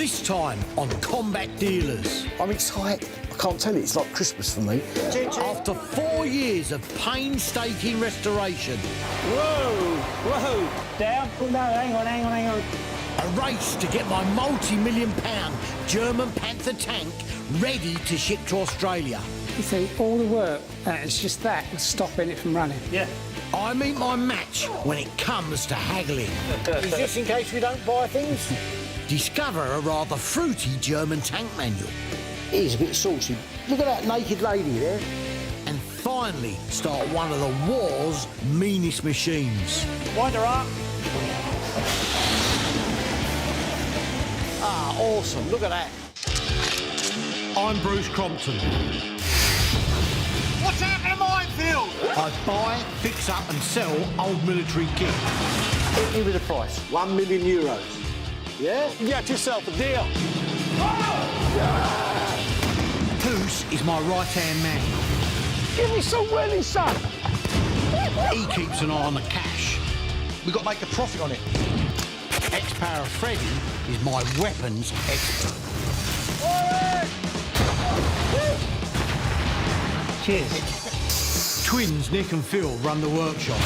This time on Combat Dealers. I'm excited. I can't tell you, it's like Christmas for me. After 4 years of painstaking restoration. Whoa! Down. Oh, no, hang on. A race to get my multi-million-pound German Panther tank ready to ship to Australia. You think all the work, it's just that, was stopping it from running. Yeah. I meet my match when it comes to haggling. Is this in case we don't buy things? Discover a rather fruity German tank manual. It is a bit saucy. Look at that naked lady there. And finally start one of the war's meanest machines. Wind her up. Ah, awesome. Look at that. I'm Bruce Crompton. What's happening to Minefield? I buy, fix up and sell old military kit. Hit me with a price. €1 million. Yeah? Get yourself a deal. Goose is my right-hand man. Give me some willy, son. He keeps an eye on the cash. We've got to make a profit on it. Ex-Para Freddy is my weapons expert. Cheers. Twins Nick and Phil run the workshop.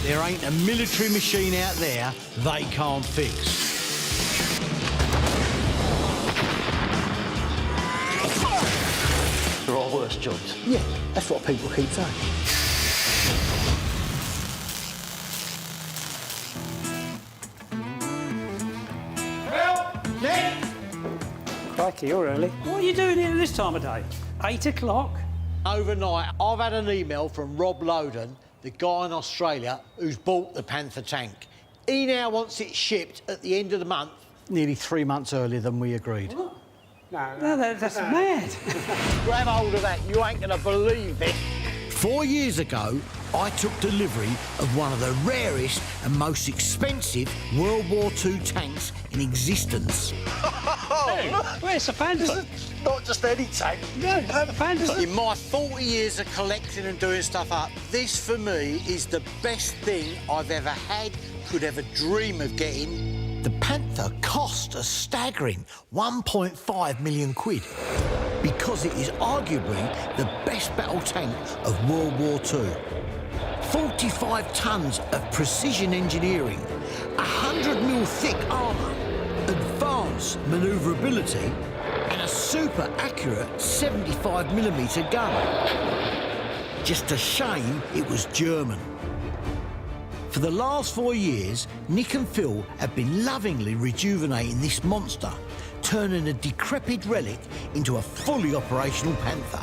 There ain't a military machine out there they can't fix. There are worse jobs. Yeah, that's what people keep saying. Crikey, you're early. What are you doing here this time of day? 8 o'clock? Overnight, I've had an email from Rob Loden, the guy in Australia who's bought the Panther tank. He now wants it shipped at the end of the month, nearly 3 months earlier than we agreed. No, That's mad. Grab hold of that, you ain't gonna believe it. 4 years ago, I took delivery of one of the rarest and most expensive World War II tanks in existence. Where's the Panther? Not just any tank. No, the Panther. In my 40 years of collecting and doing stuff up, this for me is the best thing I've ever had, could ever dream of getting. The Panther cost a staggering 1.5 million quid because it is arguably the best battle tank of World War II. 45 tons of precision engineering, 100mm thick armour, advanced manoeuvrability, and a super accurate 75mm gun. Just a shame it was German. For the last 4 years, Nick and Phil have been lovingly rejuvenating this monster, turning a decrepit relic into a fully operational Panther.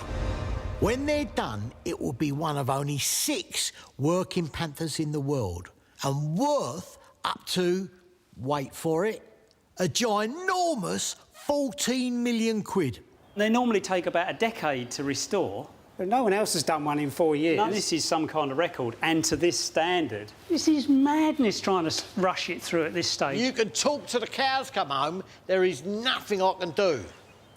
When they're done, it will be one of only 6 working Panthers in the world, and worth up to, wait for it, a ginormous 14 million quid. They normally take about a decade to restore. But no one else has done one in 4 years. No, this is some kind of record, and to this standard. This is madness trying to rush it through at this stage. You can talk till the cows come home, there is nothing I can do.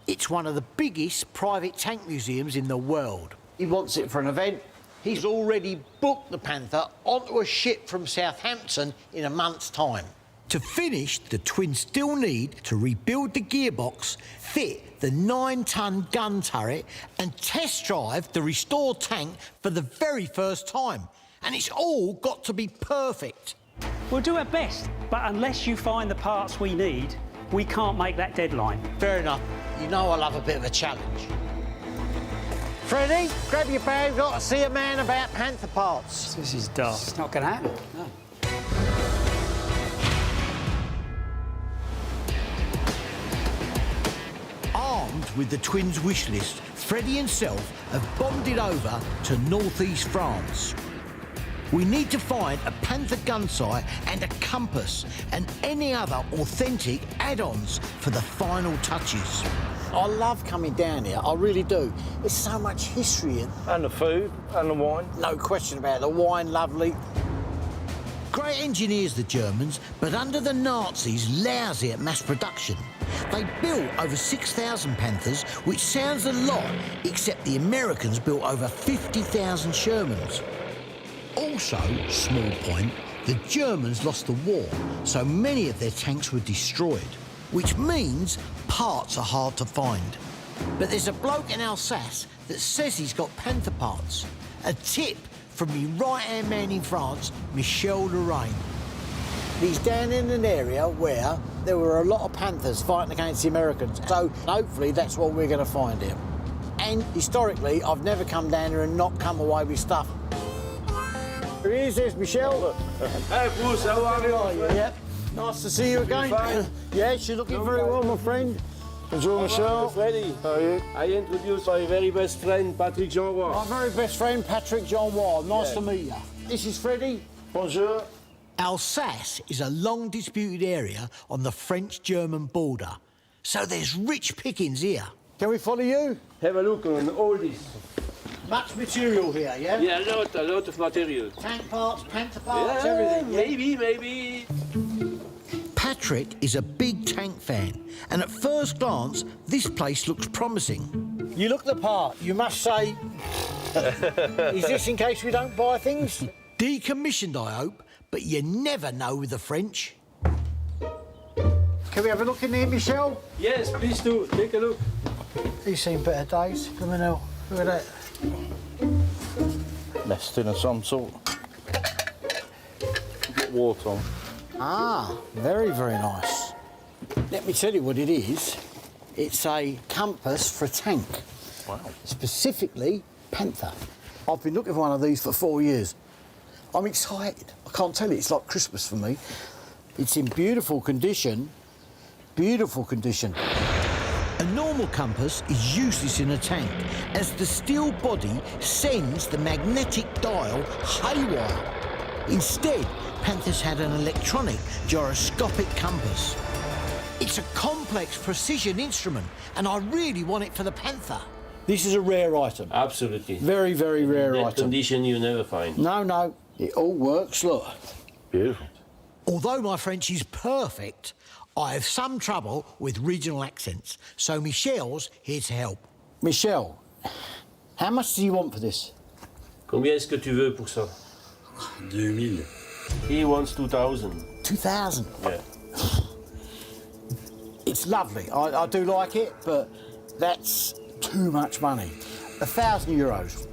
It's one of the biggest private tank museums in the world. He wants it for an event. He's already booked the Panther onto a ship from Southampton in a month's time. To finish, the twins still need to rebuild the gearbox, fit the 9-ton gun turret and test drive the restored tank for the very first time. And it's all got to be perfect. We'll do our best, but unless you find the parts we need, we can't make that deadline. Fair enough. You know I love a bit of a challenge. Freddie, grab your bag. Got to see a man about Panther parts. This is daft. It's not going to happen. No. Armed with the twins' wish list, Freddie and Self have bonded over to northeast France. We need to find a Panther gun sight and a compass and any other authentic add-ons for the final touches. I love coming down here, I really do. There's so much history in. And the food, and the wine. No question about it. The wine, lovely. Great engineers, the Germans, but under the Nazis, lousy at mass production. They built over 6,000 Panthers, which sounds a lot, except the Americans built over 50,000 Shermans. Also, small point, the Germans lost the war, so many of their tanks were destroyed. which means parts are hard to find. But there's a bloke in Alsace that says he's got Panther parts. A tip from me right-hand man in France, Michel Lorraine. He's down in an area where there were a lot of Panthers fighting against the Americans. So hopefully that's what we're going to find here. And historically, I've never come down here and not come away with stuff. Here he is, there's Michel. Hey, Bruce, how are you? Yep. Nice to see you again. Fine. Yes, you're looking very well, my friend. Bonjour, Michel. Freddy. How are you? I introduce my very best friend, Patrick Jean-Roy. My very best friend, Patrick Jean-Roy. Nice to meet you. This is Freddie. Bonjour. Alsace is a long disputed area on the French-German border. So there's rich pickings here. Can we follow you? Have a look on all this. Much material here, yeah? Yeah, a lot of material. Tank parts, Panther parts, everything. Yeah? Maybe. Patrick is a big tank fan, and at first glance, this place looks promising. You look the part, you must say. Is this in case we don't buy things? Decommissioned, I hope, but you never know with the French. Can we have a look in here, Michel? Yes, please do. Take a look. He's seen better days. Come on now. Look at that. Nesting of some sort. Get water on. Ah, very, very nice. Let me tell you what it is. It's a compass for a tank. Wow. Specifically, Panther. I've been looking for one of these for 4 years. I'm excited. I can't tell you, it's like Christmas for me. It's in beautiful condition. Beautiful condition. A normal compass is useless in a tank, as the steel body sends the magnetic dial haywire. Instead, Panther's had an electronic gyroscopic compass. It's a complex precision instrument, and I really want it for the Panther. This is a rare item. Absolutely. Very, very rare That item. condition you never find. No, it all works, look. Beautiful. Although my French is perfect, I have some trouble with regional accents, so Michel's here to help. Michel, how much do you want for this? Combien est-ce que tu veux pour ça? 2000. He wants 2,000. 2,000. Yeah. It's lovely. I do like it, but that's too much money. 1,000 euros.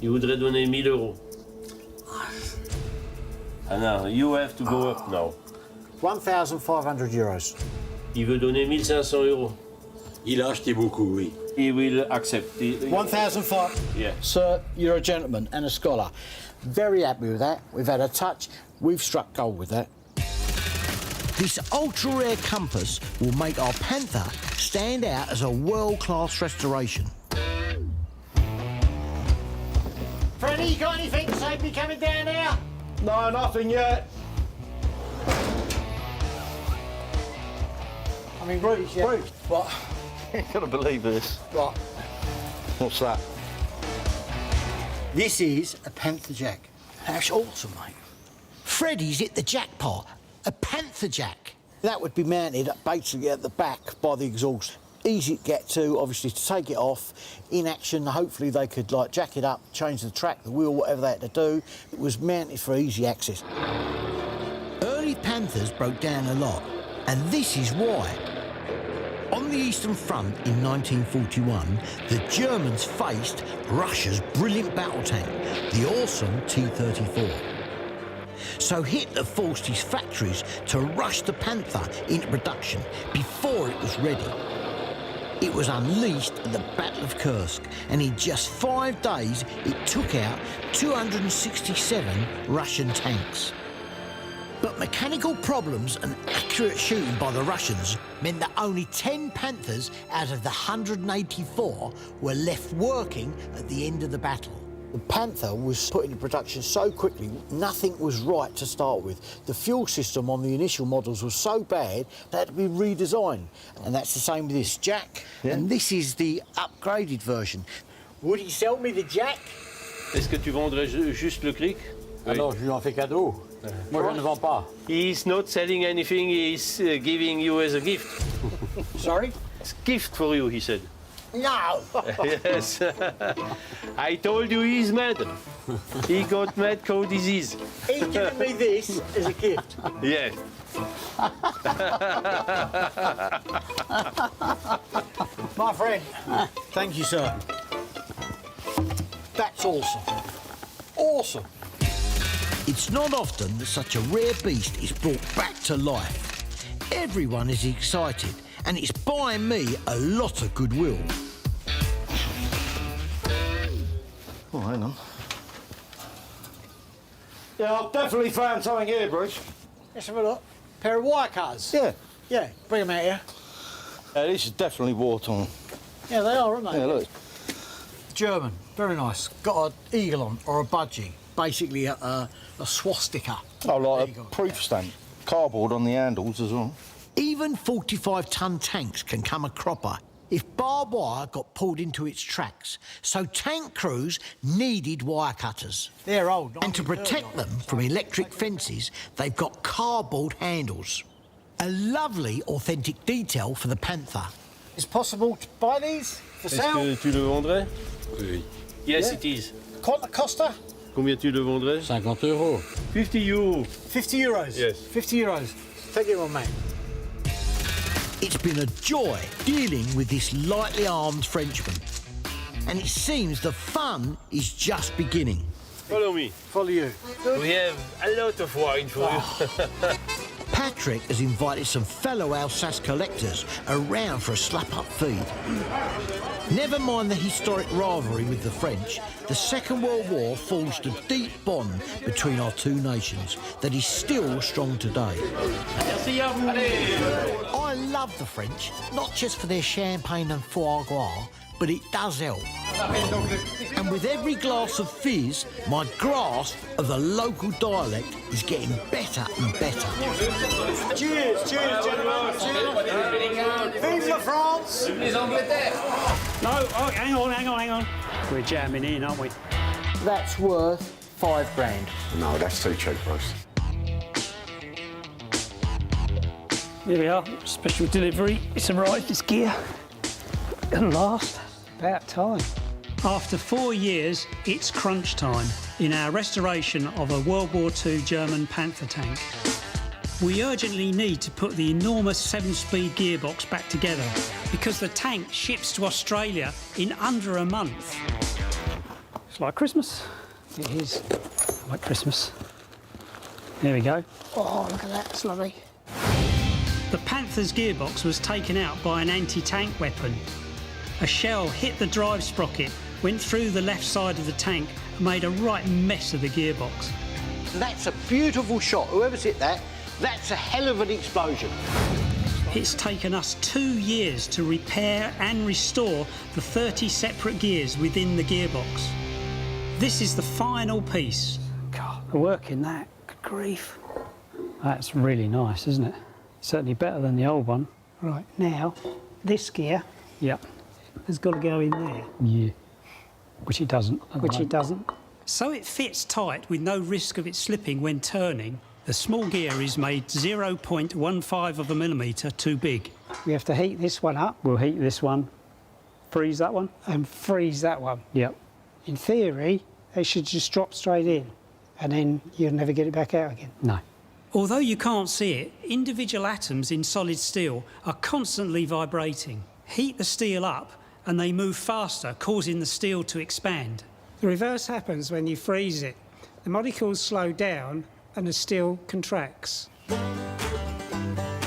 Il voudrait donner 1,000 euros. And now, you have to go up now. 1,500 euros. Il veut donner 1,500 euros. Il a acheté beaucoup, oui. He will accept. 1,500. Yeah. Sir, you're a gentleman and a scholar. Very happy with that. We've had a touch. We've struck gold with that. This ultra-rare compass will make our Panther stand out as a world-class restoration. Freddie, you got anything to save me coming down here? No, nothing yet. I'm in Greece, yeah. Greece? What? You gotta believe this. What? What's that? This is a Panther jack. That's awesome, mate. Freddie's hit the jackpot. A Panther jack. That would be mounted basically at the back by the exhaust. Easy to get to, obviously, to take it off. In action, hopefully they could, like, jack it up, change the track, the wheel, whatever they had to do. It was mounted for easy access. Early Panthers broke down a lot, and this is why. On the Eastern Front in 1941, the Germans faced Russia's brilliant battle tank, the awesome T-34. So Hitler forced his factories to rush the Panther into production before it was ready. It was unleashed at the Battle of Kursk, and in just 5 days, it took out 267 Russian tanks. But mechanical problems and accurate shooting by the Russians meant that only 10 Panthers out of the 184 were left working at the end of the battle. The Panther was put into production so quickly, nothing was right to start with. The fuel system on the initial models was so bad, they had to be redesigned. And that's the same with this jack. Yeah. And this is the upgraded version. Would he sell me the jack? Est-ce que tu vendrais juste le cric? Alors, je lui en fais cadeau. Moi, je ne vends pas. He's not selling anything, he's giving you as a gift. Sorry? It's a gift for you, he said. No. Yes. I told you he's mad. He got mad cow disease. He's giving me this as a gift. Yes. My friend, thank you, sir. That's awesome. Awesome. It's not often that such a rare beast is brought back to life. Everyone is excited, and it's buying me a lot of goodwill. Oh, hang on. Yeah, I've definitely found something here, Bruce. Let's have a look. Pair of wire cutters. Yeah. Yeah, bring them out here. This is definitely war-torn. Yeah, they are, aren't they? Yeah, look. German, very nice. Got an eagle on, or a budgie. Basically a swastika. Oh, like Eagle. a proof stamp. Cardboard on the handles as well. Even 45-ton tanks can come a cropper if barbed wire got pulled into its tracks. So tank crews needed wire cutters. They're old. And to protect them from electric fences, they've got cardboard handles. A lovely, authentic detail for the Panther. It's possible to buy these for Est-ce sale? que tu le vendrais? Oui. Yes, Yeah. it is. Costa? Combien tu le vendrais? 50 euros. 50 euros. 50 euros? Yes. 50 euros. Take it on, mate. It's been a joy dealing with this lightly armed Frenchman. And it seems the fun is just beginning. Follow me. Follow you. We have a lot of wine for you. Patrick has invited some fellow Alsace collectors around for a slap-up feed. Never mind the historic rivalry with the French, the Second World War forged a deep bond between our two nations that is still strong today. I love the French, not just for their champagne and foie gras, but it does help. And with every glass of fizz, my grasp of the local dialect is getting better and better. Cheers, cheers, gentlemen. Vive la France! No, oh, hang on. We're jamming in, aren't we? That's worth £5 grand. No, that's too cheap, Bruce. Here we are, special delivery. It's arrived, this gear. Gonna last. About time. After 4 years, it's crunch time in our restoration of a World War II German Panther tank. We urgently need to put the enormous 7-speed gearbox back together because the tank ships to Australia in under a month. It's like Christmas. It is. Like Christmas. There we go. Oh, look at that. It's lovely. The Panther's gearbox was taken out by an anti-tank weapon. A shell hit the drive sprocket, went through the left side of the tank and made a right mess of the gearbox. That's a beautiful shot. Whoever's hit that, that's a hell of an explosion. It's taken us 2 years to repair and restore the 30 separate gears within the gearbox. This is the final piece. God, the work in that. Good grief. That's really nice, isn't it? Certainly better than the old one. Right, now, this gear Yep. has got to go in there. Yeah. Which it doesn't. at the Which it moment. doesn't. So it fits tight with no risk of it slipping when turning. The small gear is made 0.15 of a millimetre too big. We have to heat this one up We'll heat this one, freeze that one. and freeze that one. Yep. In theory, they should just drop straight in and then you'll never get it back out again. No. Although you can't see it, individual atoms in solid steel are constantly vibrating. Heat the steel up and they move faster, causing the steel to expand. The reverse happens when you freeze it. The molecules slow down and the steel contracts.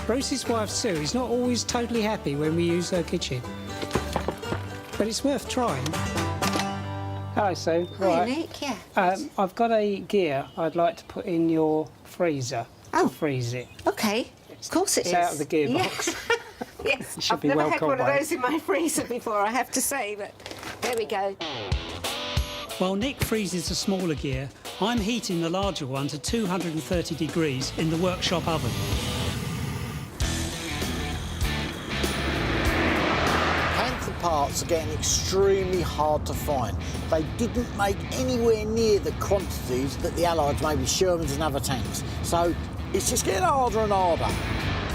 Bruce's wife Sue is not always totally happy when we use her kitchen. But it's worth trying. Hello, Sue. Hi, Nick, yeah. I've got a gear I'd like to put in your freezer to Oh. freeze it. OK, of course it It's is. out of the gearbox. Yeah. Yes, should I've be never well had cold one of by those in my freezer before, I have to say, but there we go. While Nick freezes the smaller gear, I'm heating the larger one to 230 degrees in the workshop oven. Panther parts are getting extremely hard to find. They didn't make anywhere near the quantities that the Allies made with Shermans and other tanks. So it's just getting harder and harder.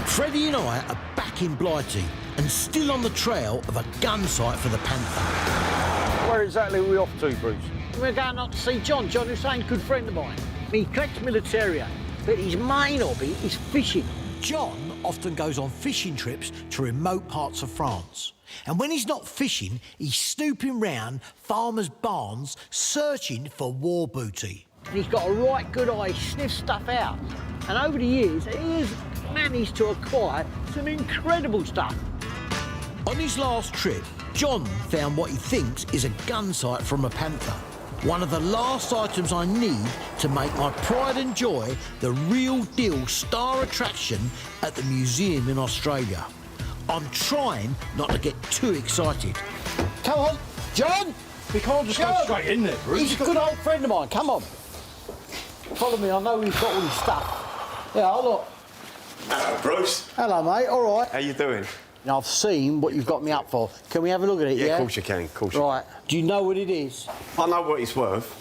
Freddie and I are back in Blighty, and still on the trail of a gun site for the Panther. Where exactly are we off to, Bruce? We're going up to see John. John Hussein's a good friend of mine. He collects militaria, but his main hobby is fishing. John often goes on fishing trips to remote parts of France. And when he's not fishing, he's snooping round farmers' barns searching for war booty. And he's got a right good eye, he sniffs stuff out. And over the years, he has managed to acquire some incredible stuff. On his last trip, John found what he thinks is a gun sight from a Panther. One of the last items I need to make my pride and joy the real deal star attraction at the museum in Australia. I'm trying not to get too excited. Come on, John! We can't just go straight in there, Bruce. He's a good old friend of mine, come on. Follow me, I know he's got all his stuff. Yeah, look. Hello, Bruce. Hello, mate, all right. How you doing? Now, I've seen what you've got me up for. Can we have a look at it, yeah? Of course you can, of course you Right. Do you know what it is? can. I know what it's worth.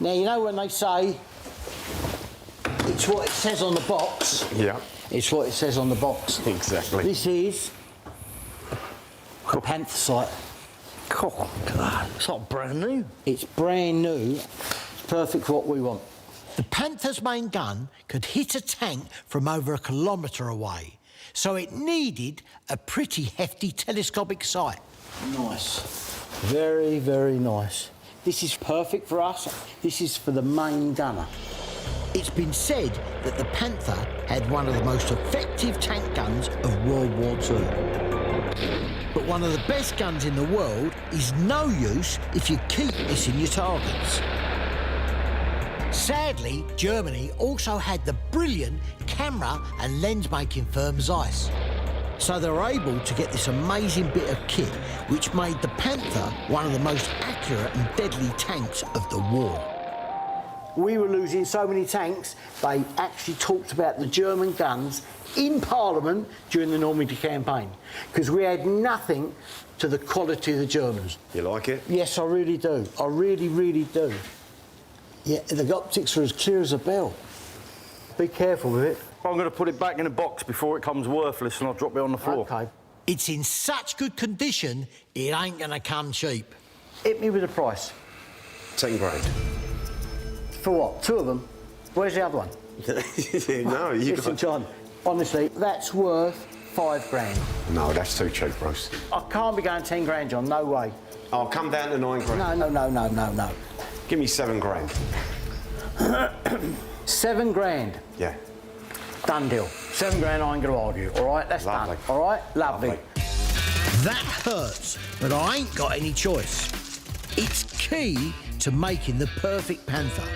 Now, you know when they say it's what it says on the box? Yeah. It's what it says on the box. Exactly. This is the Panther sight. Oh, God, it's not brand new. It's brand new. It's perfect for what we want. The Panther's main gun could hit a tank from over 1 kilometre away, so it needed a pretty hefty telescopic sight. Nice. Very, very nice. This is perfect for us. This is for the main gunner. It's been said that the Panther had one of the most effective tank guns of World War II. But one of the best guns in the world is no use if you keep missing your targets. Sadly, Germany also had the brilliant camera and lens-making firm Zeiss. So they were able to get this amazing bit of kit, which made the Panther one of the most accurate and deadly tanks of the war. We were losing so many tanks, they actually talked about the German guns in Parliament during the Normandy campaign, because we had nothing to the quality of the Germans. You like it? Yes, I really do. I really, really do. Yeah, the optics are as clear as a bell. Be careful with it. I'm going to put it back in a box before it comes worthless and I'll drop it on the floor. Okay. It's in such good condition, it ain't gonna come cheap. Hit me with the price. 10 grand. For what? 2 of them? Where's the other one? No, you Listen, got... John, honestly, that's worth 5 grand. No, that's too cheap, Bruce. I can't be going 10 grand, John, no way. I'll come down to 9 grand. No. Give me 7 grand. 7 grand. Yeah. Done deal. 7 grand, I ain't gonna argue. All right, that's Lovely. done. All right, lovely. That hurts, but I ain't got any choice. It's key to making the perfect Panther.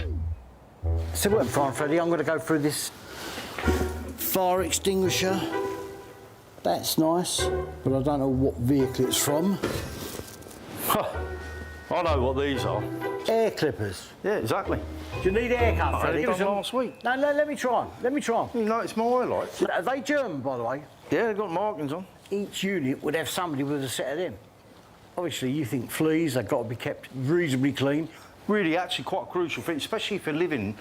So what, Fran Freddy, I'm gonna go through this fire extinguisher. That's nice, but I don't know what vehicle it's from. I know what these are. Air clippers. Yeah, exactly. Do you need a haircut, I Freddy? had them last week. No, let me try 'em. Let me try 'em. You notice my highlights? Are they German, by the way? Yeah, they've got markings on. Each unit would have somebody with a set of them. Obviously, you think fleas, they've got to be kept reasonably clean. Really, actually quite a crucial thing, especially if you're living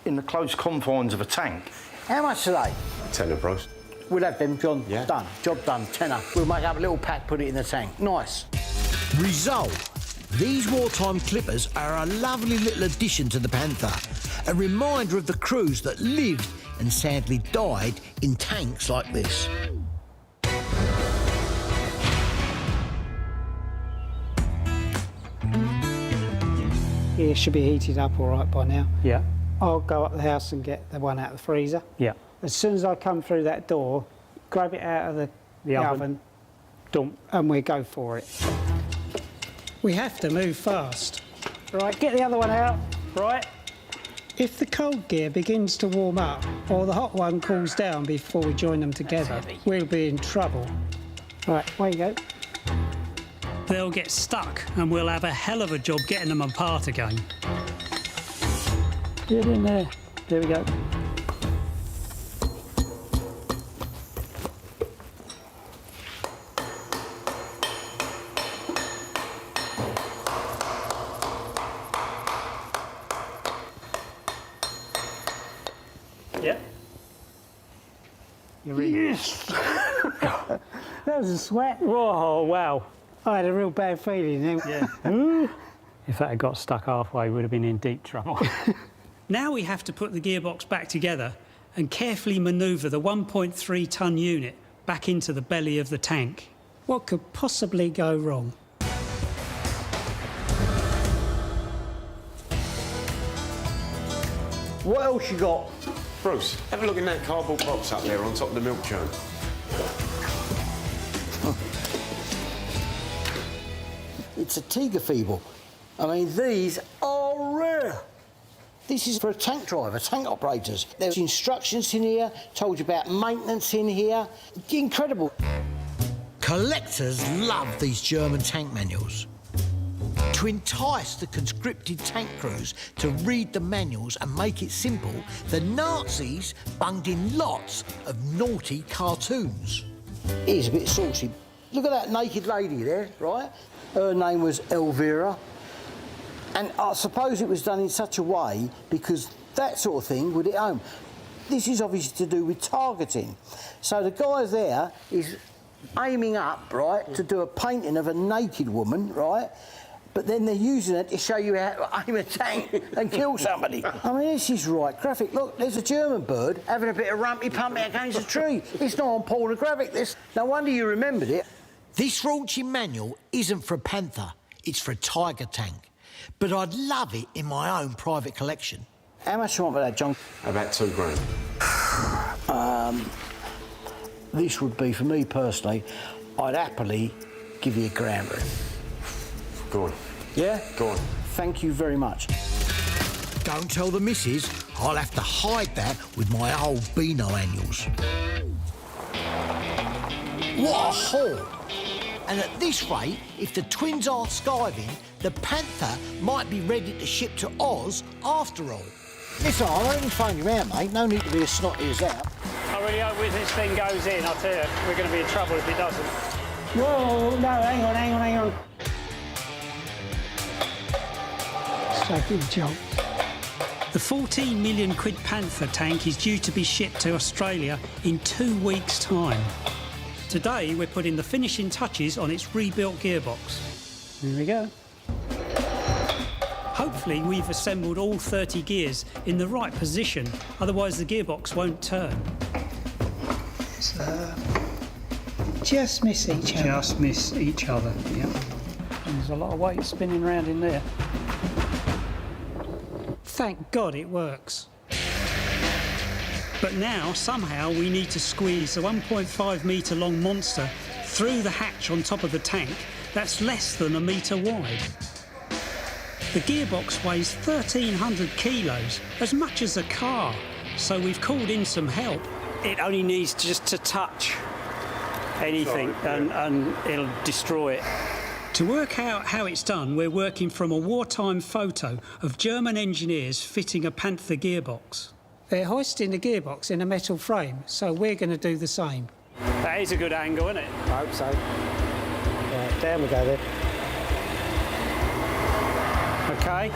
in the close confines of a tank. How much are they? 10 Bruce. We'll have them, John. Yeah. Done. Job done. Tenner. We'll make up a little pack, put it in the tank. Nice. Result. These wartime clippers are a lovely little addition to the Panther. A reminder of the crews that lived and sadly died in tanks like this. Yeah, it should be heated up all right by now. Yeah, I'll go up the house and get the one out of the freezer. yeah. As soon as I come through that door, grab it out of the oven, Dump. and we go for it. We have to move fast. Right, get the other one out. Right. If the cold gear begins to warm up or the hot one cools down before we join them together, we'll be in trouble. Right, away you go. They'll get stuck and we'll have a hell of a job getting them apart again. Get in there. There we go. Yeah. You're in. Yes! That was a sweat. Whoa, wow. I had a real bad feeling then. Yeah. If that had got stuck halfway, we would have been in deep trouble. Now we have to put the gearbox back together and carefully manoeuvre the 1.3 tonne unit back into the belly of the tank. What could possibly go wrong? What else you got? Bruce, have a look in that cardboard box up there on top of the milk churn. It's a Tiger feeble. I mean, these are rare. This is for a tank driver, tank operators. There's instructions in here, told you about maintenance in here. Incredible. Collectors love these German tank manuals. To entice the conscripted tank crews to read the manuals and make it simple, the Nazis bunged in lots of naughty cartoons. It is a bit saucy. Look at that naked lady there, right? Her name was Elvira. And I suppose it was done in such a way because that sort of thing would hit home. This is obviously to do with targeting. So the guy there is aiming up, right, to do a painting of a naked woman, right? But then they're using it to show you how to aim a tank and kill somebody. I mean, this is right graphic. Look, there's a German bird having a bit of rumpy-pumpy against a tree. It's not on pornographic, this. No wonder you remembered it. This raunchy manual isn't for a Panther, it's for a Tiger tank. But I'd love it in my own private collection. How much do you want for that, John? About £2 grand. This would be, for me personally, I'd happily give you £1,000 for it. Go on. Yeah? Go on. Thank you very much. Don't tell the missus, I'll have to hide that with my old Beano annuals. What a haul! And at this rate, if the twins aren't skiving, the Panther might be ready to ship to Oz after all. Listen, I'll only phone you out, mate. No need to be as snotty as that. I really hope when this thing goes in, I'll tell you, we're going to be in trouble if it doesn't. Whoa, no, hang on. It's taking a jolt. The 14 million quid Panther tank is due to be shipped to Australia in 2 weeks' time. Today, we're putting the finishing touches on its rebuilt gearbox. Here we go. Hopefully, we've assembled all 30 gears in the right position, otherwise the gearbox won't turn. So, just miss each other. Just miss each other, yeah. And there's a lot of weight spinning around in there. Thank God it works. But now, somehow, we need to squeeze the 1.5 metre long monster through the hatch on top of the tank that's less than a metre wide. The gearbox weighs 1,300 kilos, as much as a car, so we've called in some help. It only needs just to touch anything and it'll destroy it. To work out how it's done, we're working from a wartime photo of German engineers fitting a Panther gearbox. They're hoisting the gearbox in a metal frame, so we're going to do the same. That is a good angle, isn't it? I hope so. Right, down we go then. OK.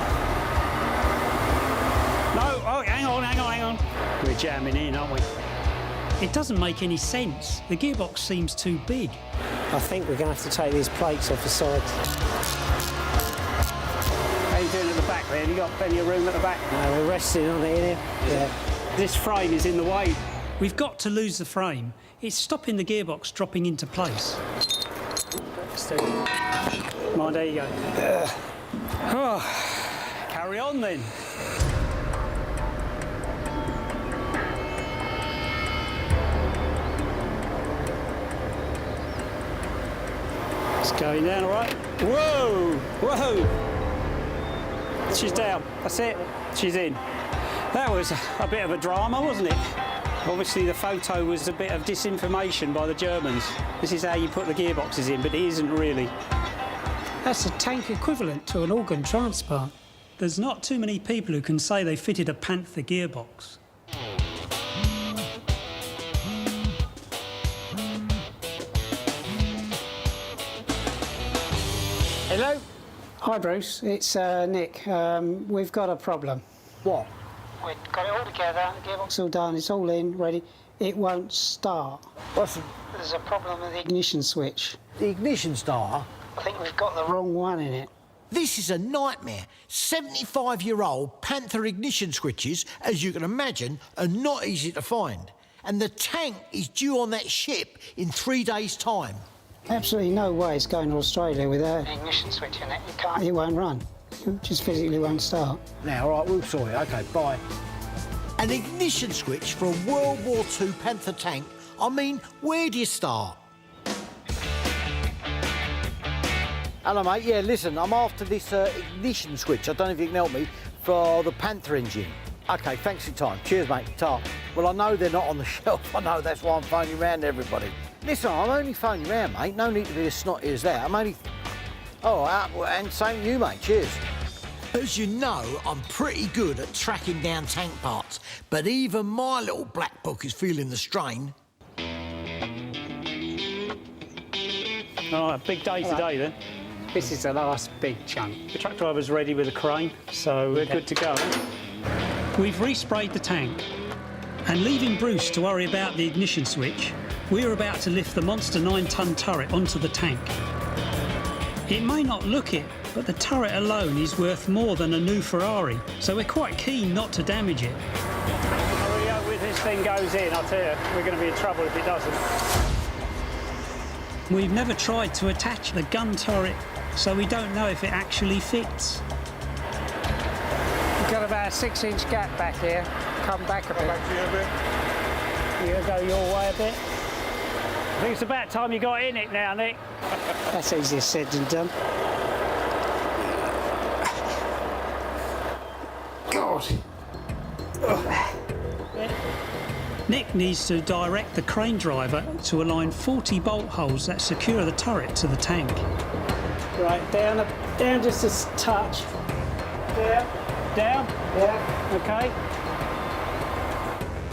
No, oh, hang on. We're jamming in, aren't we? It doesn't make any sense. The gearbox seems too big. I think we're going to have to take these plates off the sides. How are you doing at the back there? Have you got plenty of room at the back? No, we're resting on it here. Yeah. This frame is in the way. We've got to lose the frame. It's stopping the gearbox dropping into place. Come on, there you go. Carry on then. It's going down all right. Whoa! She's down. That's it. She's in. That was a bit of a drama, wasn't it? Obviously, the photo was a bit of disinformation by the Germans. This is how you put the gearboxes in, but it isn't really. That's a tank equivalent to an organ transplant. There's not too many people who can say they fitted a Panther gearbox. Hello? Hi, Bruce. It's Nick. We've got a problem. What? We've got it all together, the gearbox all done, it's all in, ready. it won't start. There's a problem with the ignition switch. The ignition starter? I think we've got the wrong one in it. This is a nightmare. 75-year-old Panther ignition switches, as you can imagine, are not easy to find. And the tank is due on that ship in 3 days' time. Absolutely no way it's going to Australia without an ignition switch in it. You can't. It won't run. It just physically won't start. Now, all right, we'll sort it. OK, bye. An ignition switch for a World War II Panther tank? I mean, where do you start? Hello, mate. Yeah, listen, I'm after this ignition switch. I don't know if you can help me, for the Panther engine. OK, thanks for your time. Cheers, mate. Ta. Well, I know they're not on the shelf. I know, that's why I'm phoning round everybody. Listen, I'm only phoning round, mate. No need to be as snotty as that. I'm only... Oh, and same to you, mate. Cheers. As you know, I'm pretty good at tracking down tank parts, but even my little black book is feeling the strain. All right, big day today then. This is the last big chunk. The truck driver's ready with a crane, so we're good to go. We've resprayed the tank, and leaving Bruce to worry about the ignition switch, we're about to lift the monster 9-ton turret onto the tank. It may not look it, but the turret alone is worth more than a new Ferrari, so we're quite keen not to damage it. I really hope when this thing goes in, I'll tell you, we're going to be in trouble if it doesn't. We've never tried to attach the gun turret, so we don't know if it actually fits. We've got about a 6-inch gap back here. Come back a bit. Back to you a bit. You go your way a bit. I think it's about time you got in it now, Nick. That's easier said than done. God. Nick needs to direct the crane driver to align 40 bolt holes that secure the turret to the tank. Right, down just a touch. Down? Yeah. Okay.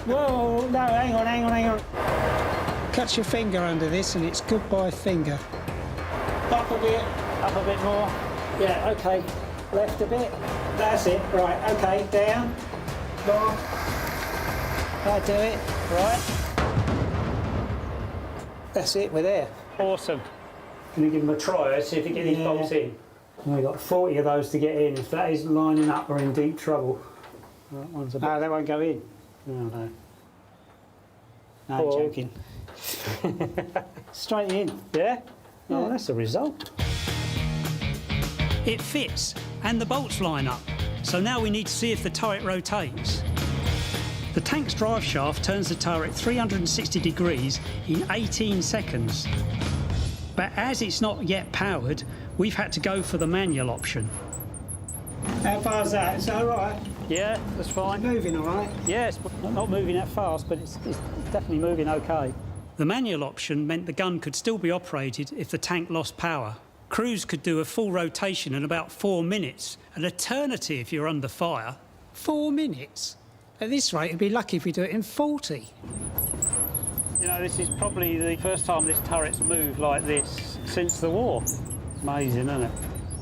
Whoa, no, hang on. Cut your finger under this and it's goodbye finger. Up a bit more. Yeah, okay. Left a bit. That's it. Right, okay, down. More. That'll do it. Right. That's it, we're there. Awesome. Can you give him a try, see if you get these bolts in? We've got 40 of those to get in. If that isn't lining up, we're in deep trouble. That one's a bit... No, they won't go in. No. No, I'm joking. Straight in. Yeah? Oh, that's the result. It fits, and the bolts line up. So now we need to see if the turret rotates. The tank's drive shaft turns the turret 360 degrees in 18 seconds. But as it's not yet powered, we've had to go for the manual option. How far is that? Is that all right? Yeah, that's fine. Moving all right? Yeah, it's not moving that fast, but it's definitely moving okay. The manual option meant the gun could still be operated if the tank lost power. Crews could do a full rotation in about 4 minutes, an eternity if you're under fire. 4 minutes? At this rate, we'd be lucky if we do it in 40. You know, this is probably the first time this turret's moved like this since the war. Amazing, isn't it?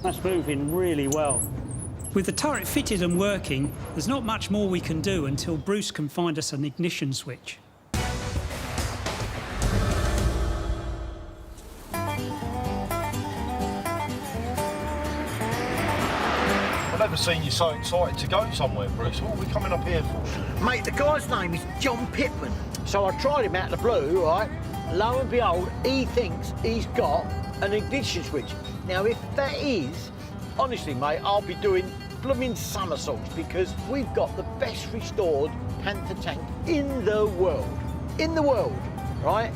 That's moving really well. With the turret fitted and working, there's not much more we can do until Bruce can find us an ignition switch. I've never seen you so excited to go somewhere, Bruce. What are we coming up here for? Mate, the guy's name is John Pittman. So I tried him out of the blue, right? Lo and behold, he thinks he's got an ignition switch. Now, if that is, honestly, mate, I'll be doing blooming somersaults because we've got the best restored Panther tank in the world. In the world, right?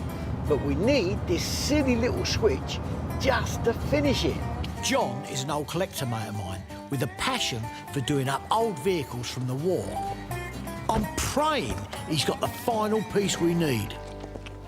But we need this silly little switch just to finish it. John is an old collector mate of mine with a passion for doing up old vehicles from the war. I'm praying he's got the final piece we need.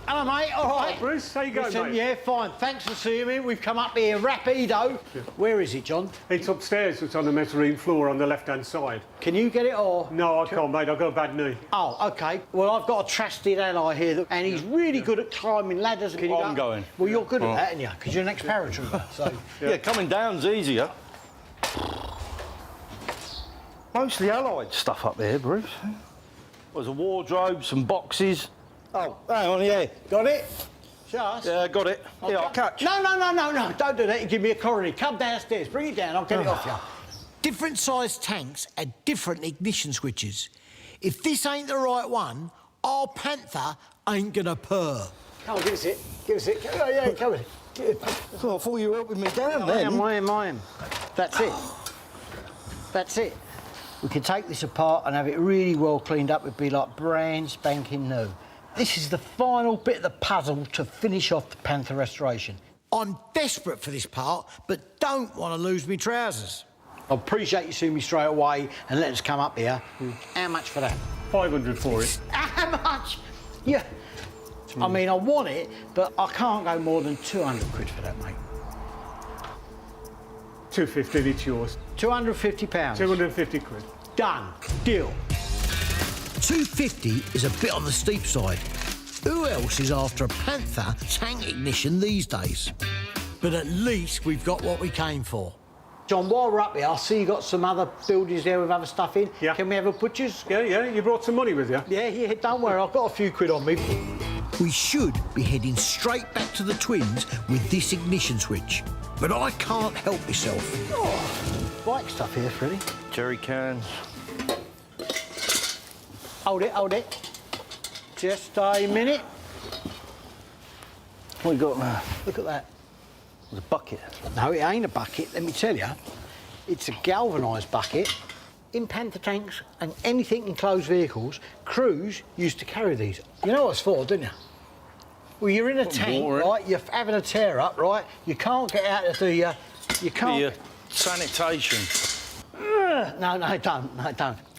Hello, mate. All right. Hi, Bruce. How you going, Listen, mate? Yeah, fine. Thanks for seeing me. We've come up here rapido. Yeah. Where is it, John? It's upstairs. It's on the mezzanine floor on the left-hand side. Can you get it or...? No, I can't, mate. I've got a bad knee. Oh, OK. Well, I've got a trusted ally here, and he's really good at climbing ladders. Can you I'm going. Well, you're good at that, aren't you? Because you're an ex-paratrooper, so... Yeah, coming down's easier. Mostly Allied stuff up there, Bruce. There's a wardrobe, some boxes. Oh, hang on, yeah. Got it? Just. Yeah, got it. Yeah, I'll catch. No, don't do that. You give me a coronary. Come downstairs, bring it down, I'll get it off you. Different sized tanks had different ignition switches. If this ain't the right one, our Panther ain't gonna purr. Come on, give us it. Give us it. Oh, yeah, come on. Oh, I thought you were helping me down I then. am. That's it. That's it. We could take this apart and have it really well cleaned up. It'd be like brand spanking new. This is the final bit of the puzzle to finish off the Panther restoration. I'm desperate for this part, but don't want to lose me trousers. I appreciate you seeing me straight away and letting us come up here. How much for that? 500 for it. How much? Yeah. I mean, I want it, but I can't go more than 200 quid for that, mate. 250, it's yours. £250. 250 quid. Done. Deal. 250 is a bit on the steep side. Who else is after a Panther tank ignition these days? But at least we've got what we came for. John, while we're up here, I see you got some other buildings there with other stuff in. Yeah. Can we have a butcher's? Yeah, you brought some money with you? Yeah, don't worry, I've got a few quid on me. We should be heading straight back to the twins with this ignition switch. But I can't help myself. Oh, bike stuff here, Freddie. Jerry cans. Hold it. Just a minute. What you got now? Look at that. There's a bucket. No, it ain't a bucket, let me tell you. It's a galvanised bucket. In Panther tanks and anything in closed vehicles, crews used to carry these. You know what it's for, don't you? Well, you're in a tank, right? You're having a tear up, right? You can't get out of the... you can't... Sanitation. No, don't.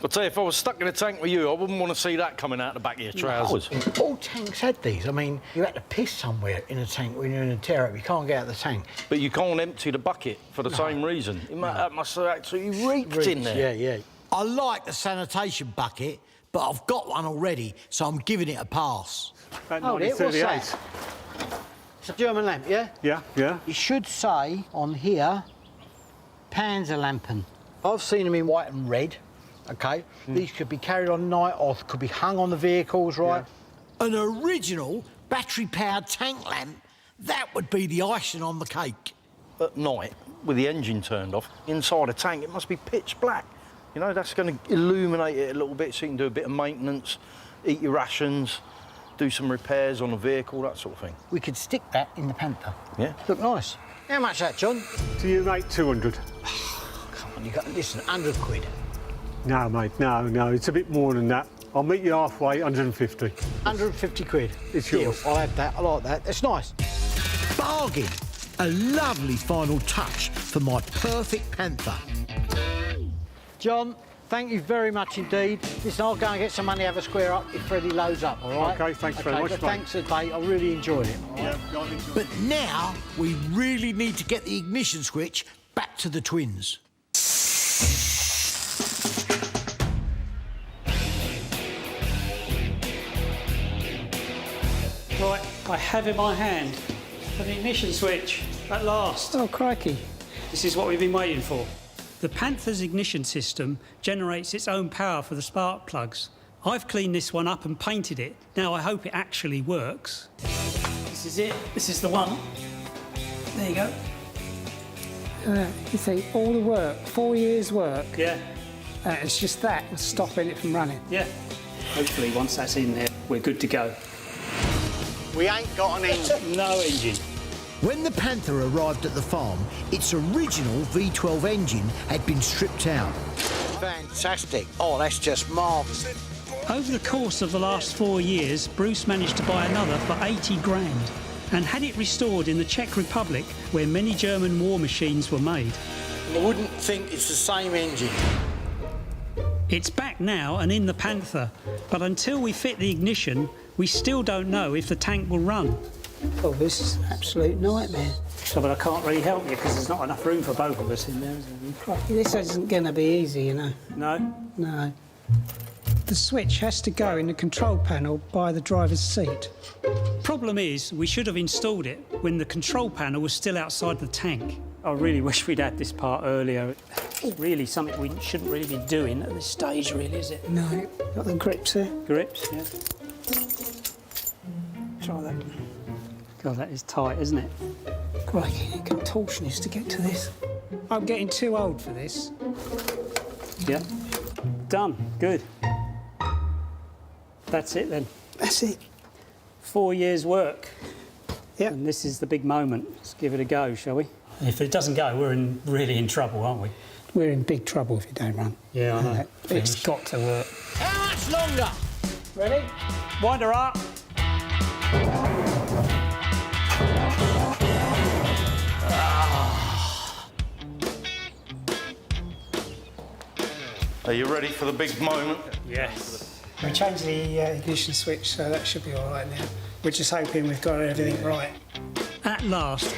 I'll tell you, if I was stuck in a tank with you, I wouldn't want to see that coming out the back of your trousers. No, all tanks had these. I mean, you had to piss somewhere in a tank when you're in a tear-up. You can't get out of the tank. But you can't empty the bucket for the same reason. That must have actually reeked in there. Yeah. I like the sanitation bucket, but I've got one already, so I'm giving it a pass. About Hold it, what's 1938. that? It's a German lamp, yeah? Yeah. It should say on here, Panzerlampen. I've seen them in white and red, OK? These could be carried on night or could be hung on the vehicles, right? Yeah. An original battery-powered tank lamp, that would be the icing on the cake. At night, with the engine turned off, inside a tank, it must be pitch black. You know, that's going to illuminate it a little bit so you can do a bit of maintenance, eat your rations, do some repairs on the vehicle, that sort of thing. We could stick that in the Panther. Yeah. Look nice. How much that, John? To you, mate, 200. Come on, you got, listen, 100 quid. No, mate, no, it's a bit more than that. I'll meet you halfway, 150. 150 quid. It's Deal. yours. I'll have that, I like that. It's nice. Bargain. A lovely final touch for my perfect Panther. John, thank you very much indeed. Listen, I'll go and get some money, have a square up if Freddie loads up, all right? OK, thanks very much, but mate. thanks today, I really enjoyed it. All right? Yeah, I've enjoyed But now we really need to get the ignition switch back to the twins. Right, I have in my hand the ignition switch, at last. Oh, crikey. This is what we've been waiting for. The Panther's ignition system generates its own power for the spark plugs. I've cleaned this one up and painted it. Now I hope it actually works. This is it. This is the one. There you go. You see, all the work, 4 years' work, Yeah, it's just that was stopping it from running. yeah. Hopefully once that's in there, we're good to go. We ain't got an engine. No engine. When the Panther arrived at the farm, its original V12 engine had been stripped out. Fantastic. Oh, that's just marvellous. Over the course of the last 4 years, Bruce managed to buy another for 80 grand and had it restored in the Czech Republic, where many German war machines were made. I wouldn't think it's the same engine. It's back now and in the Panther, but until we fit the ignition, we still don't know if the tank will run. Oh, this is an absolute nightmare. So, but I can't really help you because there's not enough room for both of us in there, is there? Crikey, this isn't going to be easy, you know. No? No. The switch has to go in the control panel by the driver's seat. Problem is, we should have installed it when the control panel was still outside the tank. I really wish we'd had this part earlier. It's really something we shouldn't really be doing at this stage, really, is it? No, got the grips there. Grips, yeah. try that. God, that is tight, isn't it? Crikey, a contortionist to get to this. I'm getting too old for this. Yeah. Done. Good. That's it then. That's it. 4 years' work. Yeah. And this is the big moment. Let's give it a go, shall we? If it doesn't go, we're really in trouble, aren't we? We're in big trouble if it don't run. Yeah, I know. It's got to work. How much longer? Ready? Wind her up. Are you ready for the big moment? Yes. We changed the ignition switch, so that should be all right now. We're just hoping we've got everything right. At last,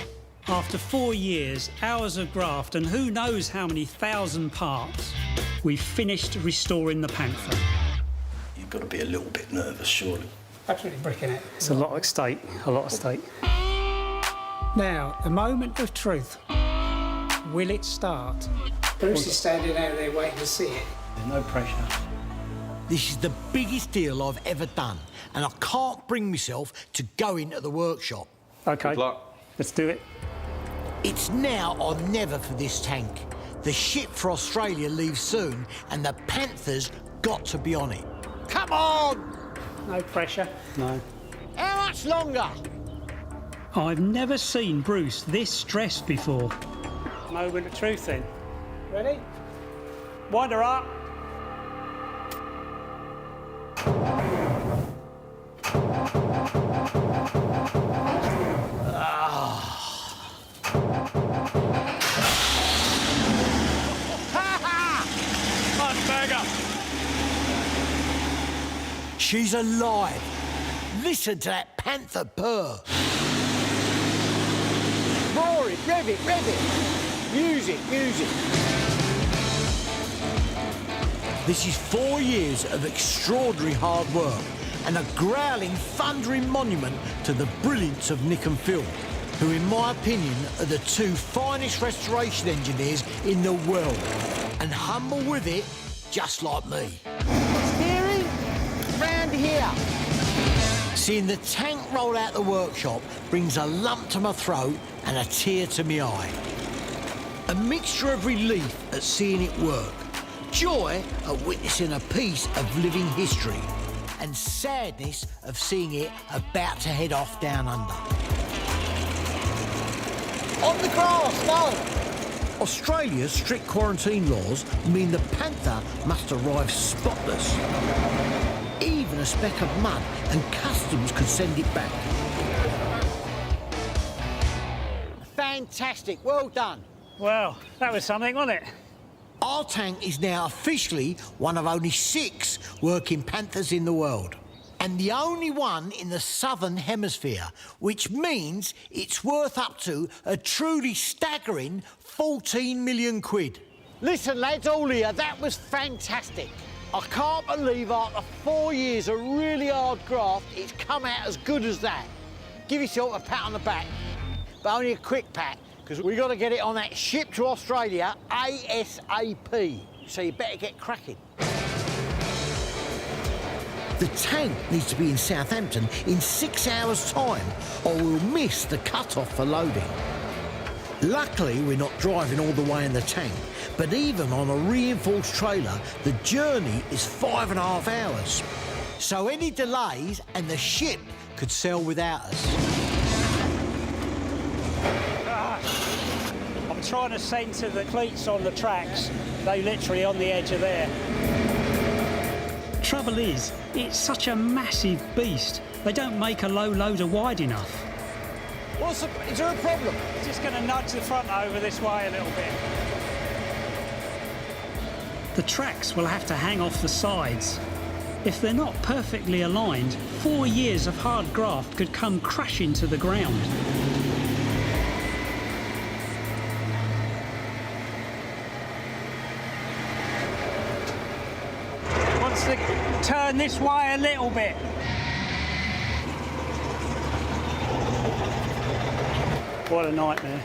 after 4 years, hours of graft, and who knows how many thousand parts, we've finished restoring the Panther. You've got to be a little bit nervous, surely. Absolutely bricking it. It's a lot at stake, a lot at stake. Now, the moment of truth. Will it start? Bruce is standing out there waiting to see it. No pressure. This is the biggest deal I've ever done, and I can't bring myself to go into the workshop. OK, Good luck. let's do it. It's now or never for this tank. The ship for Australia leaves soon, and the Panther's got to be on it. Come on! No pressure. No. How much longer? I've never seen Bruce this stressed before. Moment of truth then. Ready? Wind her up. She's alive. Listen to that Panther purr. Roar it, rev it, rev it. Music, music. This is 4 years of extraordinary hard work and a growling, thundering monument to the brilliance of Nick and Phil, who, in my opinion, are the two finest restoration engineers in the world, and humble with it, just like me. Steering, round here. Seeing the tank roll out the workshop brings a lump to my throat and a tear to my eye. A mixture of relief at seeing it work, joy at witnessing a piece of living history, and sadness of seeing it about to head off down under. On the grass, no! Australia's strict quarantine laws mean the Panther must arrive spotless. Even a speck of mud and customs could send it back. Fantastic, well done. Well, that was something, wasn't it? Our tank is now officially one of only 6 working Panthers in the world, and the only one in the southern hemisphere, which means it's worth up to a truly staggering 14 million quid. Listen, lads, all here, that was fantastic. I can't believe after 4 years of really hard graft, it's come out as good as that. Give yourself a pat on the back, but only a quick pat, because we've got to get it on that ship to Australia ASAP. So you better get cracking. The tank needs to be in Southampton in 6 hours' time, or we'll miss the cut-off for loading. Luckily, we're not driving all the way in the tank, but even on a reinforced trailer, the journey is 5.5 hours. So any delays and the ship could sail without us. I'm trying to centre the cleats on the tracks. They literally on the edge of there. Trouble is, it's such a massive beast. They don't make a low loader wide enough. Is there a problem? Just going to nudge the front over this way a little bit. The tracks will have to hang off the sides. If they're not perfectly aligned, 4 years of hard graft could come crashing to the ground. Wants to turn this way a little bit. What a nightmare.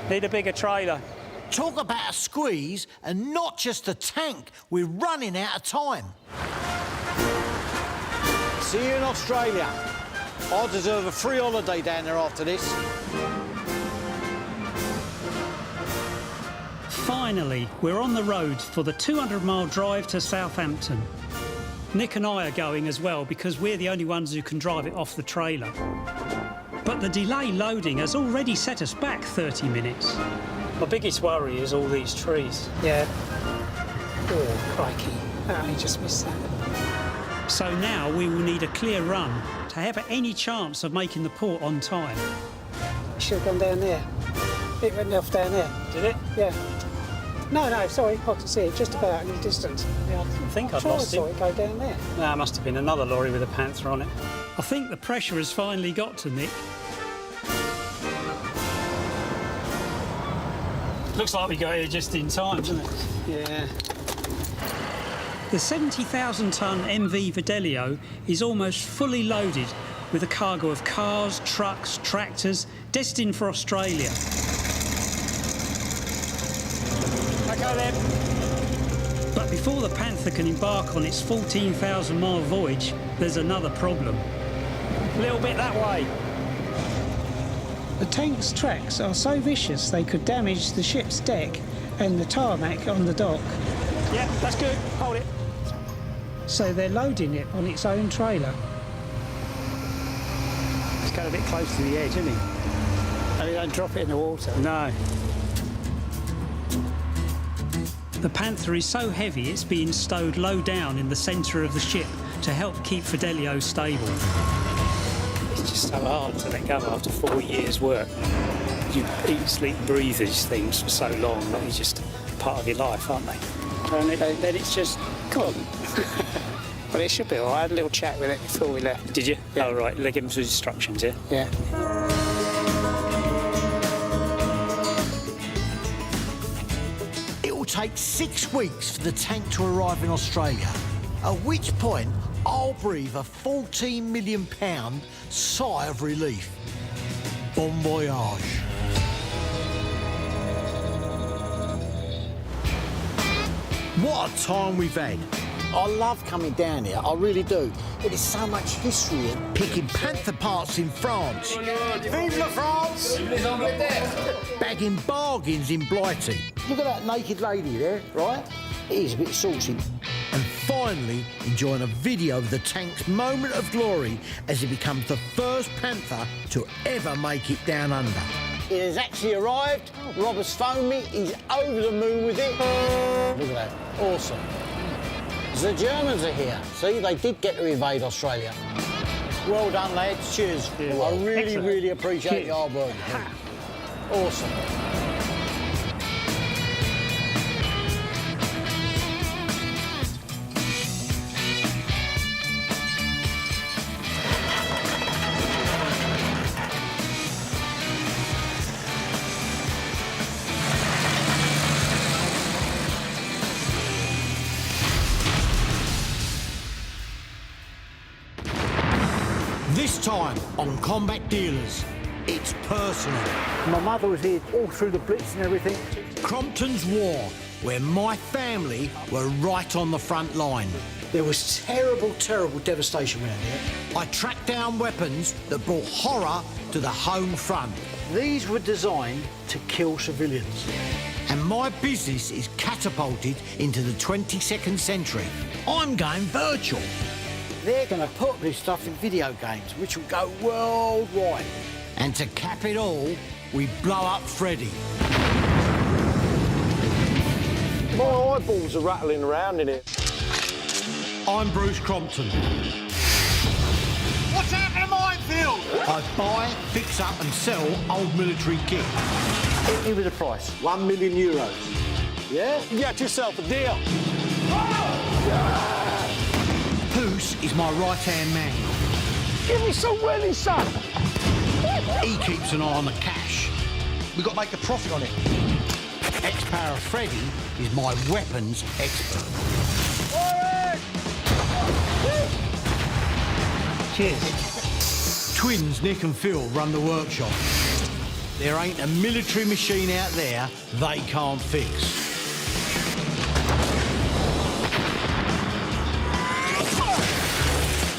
Need a bigger trailer. Talk about a squeeze, and not just the tank. We're running out of time. See you in Australia. I deserve a free holiday down there after this. Finally, we're on the road for the 200-mile drive to Southampton. Nick and I are going as well because we're the only ones who can drive it off the trailer. But the delay loading has already set us back 30 minutes. My biggest worry is all these trees. Yeah. Oh, crikey. I just missed that. So now we will need a clear run to have any chance of making the port on time. Should have gone down there. It went off down there. Did it? Yeah. No, sorry, I can see it just about in the distance. Yeah, I didn't think I'd Sure, I lost saw him. it go down there. No, it must have been another lorry with a Panther on it. I think the pressure has finally got to Nick. Looks like we got here just in time, doesn't it? Yeah. The 70,000-tonne MV Fidelio is almost fully loaded with a cargo of cars, trucks, tractors, destined for Australia. OK then. But before the Panther can embark on its 14,000-mile voyage, there's another problem. A little bit that way. The tank's tracks are so vicious they could damage the ship's deck and the tarmac on the dock. Yeah, that's good. Hold it. So they're loading it on its own trailer. It's got a bit close to the edge, isn't it? And they don't drop it in the water. No. The Panther is so heavy it's being stowed low down in the centre of the ship to help keep Fidelio stable. It's just so hard to let go after 4 years' work. You eat, sleep, breathe these things for so long that they're just part of your life, aren't they? And then it's just gone. But it should be all right. I had a little chat with it before we left. Did you? Yeah. Oh, right. They gave him some instructions, yeah? Yeah. It will take 6 weeks for the tank to arrive in Australia, at which point I'll breathe a £14 million sigh of relief. Bon voyage. What a time we've had. I love coming down here, I really do. There is so much history in Picking Panther parts in France. Vive la France! Bagging bargains in Blighty. Look at that naked lady there, right? It is a bit saucy. And finally enjoying a video of the tank's moment of glory as it becomes the first Panther to ever make it down under. It has actually arrived. Rob has phoned me. He's over the moon with it. Look at that. Awesome. The Germans are here. See, they did get to invade Australia. Well done, lads. Cheers. I really, Excellent. really appreciate your hard work. Awesome. This time on Combat Dealers, it's personal. My mother was here all through the Blitz and everything. Crompton's War, where my family were right on the front line. There was terrible, terrible devastation around here. I tracked down weapons that brought horror to the home front. These were designed to kill civilians. And my business is catapulted into the 22nd century. I'm going virtual. They're going to put this stuff in video games, which will go worldwide. And to cap it all, we blow up Freddy. My eyeballs are rattling around in it. I'm Bruce Crompton. What's happening, minefield? I buy, fix up and sell old military kit. Hit me with a price. €1 million. Yeah? Get yourself a deal. Poos is my right-hand man. Give me some willy, son. He keeps an eye on the cash. We've got to make a profit on it. Ex-Para Freddy is my weapons expert. Cheers. Twins Nick and Phil run the workshop. There ain't a military machine out there they can't fix.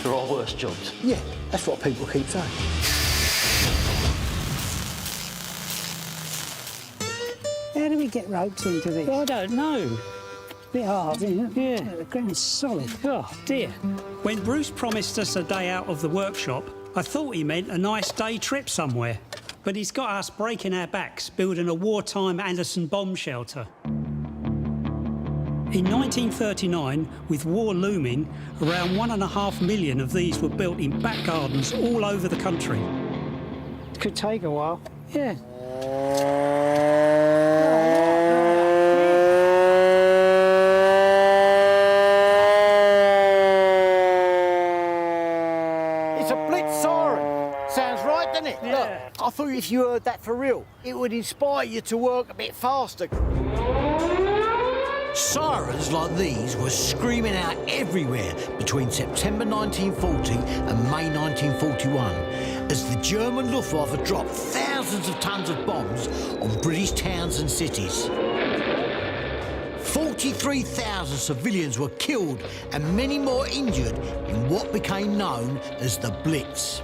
They're all worth worst jobs. Yeah, that's what people keep saying. How do we get ropes into this? I don't know. Bit hard, isn't it? Yeah. The ground's solid. Oh, dear. When Bruce promised us a day out of the workshop, I thought he meant a nice day trip somewhere. But he's got us breaking our backs building a wartime Anderson bomb shelter. In 1939, with war looming, around 1.5 million of these were built in back gardens all over the country. It could take a while. Yeah. It's a blitz siren. Sounds right, doesn't it? Yeah. Look, I thought if you heard that for real, it would inspire you to work a bit faster. Sirens like these were screaming out everywhere between September 1940 and May 1941 as the German Luftwaffe dropped thousands of tons of bombs on British towns and cities. 43,000 civilians were killed and many more injured in what became known as the Blitz.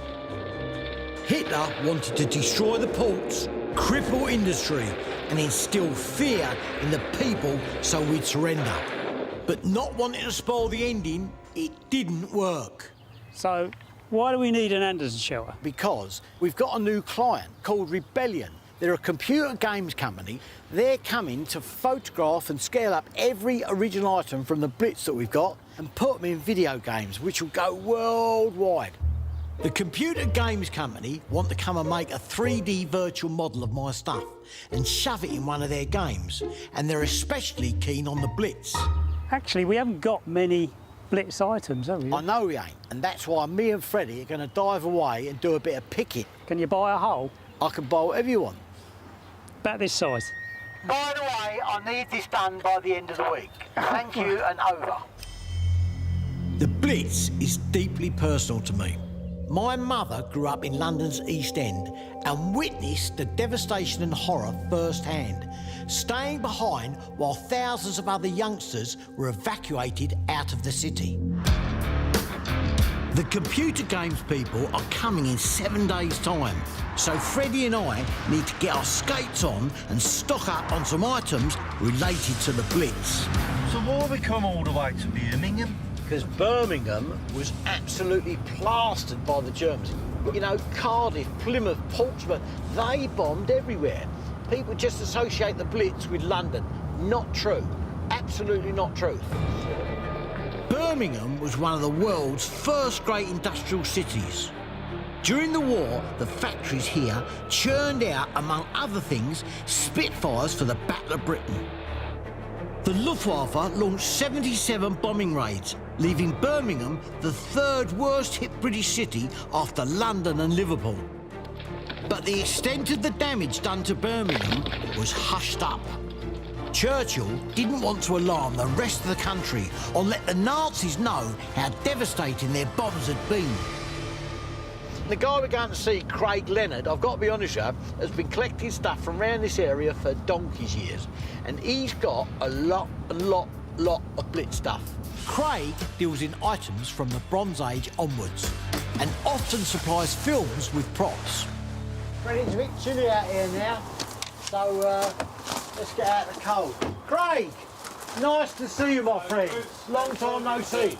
Hitler wanted to destroy the ports, cripple industry and instill fear in the people so we'd surrender. But not wanting to spoil the ending, it didn't work. So, why do we need an Anderson shelter? Because we've got a new client called Rebellion. They're a computer games company. They're coming to photograph and scale up every original item from the Blitz that we've got and put them in video games, which will go worldwide. The computer games company want to come and make a 3D virtual model of my stuff and shove it in one of their games, and they're especially keen on the Blitz. Actually, we haven't got many Blitz items, have we? I know we ain't, and that's why me and Freddie are going to dive away and do a bit of picking. Can you buy a hole? I can buy whatever you want. About this size. By the way, I need this done by the end of the week. Thank you and over. The Blitz is deeply personal to me. My mother grew up in London's East End and witnessed the devastation and horror firsthand, staying behind while thousands of other youngsters were evacuated out of the city. The computer games people are coming in 7 days' time, so Freddie and I need to get our skates on and stock up on some items related to the Blitz. So why have we come all the way to Birmingham? Because Birmingham was absolutely plastered by the Germans. You know, Cardiff, Plymouth, Portsmouth, they bombed everywhere. People just associate the Blitz with London. Not true. Absolutely not true. Birmingham was one of the world's first great industrial cities. During the war, the factories here churned out, among other things, Spitfires for the Battle of Britain. The Luftwaffe launched 77 bombing raids, leaving Birmingham the third worst hit British city after London and Liverpool. But the extent of the damage done to Birmingham was hushed up. Churchill didn't want to alarm the rest of the country or let the Nazis know how devastating their bombs had been. The guy we're going to see, Craig Leonard, I've got to be honest with you, has been collecting stuff from around this area for donkey's years. And he's got a lot of Blitz stuff. Craig deals in items from the Bronze Age onwards and often supplies films with props. It's a bit chilly out here now, so let's get out of the cold. Craig! Nice to see you, my friend. Long time no see.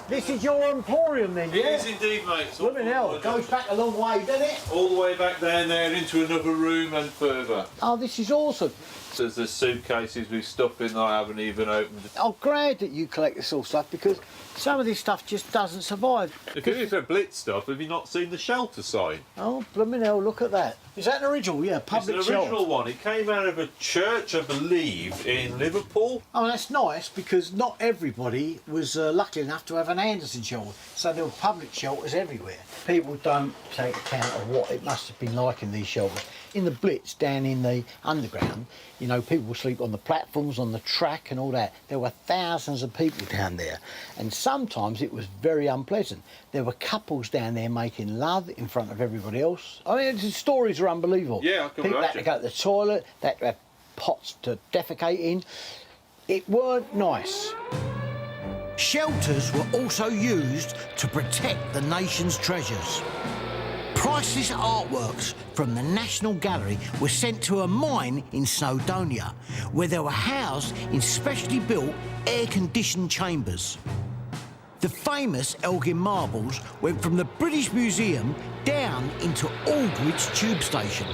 This is your emporium then, yeah? It is indeed, mate. Blooming hell, it goes back a long way, doesn't it? All the way back down there into another room and further. Oh, this is awesome. So there's suitcases with stuff in that I haven't even opened. I'm glad that you collect this sort of stuff because some of this stuff just doesn't survive. If it is for Blitz stuff, have you not seen the shelter sign? Oh, blooming hell, look at that. Is that an original? Yeah, public It's an original shelter. one. It came out of a church, I believe, in Liverpool. Oh, that's nice because not everybody was lucky enough to have an Anderson shelter, so there were public shelters everywhere. People don't take account of what it must have been like in these shelters. In the Blitz, down in the underground, you know, people sleep on the platforms, on the track and all that. There were thousands of people down there, and sometimes it was very unpleasant. There were couples down there making love in front of everybody else. I mean, the stories are unbelievable. Yeah, I can People had to imagine. go to the toilet, they had to have pots to defecate in. It weren't nice. Shelters were also used to protect the nation's treasures. Priceless artworks from the National Gallery were sent to a mine in Snowdonia, where they were housed in specially built air-conditioned chambers. The famous Elgin marbles went from the British Museum down into Aldwych tube station,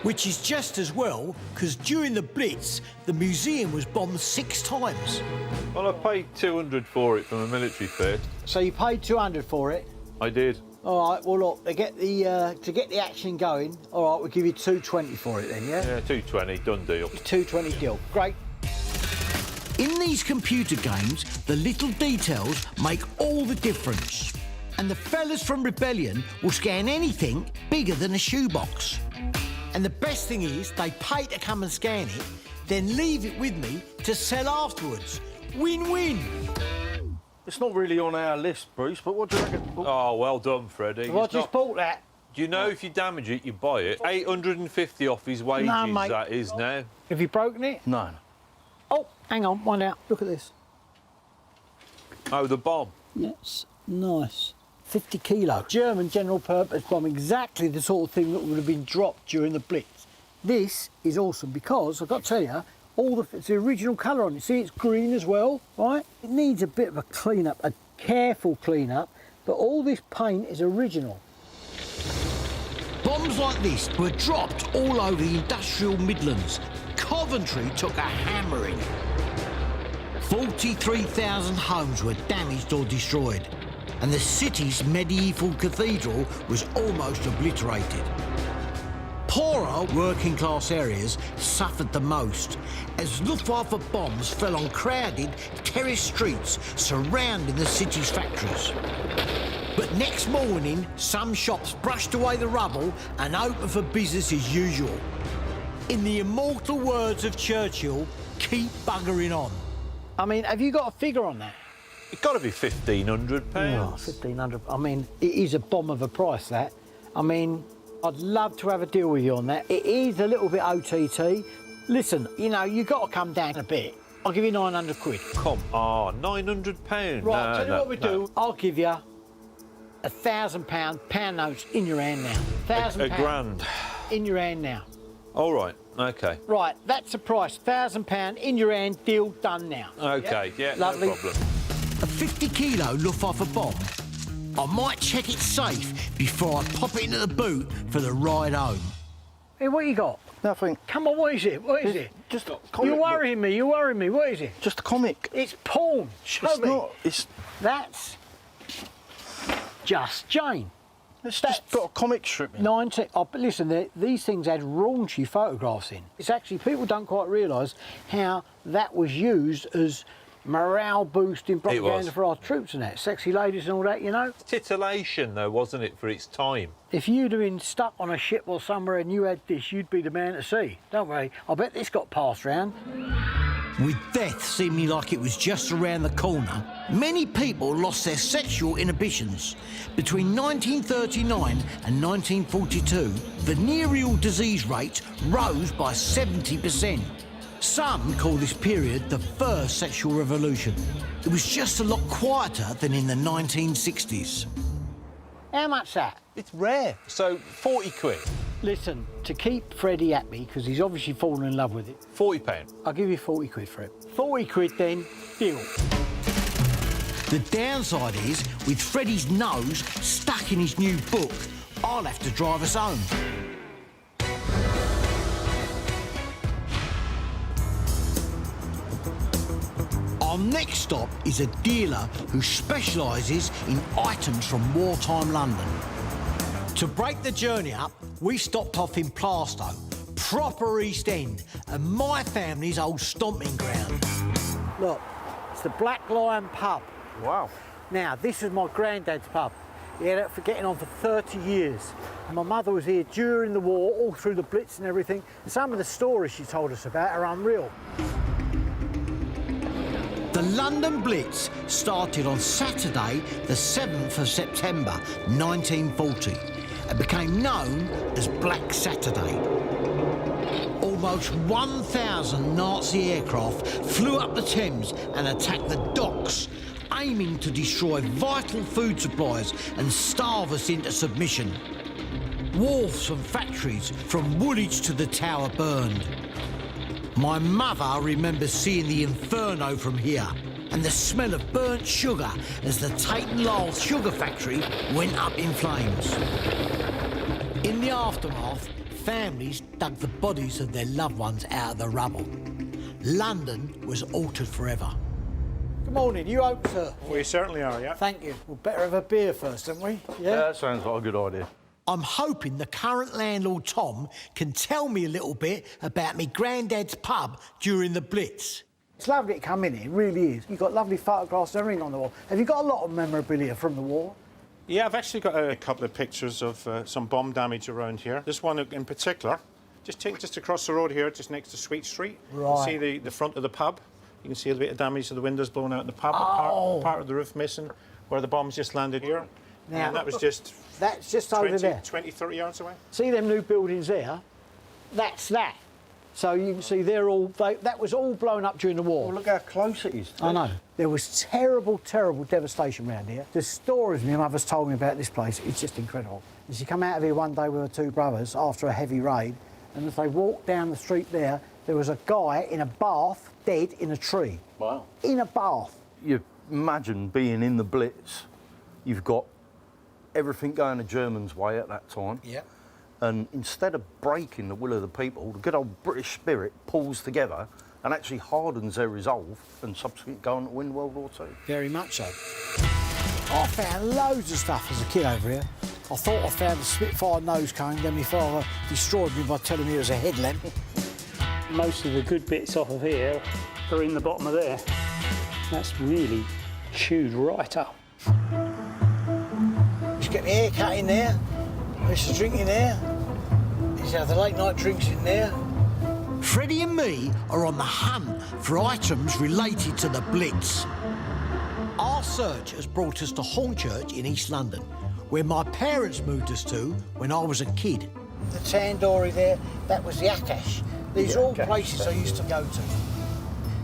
which is just as well, because during the Blitz, the museum was bombed 6 times. Well, I paid 200 for it from a military fair. So you paid 200 for it? I did. All right, well, look, to get the action going, all right, we'll give you 220 for it then, yeah? Yeah, 220, done deal. 220 deal. Great. In these computer games, the little details make all the difference. And the fellas from Rebellion will scan anything bigger than a shoebox. And the best thing is, they pay to come and scan it, then leave it with me to sell afterwards. Win-win. It's not really on our list, Bruce, but what do you reckon? Oh, well done, Freddie. Well, I It's just not- bought that. Do you know if you damage it, you buy it? 850 off his wages, No, mate. that is now. Have you broken it? No. Oh, hang on, one out. Look at this. Oh, the bomb. Yes, nice. 50 kilo. German general purpose bomb, exactly the sort of thing that would have been dropped during the Blitz. This is awesome because, I've got to tell you, it's the original colour on it. See, it's green as well, right? It needs a bit of a clean-up, a careful clean-up, but all this paint is original. Bombs like this were dropped all over the industrial Midlands. Coventry took a hammering. 43,000 homes were damaged or destroyed, and the city's medieval cathedral was almost obliterated. Poorer working-class areas suffered the most, as Luftwaffe bombs fell on crowded, terraced streets surrounding the city's factories. But next morning, some shops brushed away the rubble and opened for business as usual. In the immortal words of Churchill, keep buggering on. I mean, have you got a figure on that? It's got to be £1,500. Oh, 1,500. I mean, it is a bomb of a price, that. I mean, I'd love to have a deal with you on that. It is a little bit OTT. Listen, you know, you've got to come down a bit. I'll give you 900 quid. Come on, £900. Right, No, tell you no, what we no. do. I'll give you £1,000 pound notes in your hand now. A grand. in your hand now. All right, OK. Right, that's the price. £1,000 in your hand, deal done now. OK, yeah, Lovely. no problem. A 50-kilo Luftwaffe bomb. I might check it safe before I pop it into the boot for the ride home. Hey, what you got? Nothing. Come on, what is it? What is it? Just a comic You're worrying me, you're worrying me. What is it? Just a comic. It's porn. Show It's me. not. It's That's just Jane. just got a comic strip in. 19. Oh, but listen, these things had raunchy photographs in. It's actually, people don't quite realise how that was used as morale boosting propaganda for our troops and that. Sexy ladies and all that, you know. Titillation, though, wasn't it, for its time? If you'd have been stuck on a ship or somewhere and you had this, you'd be the man to see. Don't worry, I bet this got passed round. With death seeming like it was just around the corner, many people lost their sexual inhibitions. Between 1939 and 1942, venereal disease rates rose by 70%. Some call this period the first sexual revolution. It was just a lot quieter than in the 1960s. How much that? It's rare, so 40 quid. Listen, to keep Freddie happy, because he's obviously fallen in love with it, £40. I'll give you 40 quid for it. 40 quid then, deal. The downside is, with Freddie's nose stuck in his new book, I'll have to drive us home. Our next stop is a dealer who specialises in items from wartime London. To break the journey up, we stopped off in Plaistow, proper East End, and my family's old stomping ground. Look, it's the Black Lion pub. Wow. Now, this is my granddad's pub. He had it for getting on for 30 years. My mother was here during the war, all through the Blitz and everything. Some of the stories she told us about are unreal. The London Blitz started on Saturday, the 7th of September, 1940, and became known as Black Saturday. Almost 1,000 Nazi aircraft flew up the Thames and attacked the docks, aiming to destroy vital food supplies and starve us into submission. Wharfs and factories from Woolwich to the Tower burned. My mother remembers seeing the inferno from here and the smell of burnt sugar as the Tate & Lyle sugar factory went up in flames. In the aftermath, families dug the bodies of their loved ones out of the rubble. London was altered forever. Good morning, you open, sir? We certainly are, yeah. Thank you. We'll better have a beer first, don't we? Yeah, that sounds like a good idea. I'm hoping the current landlord, Tom, can tell me a little bit about me granddad's pub during the Blitz. It's lovely to come in here, it really is. You've got lovely photographs and everything on the wall. Have you got a lot of memorabilia from the war? Yeah, I've actually got a couple of pictures of some bomb damage around here. This one in particular, just across the road here, just next to Sweet Street. Right. You can see the front of the pub. You can see a bit of damage to the windows blown out in the pub. Oh. Part of the roof missing, where the bombs just landed here. Now, and that was just... That's just over there. 20, 30 yards away. See them new buildings there? That's that. So you can see they're all... that was all blown up during the war. Well, look how close it is. I know. There was terrible, terrible devastation around here. The stories my mother's told me about this place, it's just incredible. She come out of here one day with her two brothers after a heavy raid, and as they walked down the street there was a guy in a bath, dead in a tree. Wow. In a bath. You imagine being in the Blitz, you've got everything going the Germans' way at that time. Yeah. And instead of breaking the will of the people, the good old British spirit pulls together and actually hardens their resolve and subsequently go on to win World War II. Very much so. I found loads of stuff as a kid over here. I thought I found a Spitfire nose cone, then my father destroyed me by telling me it was a headlamp. Most of the good bits off of here are in the bottom of there. That's really chewed right up. Just get my hair cut in there. There's a drink in there. There's the late night drinks in there. Freddie and me are on the hunt for items related to the Blitz. Our search has brought us to Hornchurch in East London, where my parents moved us to when I was a kid. The Tandoori there, that was the Akash. These are all places I used to go to.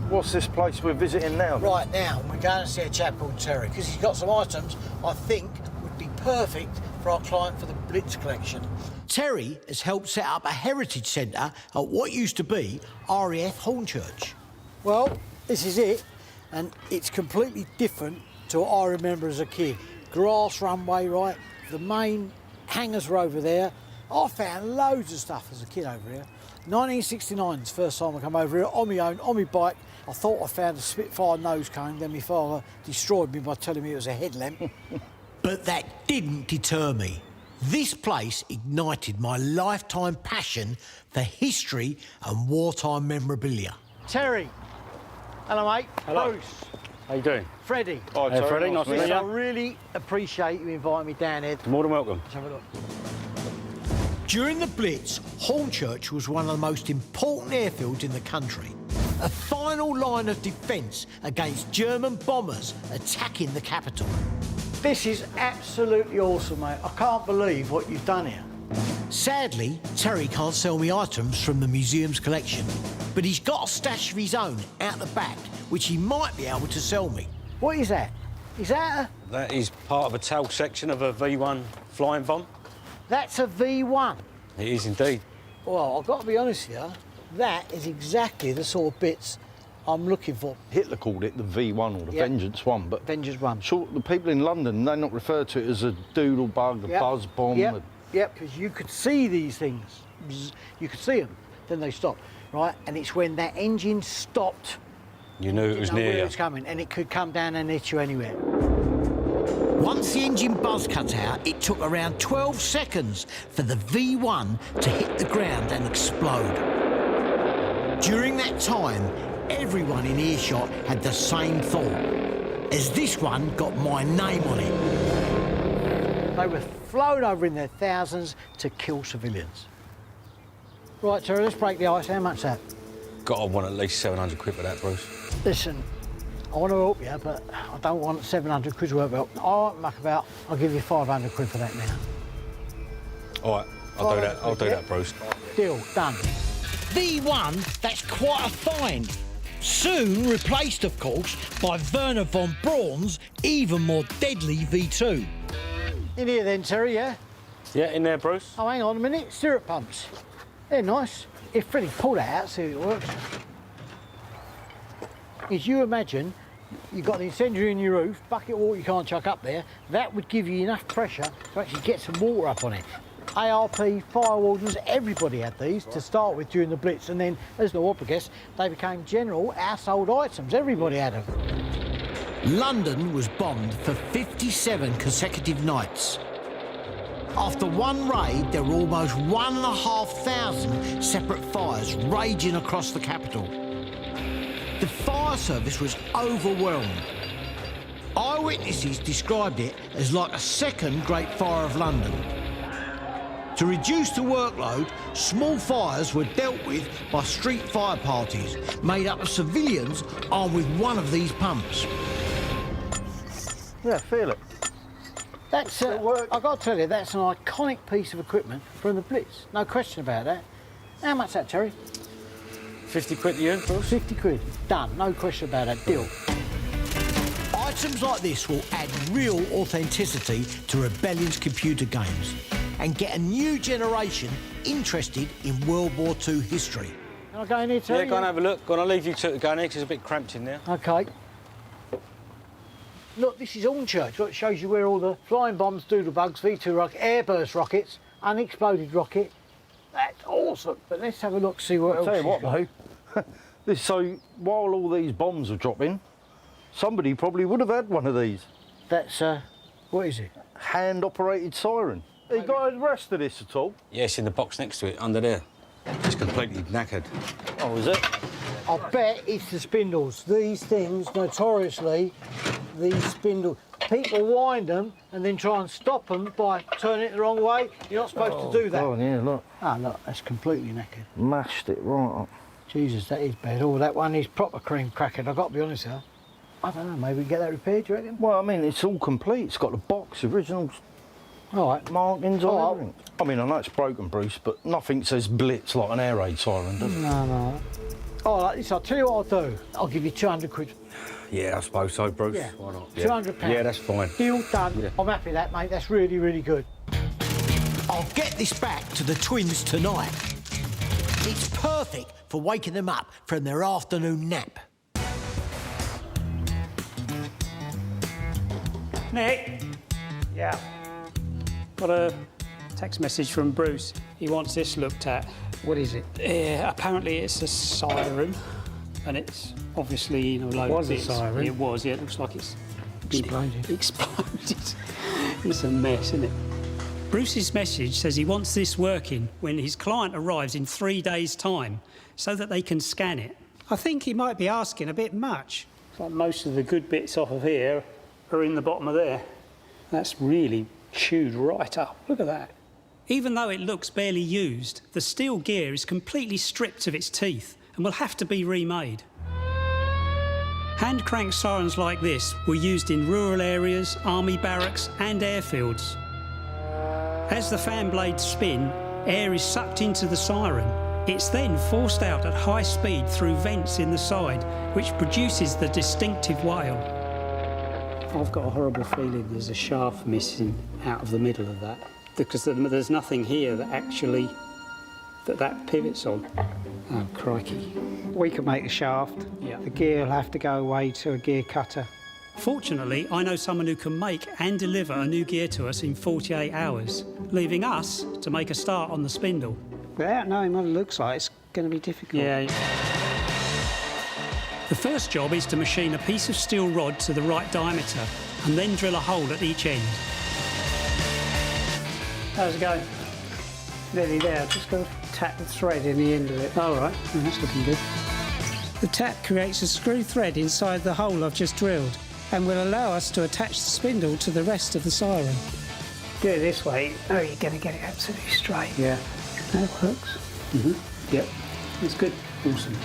What's this place we're visiting now? Right now, we're going to see a chap called Terry, because he's got some items I think would be perfect for our client for the Blitz collection. Terry has helped set up a heritage centre at what used to be RAF Hornchurch. Well, this is it, and it's completely different to what I remember as a kid. Grass runway, right? The main hangars were over there. I found loads of stuff as a kid over here. 1969 is the first time I come over here on my own, on my bike. I thought I found a Spitfire nose cone, then my father destroyed me by telling me it was a headlamp. But that didn't deter me. This place ignited my lifetime passion for history and wartime memorabilia. Terry. Hello, mate. Hello. Bruce. How you doing? Freddie. Oh, hey, Freddie, nice to meet I you. really appreciate you inviting me down here. More than welcome. Let's have a look. During the Blitz, Hornchurch was one of the most important airfields in the country. A final line of defence against German bombers attacking the capital. This is absolutely awesome, mate. I can't believe what you've done here. Sadly, Terry can't sell me items from the museum's collection, but he's got a stash of his own out the back, which he might be able to sell me. What is that? Is that a... That is part of a tail section of a V1 flying bomb. That's a V1? It is indeed. Well, I've got to be honest here, that is exactly the sort of bits I'm looking for. Hitler called it the V1 or the Vengeance 1, but Vengeance 1. sure, the people in London, they not refer to it as a doodle bug, a buzz bomb. Yep, because you could see these things. You could see them, then they stopped, right? And it's when that engine stopped. You knew it was near where you. it's coming, and it could come down and hit you anywhere. Once the engine buzz cut out, it took around 12 seconds for the V1 to hit the ground and explode. During that time, everyone in earshot had the same thought, as this one got my name on it. They were flown over in their thousands to kill civilians. Right, Terry, let's break the ice. How much that? Got to want at least 700 quid for that, Bruce. Listen, I want to help you, but I don't want 700 quid's worth of help. I won't muck about. I'll give you 500 quid for that now. All right, I'll do that. I'll do that, Bruce. Deal, done. V1, that's quite a find. Soon replaced, of course, by Werner von Braun's even more deadly V2. In here then, Terry, yeah? Yeah, in there, Bruce. Oh, hang on a minute. Stirrup pumps. They're nice. If Freddie, pull that out, see if it works. As you imagine, you've got the incendiary in your roof, bucket of water you can't chuck up there. That would give you enough pressure to actually get some water up on it. ARP, fire wardens, everybody had these to start with during the Blitz, and then, as the war progressed, they became general household items. Everybody had them. London was bombed for 57 consecutive nights. After one raid, there were almost 1,500 separate fires raging across the capital. The fire service was overwhelmed. Eyewitnesses described it as like a second Great Fire of London. To reduce the workload, small fires were dealt with by street fire parties made up of civilians armed with one of these pumps. Yeah, feel it. That's, I've got to tell you, that's an iconic piece of equipment from the Blitz. No question about that. How much that, Terry? 50 quid to you, Bruce? 50 quid. Done. No question about that. Deal. Items like this will add real authenticity to Rebellion's computer games and get a new generation interested in World War II history. Can I go in here, Terry? Yeah, go and have a look. Go on, I'll leave you two to go in here because it's a bit cramped in there. OK. Look, this is Hornchurch. Look, it shows you where all the flying bombs, doodlebugs, V2 rocket, airburst rockets, unexploded rocket. That's awesome. But let's have a look, see what else. Tell you what, though, so while all these bombs are dropping, somebody probably would have had one of these. That's, what is it? Hand-operated siren. Have you got the rest of this at all? Yeah, it's in the box next to it, under there. It's completely knackered. Oh, is it? I bet it's the spindles. These things, notoriously, these spindles, people wind them and then try and stop them by turning it the wrong way. You're not supposed to do that. Oh, yeah, look. Ah, look, that's completely knackered. Mashed it right up. Jesus, that is bad. Oh, that one is proper cream crackered. I've got to be honest here. I don't know, maybe we can get that repaired, do you reckon? Well, I mean, it's all complete. It's got the box, originals, all right, markings on everything. I mean, I know it's broken, Bruce, but nothing says Blitz like an air raid siren, does it? No. All right, listen, I'll tell you what I'll do. I'll give you 200 quid. Yeah, I suppose so, Bruce. Yeah. Why not? £200. Yeah, that's fine. Deal done. Yeah. I'm happy with that, mate. That's really, really good. I'll get this back to the twins tonight. It's perfect for waking them up from their afternoon nap. Nick? Yeah? Got a text message from Bruce. He wants this looked at. What is it? Apparently it's a siren, and it's obviously in a load Was of a bits. siren? It was, yeah. It looks like it's been Exploded. Exploded. It's a mess, isn't it? Bruce's message says he wants this working when his client arrives in 3 days' time, so that they can scan it. I think he might be asking a bit much. It's like most of the good bits off of here are in the bottom of there. That's really chewed right up. Look at that. Even though it looks barely used, the steel gear is completely stripped of its teeth and will have to be remade. Hand-crank sirens like this were used in rural areas, army barracks and airfields. As the fan blades spin, air is sucked into the siren. It's then forced out at high speed through vents in the side, which produces the distinctive wail. I've got a horrible feeling there's a shaft missing out of the middle of that, because there's nothing here that actually that pivots on. Oh, crikey. We can make a shaft. Yeah. The gear will have to go away to a gear cutter. Fortunately, I know someone who can make and deliver a new gear to us in 48 hours, leaving us to make a start on the spindle. Without knowing what it looks like, it's going to be difficult. Yeah. The first job is to machine a piece of steel rod to the right diameter and then drill a hole at each end. How's it going? Nearly there. Just got to tap the thread in the end of it. All right, well, that's looking good. The tap creates a screw thread inside the hole I've just drilled and will allow us to attach the spindle to the rest of the siren. Do it this way. Oh, you're going to get it absolutely straight. Yeah. That works. Yep, it's good. Awesome.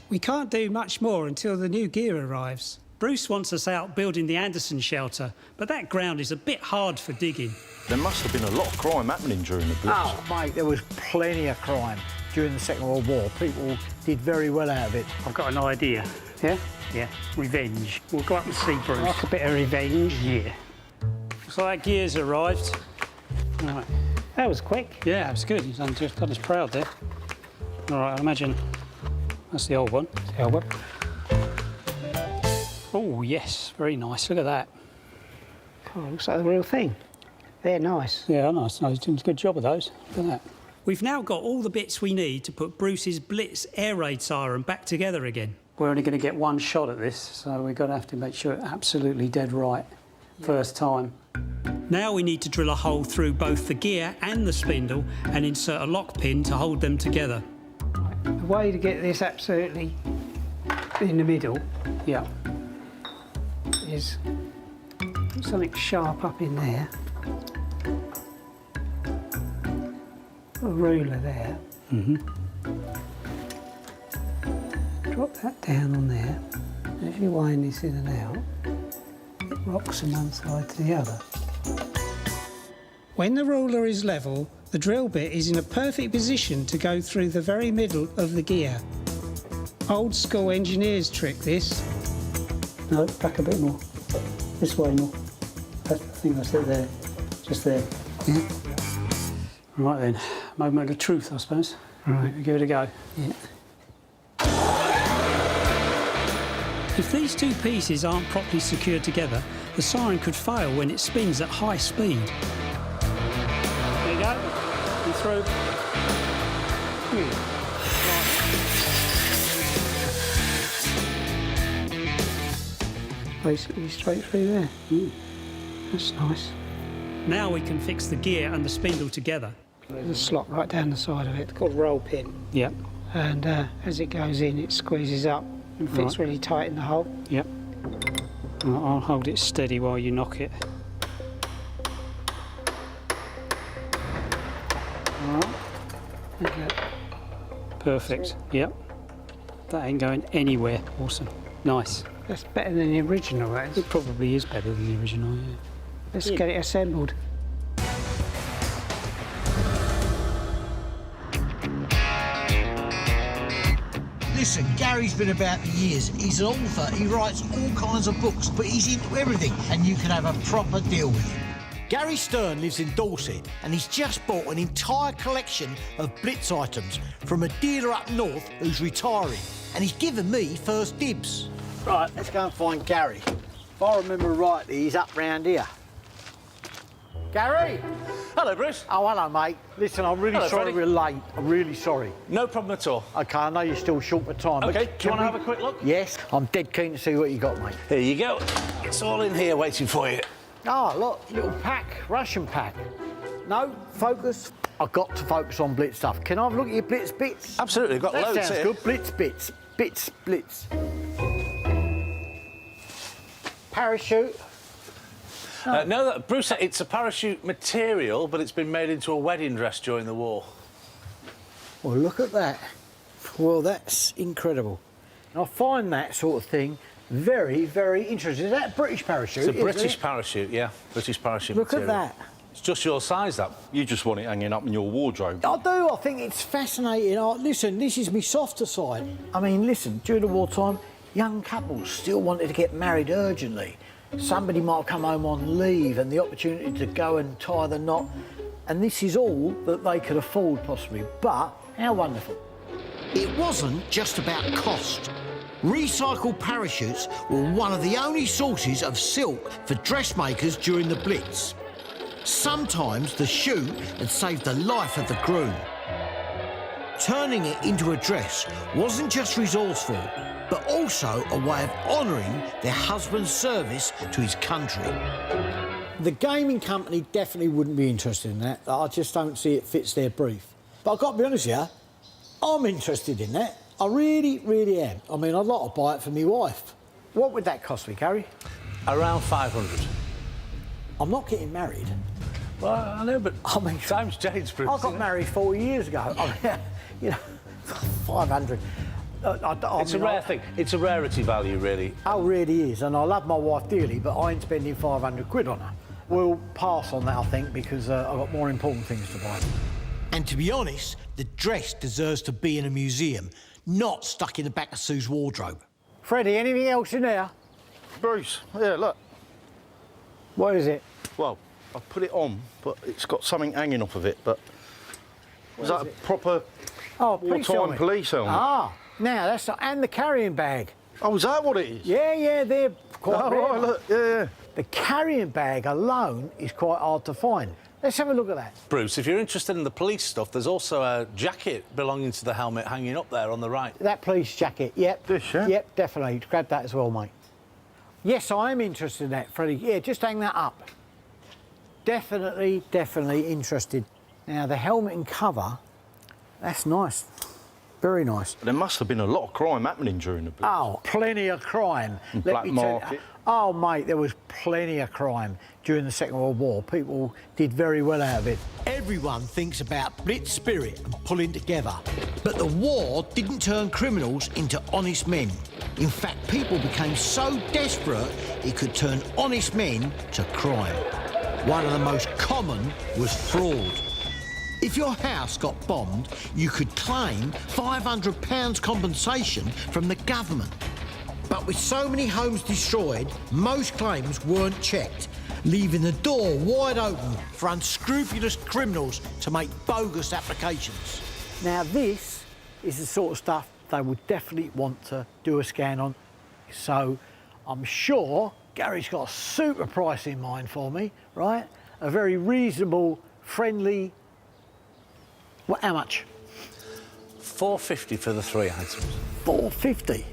We can't do much more until the new gear arrives. Bruce wants us out building the Anderson shelter, but that ground is a bit hard for digging. There must have been a lot of crime happening during the Blitz. Oh, mate, there was plenty of crime. during the Second World War. People did very well out of it. I've got an idea. Yeah? Yeah, revenge. We'll go up and see Bruce. Like a bit of revenge. Yeah. So that gear's arrived. Right. That was quick. Yeah, it was good. He's done us proud there. All right, I imagine that's the old one. The old one. Oh, yes, very nice. Look at that. Oh, looks like the real thing. They're nice. Yeah, nice. No, he's doing a good job of those. Look at that. We've now got all the bits we need to put Bruce's Blitz air raid siren back together again. We're only going to get one shot at this, so we're going to have to make sure it's absolutely dead right first time. Now we need to drill a hole through both the gear and the spindle and insert a lock pin to hold them together. The way to get this absolutely in the middle, Yeah. is put something sharp up in there. A ruler there. Drop that down on there. As you wind this in and out, it rocks from one side to the other. When the ruler is level, the drill bit is in a perfect position to go through the very middle of the gear. Old school engineer's trick, this. No, back a bit more. This way more. I think that's it there. Just there. Yeah. Right then, moment of truth, I suppose. Right. Give it a go. Yeah. If these two pieces aren't properly secured together, the siren could fail when it spins at high speed. There you go. And through. Basically straight through there. That's nice. Now we can fix the gear and the spindle together. There's a slot right down the side of it. It's called a roll pin. Yep. And as it goes in, it squeezes up and fits really tight in the hole. Yep. I'll hold it steady while you knock it. All right. Okay. Perfect. Yep. That ain't going anywhere. Awesome. Nice. That's better than the original, that is. It probably is better than the original, yeah. Let's get it assembled. Listen, Gary's been about for years. He's an author, he writes all kinds of books, but he's into everything, and you can have a proper deal with him. Gary Stern lives in Dorset, and he's just bought an entire collection of Blitz items from a dealer up north who's retiring, and he's given me first dibs. Right, let's go and find Gary. If I remember rightly, he's up round here. Gary! Hello, Bruce. Oh, hello, mate. Listen, I'm really sorry Freddie. we're late. I'm really sorry. No problem at all. OK, I know you're still short for time. OK, but do you want to have a quick look? Yes, I'm dead keen to see what you got, mate. Here you go. It's all in here waiting for you. Oh, look, little pack, Russian pack. No, focus. I've got to focus on Blitz stuff. Can I have a look at your Blitz bits? Absolutely, got that loads sounds here. good. Blitz bits. Bits, Blitz. Parachute. No, Bruce, it's a parachute material, but it's been made into a wedding dress during the war. Well, look at that. Well, that's incredible. I find that sort of thing very, very interesting. Is that a British parachute? It's a British parachute, yeah. British parachute Look material. at that. It's just your size, that. You just want it hanging up in your wardrobe. I do. I think it's fascinating. Listen, this is my softer side. I mean, listen, during the wartime, young couples still wanted to get married urgently. Somebody might come home on leave and the opportunity to go and tie the knot. And this is all that they could afford, possibly. But how wonderful. It wasn't just about cost. Recycled parachutes were one of the only sources of silk for dressmakers during the Blitz. Sometimes the shoe had saved the life of the groom. Turning it into a dress wasn't just resourceful, but also a way of honouring their husband's service to his country. The gaming company definitely wouldn't be interested in that. I just don't see it fits their brief. But I've got to be honest with you, I'm interested in that. I really, really am. I mean, I'd like to buy it for my wife. What would that cost me, Gary? Around 500. I'm not getting married. Well, I know, but I mean, times change, Bruce. I got married 40 years ago. I mean, you know, 500. It's a rare thing. It's a rarity value, really. Oh, really is. And I love my wife dearly, but I ain't spending 500 quid on her. We'll pass on that, I think, because I've got more important things to buy. And to be honest, the dress deserves to be in a museum, not stuck in the back of Sue's wardrobe. Freddie, anything else in there? Bruce, yeah, look. What is it? Well, I put it on, but it's got something hanging off of it, but... Was that a proper wartime police helmet? Ah, now that's... And the carrying bag. Oh, is that what it is? Yeah, they're quite rare. Right, look, yeah. The carrying bag alone is quite hard to find. Let's have a look at that. Bruce, if you're interested in the police stuff, there's also a jacket belonging to the helmet hanging up there on the right. That police jacket, yep. This, yeah? Yep, definitely. Grab that as well, mate. Yes, I am interested in that, Freddie. Yeah, just hang that up. Definitely interested. Now, the helmet and cover, that's nice. Very nice. There must have been a lot of crime happening during the book. Oh, plenty of crime. Black market. Oh, mate, there was plenty of crime during the Second World War. People did very well out of it. Everyone thinks about Blitz spirit and pulling together. But the war didn't turn criminals into honest men. In fact, people became so desperate it could turn honest men to crime. One of the most common was fraud. If your house got bombed, you could claim £500 compensation from the government. But with so many homes destroyed, most claims weren't checked, leaving the door wide open for unscrupulous criminals to make bogus applications. Now, this is the sort of stuff they would definitely want to do a scan on. So I'm sure Gary's got a super price in mind for me, right? A very reasonable, friendly... Well, how much? £450 for the 3 items. £450?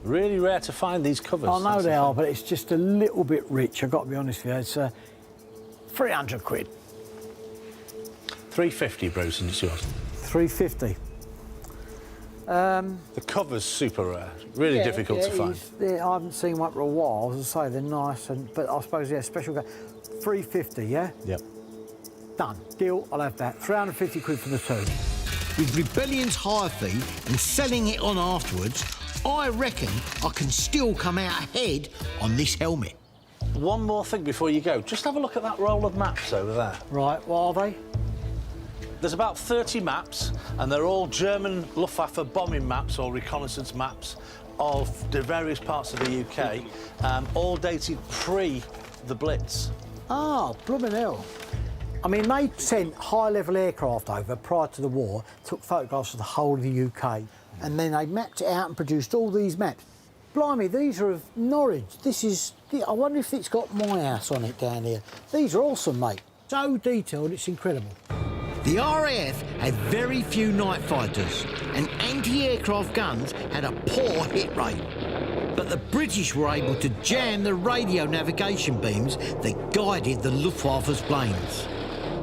Really rare to find these covers. I know they are, but it's just a little bit rich, I've got to be honest with you. It's 300 quid. £350, Bruce, and it's yours. £350. The cover's super rare, really difficult to find. I haven't seen one for a while, as I say, they're nice, but I suppose, yeah, special... £350, yeah? Yep. Done. Deal, I'll have that. 350 quid for the two. With Rebellion's hire fee and selling it on afterwards, I reckon I can still come out ahead on this helmet. One more thing before you go. Just have a look at that roll of maps over there. Right, what are they? There's about 30 maps, and they're all German Luftwaffe bombing maps or reconnaissance maps of the various parts of the UK, all dated pre the Blitz. Ah, blooming hell. I mean, they sent high-level aircraft over prior to the war, took photographs of the whole of the UK, and then they mapped it out and produced all these maps. Blimey, these are of Norwich. This is... I wonder if it's got my house on it down here. These are awesome, mate. So detailed, it's incredible. The RAF had very few night fighters, and anti-aircraft guns had a poor hit rate. But the British were able to jam the radio navigation beams that guided the Luftwaffe's planes.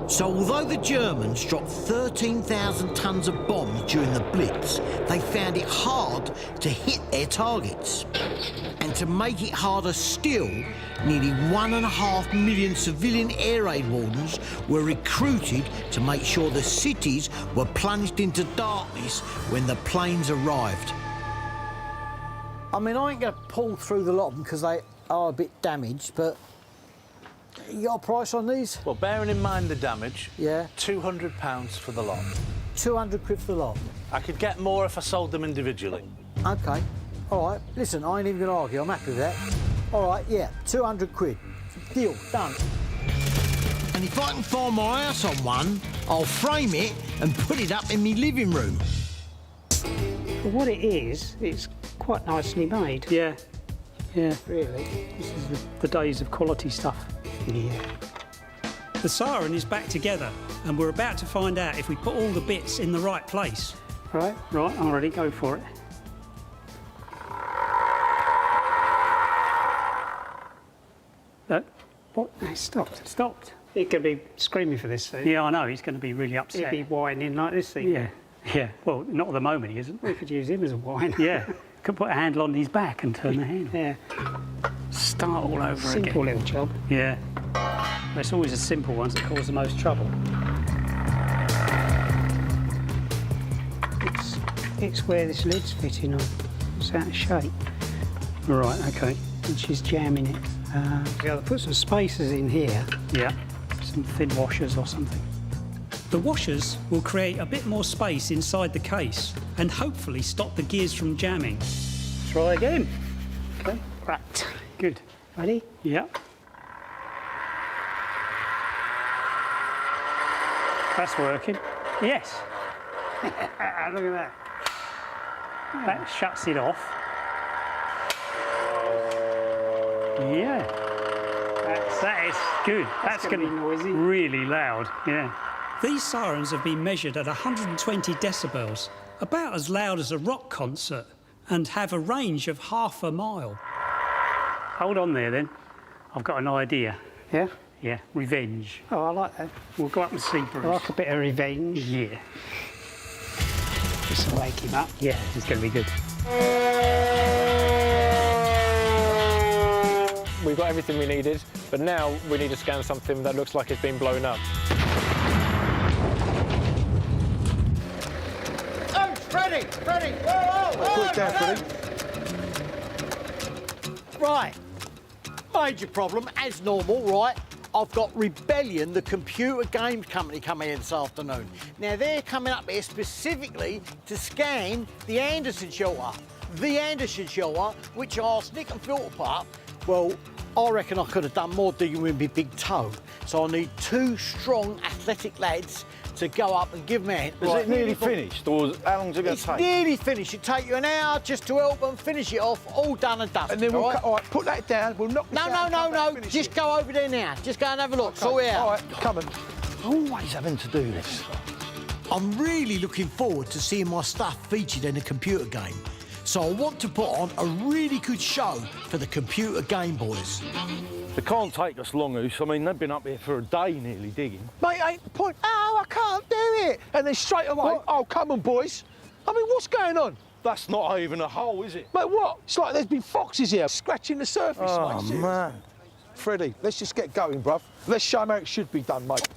So although the Germans dropped 13,000 tons of bombs during the Blitz, they found it hard to hit their targets. And to make it harder still, nearly 1.5 million civilian air raid wardens were recruited to make sure the cities were plunged into darkness when the planes arrived. I mean, I ain't going to pull through the lot of them because they are a bit damaged, but... You got a price on these? Well, bearing in mind the damage, yeah, £200 for the lot. 200 quid for the lot? I could get more if I sold them individually. OK. All right. Listen, I ain't even going to argue. I'm happy with that. All right, yeah, 200 quid. Deal, done. And if I can find my house on one, I'll frame it and put it up in my living room. For what it is, it's quite nicely made. Yeah. Yeah. Really. This is the days of quality stuff. Yeah. The siren is back together, and we're about to find out if we put all the bits in the right place. Right, I'm ready, go for it. What? No, stopped. He could be screaming for this soon. Yeah, I know, he's going to be really upset. He'd be whining like this thing. Yeah, well, not at the moment he isn't. We could use him as a whine. Yeah, could put a handle on his back and turn the handle. Yeah. Start all over again. Simple little job. Yeah. It's always the simple ones that cause the most trouble. It's where this lid's fitting on. It's out of shape. Right, OK. And she's jamming it. I'll put some spacers in here. Yeah. Some thin washers or something. The washers will create a bit more space inside the case and hopefully stop the gears from jamming. Try again. Okay, right. Good. Ready? Yeah. That's working. Yes. Look at that. That shuts it off. Yeah. That is good. That's going to be noisy. Really loud. Yeah. These sirens have been measured at 120 decibels, about as loud as a rock concert, and have a range of half a mile. Hold on there then. I've got an idea. Yeah? Yeah, revenge. Oh, I like that. We'll go up and see Bruce. I like a bit of revenge. Yeah. Just to wake him up. Yeah, it's going to be good. We've got everything we needed, but now we need to scan something that looks like it's been blown up. Oh, Freddie! Freddie! Put it down, Freddie. Right. Major problem, as normal, right? I've got Rebellion, the computer games company, coming in this afternoon. Now, they're coming up here specifically to scan the Anderson shelter. The Anderson shelter, which I asked Nick and Phil to put up. Well, I reckon I could have done more digging with my big toe. So I need 2 strong, athletic lads to go up and give me a hand. Is it nearly finished, or how long is it going to It's take? nearly finished. It'll take you an hour just to help them finish it off, all done and dusted. And then we'll all right? all right, put that down. We'll knock this out. No. Just go over there now. Just go and have a look. Okay. Sort it out. All right, come on. Always having to do this. I'm really looking forward to seeing my stuff featured in a computer game. So I want to put on a really good show for the computer game boys. It can't take us long, Oos. I mean, they've been up here for a day nearly digging. Mate, ain't the point. Oh, I can't do it. And then straight away, oh, come on, boys. I mean, what's going on? That's not even a hole, is it? Mate, what? It's like there's been foxes here scratching the surface, Oh, mate. man. Freddie, let's just get going, bruv. Let's show them how it should be done, mate.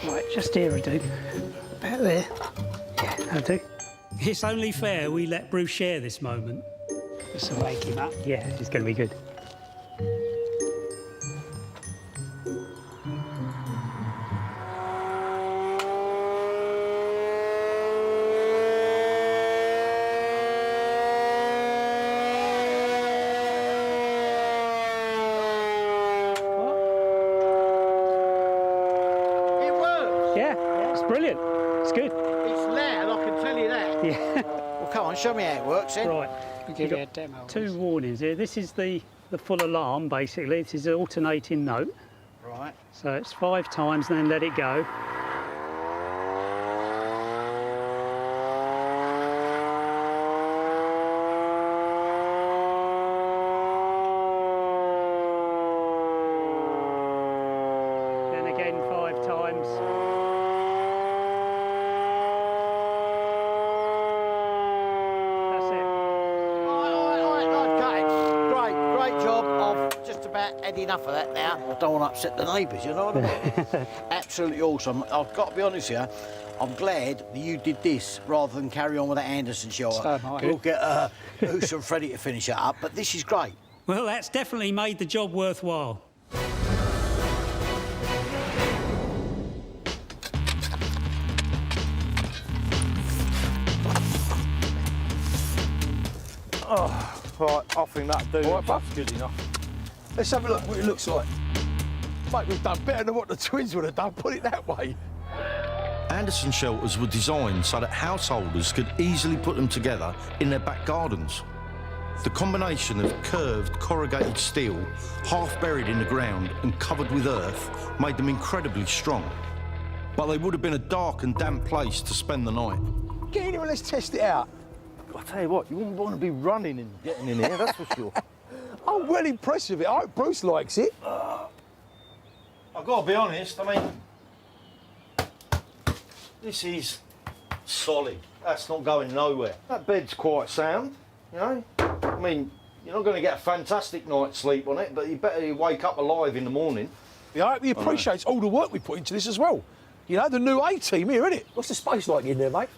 Right, just here I do. About there. Yeah, I do. It's only fair we let Bruce share this moment. Just to wake him up. Yeah, it's going to be good. Brilliant. It's good. It's loud, I can tell you that. Yeah. Well, come on, show me how it works then. Right. Give you a demo. 2 warnings here. This is the full alarm, basically. This is an alternating note. Right. So it's 5 times, then let it go. Then again 5 times. Had enough of that now. I don't want to upset the neighbours, you know what I mean? Absolutely awesome. I've got to be honest here, I'm glad that you did this rather than carry on with that Anderson shelter. So am I. We'll get Oos and Freddie to finish it up, but this is great. Well, that's definitely made the job worthwhile. Oh, right, I think that'll do. All right, bruv. That's good enough. Let's have a look what it looks like. Mate, we've done better than what the twins would have done, put it that way. Anderson shelters were designed so that householders could easily put them together in their back gardens. The combination of curved, corrugated steel, half buried in the ground and covered with earth, made them incredibly strong. But they would have been a dark and damp place to spend the night. Get in here and let's test it out. I tell you what, you wouldn't want to be running and getting in here, that's for sure. I'm well impressed with it. I hope Bruce likes it. I've got to be honest, I mean, this is solid. That's not going nowhere. That bed's quite sound, you know? I mean, you're not going to get a fantastic night's sleep on it, but you better wake up alive in the morning. Yeah, I hope he appreciates all the work we put into this as well. You know, the new A-team here, isn't it? What's the space like in there, mate?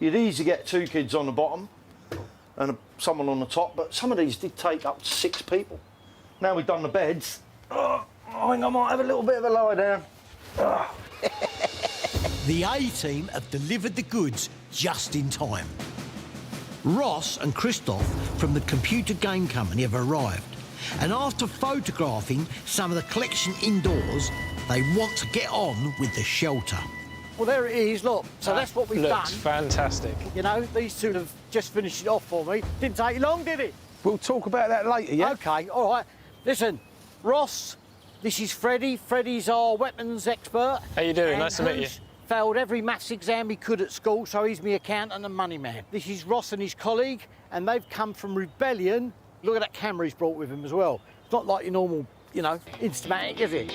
You'd easily get 2 kids on the bottom. and someone on the top, but some of these did take up to 6 people. Now we've done the beds, I think I might have a little bit of a lie down. The A-team have delivered the goods just in time. Ross and Christoph from the computer game company have arrived, and after photographing some of the collection indoors, they want to get on with the shelter. Well, there it is, look. So that's what we've done. Looks fantastic. You know, these two have just finished it off for me. Didn't take long, did it? We'll talk about that later, yeah? OK, all right. Listen, Ross, this is Freddie. Freddie's our weapons expert. How you doing? And Nice to meet you. who's failed every maths exam he could at school, so he's my accountant and money man. This is Ross and his colleague, and they've come from Rebellion. Look at that camera he's brought with him as well. It's not like your normal, you know, Instamatic, is it?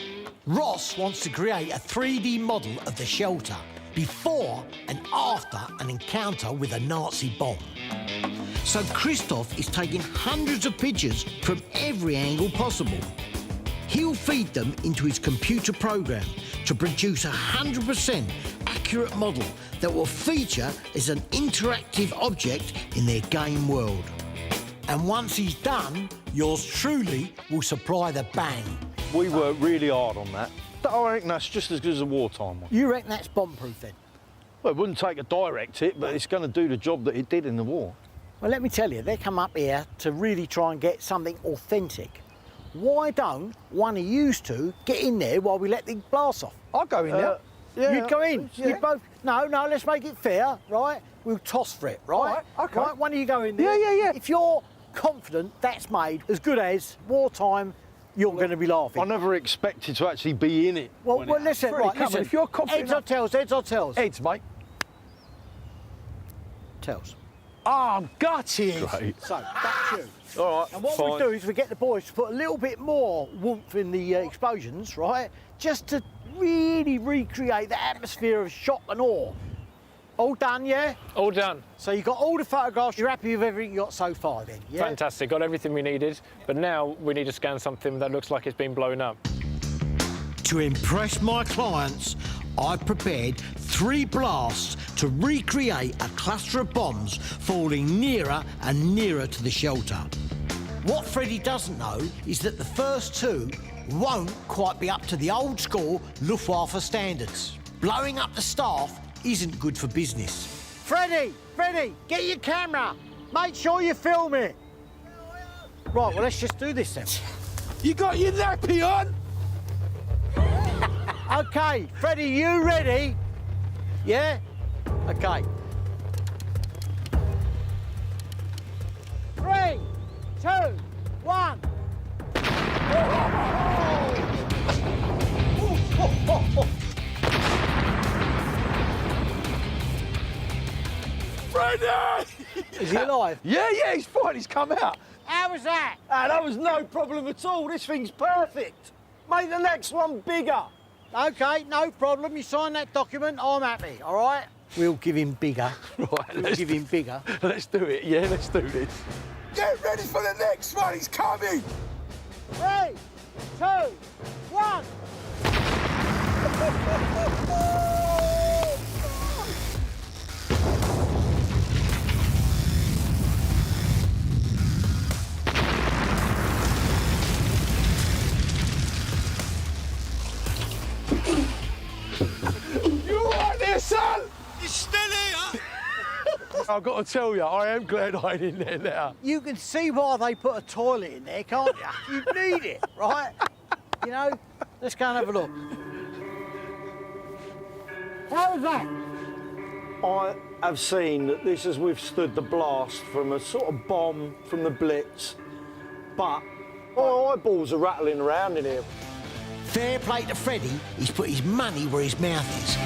Ross wants to create a 3D model of the shelter before and after an encounter with a Nazi bomb. So Christoph is taking hundreds of pictures from every angle possible. He'll feed them into his computer program to produce a 100% accurate model that will feature as an interactive object in their game world. And once he's done, yours truly will supply the bang. We worked really hard on that. I reckon that's just as good as a wartime one. You reckon that's bomb-proof then? Well, it wouldn't take a direct hit, but it's going to do the job that it did in the war. Well, let me tell you, they come up here to really try and get something authentic. Why don't one of you two get in there while we let the blast off? I'll go in there. Yeah, you'd go in. Yeah. You'd both. No, let's make it fair, right? We'll toss for it, right? All right, OK. Right, one of you go in there. Yeah. If you're confident that's made as good as wartime, you're going to be laughing. I never expected to actually be in it. Well, listen, Freddie, right, come on, listen. if you're confident Heads or tails, heads or tails? Heads, mate. Tails. Oh, gutted. Great. So, that's you. All right, And what fine. we do is we get the boys to put a little bit more warmth in the explosions, right? Just to really recreate the atmosphere of shock and awe. All done, yeah? All done. So you've got all the photographs, you're happy with everything you got so far then, yeah? Fantastic. Got everything we needed, but now we need to scan something that looks like it's been blown up. To impress my clients, I've prepared 3 blasts to recreate a cluster of bombs falling nearer and nearer to the shelter. What Freddie doesn't know is that the first 2 won't quite be up to the old school Luftwaffe standards. Blowing up the staff isn't good for business. Freddie, get your camera. Make sure you film it. Right, well, let's just do this then. You got your nappy on? OK, Freddie, you ready? Yeah? OK. 3, 2, 1. Freddie! Is he alive? Yeah, he's fine. He's come out. How was that? That was no problem at all. This thing's perfect. Make the next one bigger. OK, no problem. You sign that document, I'm happy, all right? We'll give him bigger. Right, We'll give him bigger. Let's do it. Yeah, let's do this. Get ready for the next one. He's coming. 3, 2, 1. You all right there, son? He's still here! I've got to tell you, I am glad I ain't in there now. You can see why they put a toilet in there, can't you? You need it, right? You know? Let's go and have a look. How was that? I have seen that this has withstood the blast from a sort of bomb from the Blitz, but my eyeballs are rattling around in here. Fair play to Freddie, he's put his money where his mouth is.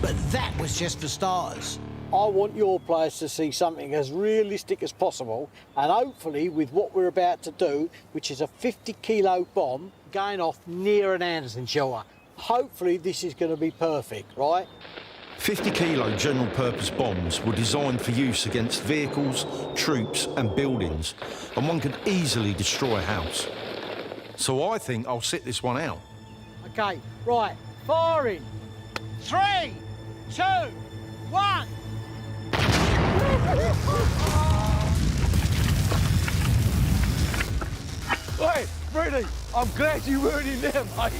But that was just for starters. I want your players to see something as realistic as possible, and hopefully with what we're about to do, which is a 50-kilo bomb going off near an Anderson shelter. Hopefully this is going to be perfect, right? 50-kilo general-purpose bombs were designed for use against vehicles, troops and buildings, and one could easily destroy a house. So I think I'll sit this one out. OK, right, firing. 3, 2, 1. Hey, Freddie, I'm glad you weren't in there, mate.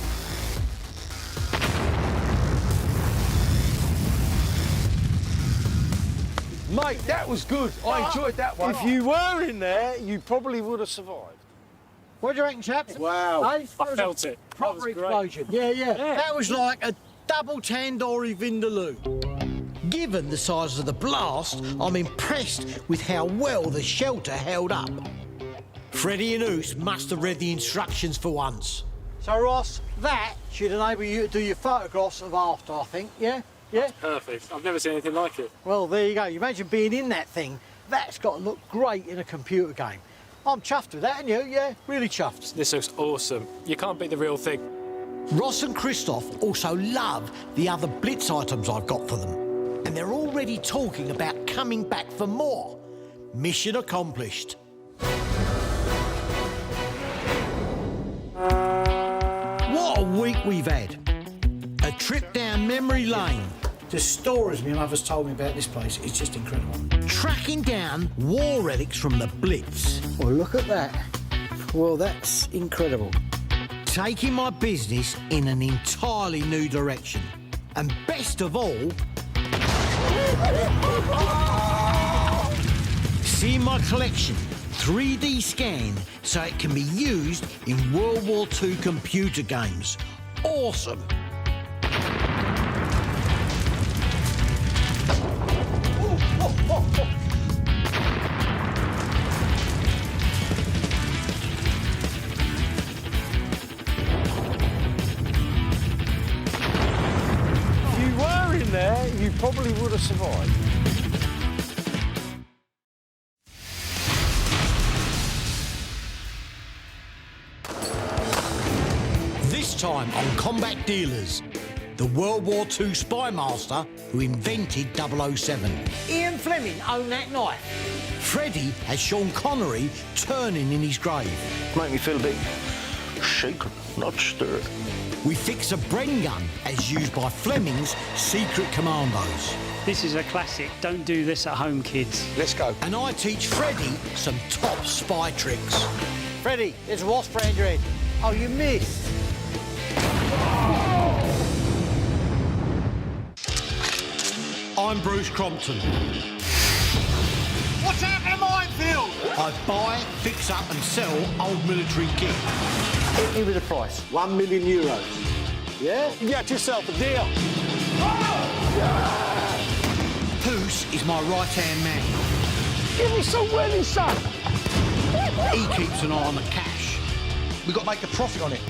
Mate, that was good. I enjoyed that one. If you were in there, you probably would have survived. What do you reckon, chaps? Wow. Hey, I felt it. That was proper great. explosion. Yeah. That was like a double Tandoori Vindaloo. Given the size of the blast, I'm impressed with how well the shelter held up. Freddie and Oos must have read the instructions for once. So, Ross, that should enable you to do your photographs of after, I think, yeah? Yeah? Perfect. I've never seen anything like it. Well, there you go. You imagine being in that thing. That's got to look great in a computer game. I'm chuffed with that, and you? Yeah, really chuffed. This looks awesome. You can't beat the real thing. Ross and Christoph also love the other Blitz items I've got for them. And they're already talking about coming back for more. Mission accomplished. What a week we've had. A trip down memory lane. The stories my mother's told me about this place is just incredible. Tracking down war relics from the Blitz. Well, look at that. Well, that's incredible. Taking my business in an entirely new direction. And best of all, seeing my collection 3D scanned so it can be used in World War II computer games. Awesome. If you were in there, you probably would have survived. This time on Combat Dealers, the World War II spy master who invented 007. Ian Fleming owned that knife. Freddie has Sean Connery turning in his grave. Make me feel a bit shaken, not stirred. We fix a Bren gun as used by Fleming's secret commandos. This is a classic. Don't do this at home, kids. Let's go. And I teach Freddie some top spy tricks. Freddie, there's a wasp around your head. Oh, you missed. I'm Bruce Crompton. Watch out for the minefield! I buy, fix up and sell old military kit. Hit me with a price. €1 million. Yeah? Get yourself a deal. Poos is my right-hand man. Give me some winning, son. He keeps an eye on the cash. We've got to make a profit on it.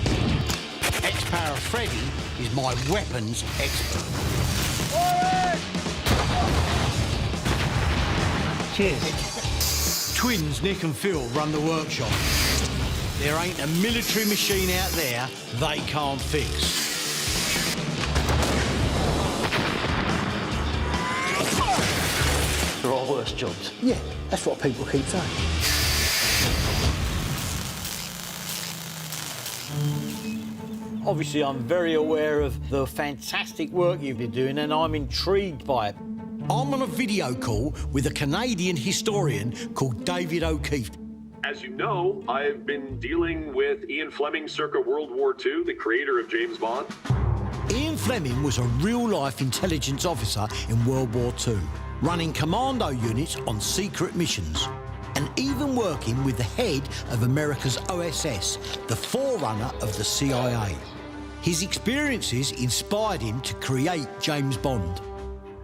Ex-Para Freddy is my weapons expert. Cheers. Twins Nick and Phil run the workshop. There ain't a military machine out there they can't fix. There are worse jobs. Yeah, that's what people keep saying. Obviously, I'm very aware of the fantastic work you've been doing and I'm intrigued by it. I'm on a video call with a Canadian historian called David O'Keefe. As you know, I've been dealing with Ian Fleming circa World War II, the creator of James Bond. Ian Fleming was a real-life intelligence officer in World War II, running commando units on secret missions, and even working with the head of America's OSS, the forerunner of the CIA. His experiences inspired him to create James Bond.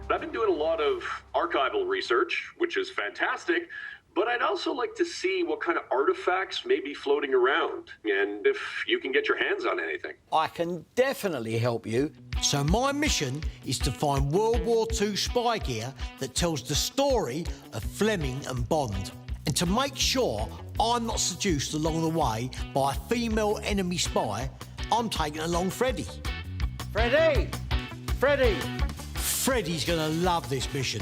I've been doing a lot of archival research, which is fantastic, but I'd also like to see what kind of artifacts may be floating around, and if you can get your hands on anything. I can definitely help you. So my mission is to find World War II spy gear that tells the story of Fleming and Bond, and to make sure I'm not seduced along the way by a female enemy spy, I'm taking along Freddie. Freddie! Freddie! Freddie's gonna love this mission.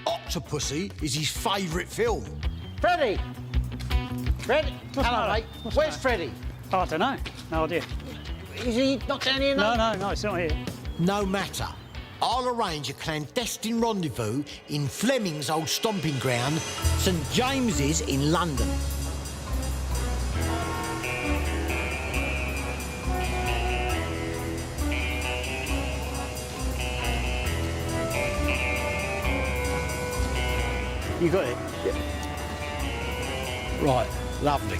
Octopussy is his favourite film. Freddie! Freddie! Hello, mate. Where's Freddie? I don't know. No idea. Is he not down here now? No, it's not here. No matter. I'll arrange a clandestine rendezvous in Fleming's old stomping ground, St James's in London. You got it? Yeah. Right, lovely.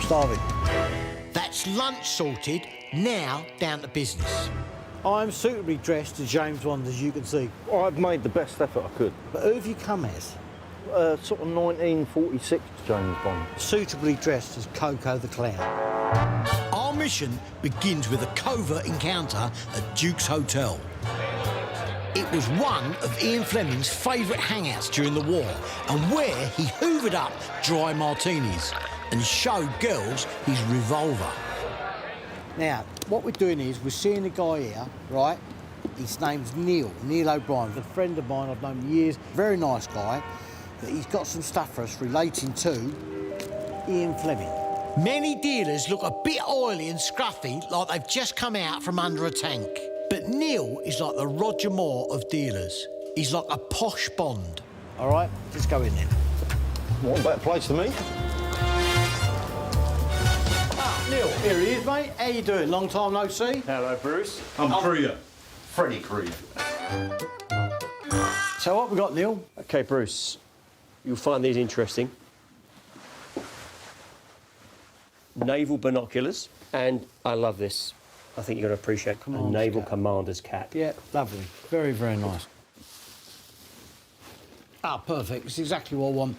Starving. That's lunch sorted, now down to business. I'm suitably dressed as James Bond, as you can see. I've made the best effort I could. But who have you come as? Sort of 1946 James Bond. Suitably dressed as Coco the Clown. Our mission begins with a covert encounter at Duke's Hotel. It was one of Ian Fleming's favourite hangouts during the war, and where he hoovered up dry martinis and showed girls his revolver. Now, what we're doing is we're seeing a guy here, right? His name's Neil O'Brien. He's a friend of mine, I've known him years. Very nice guy, but he's got some stuff for us relating to Ian Fleming. Many dealers look a bit oily and scruffy, like they've just come out from under a tank. But Neil is like the Roger Moore of dealers. He's like a posh Bond. All right, let's go in then. What a better place to meet? Neil, here he is, mate. How you doing? Long time no see. Hello, Bruce. I'm Freya. Freddie Creed. So what we got, Neil? OK, Bruce, you'll find these interesting. Naval binoculars, and I love this. I think you're going to appreciate a naval commander's cap. Yeah, lovely. Very, very nice. Ah, perfect. It's exactly what I want.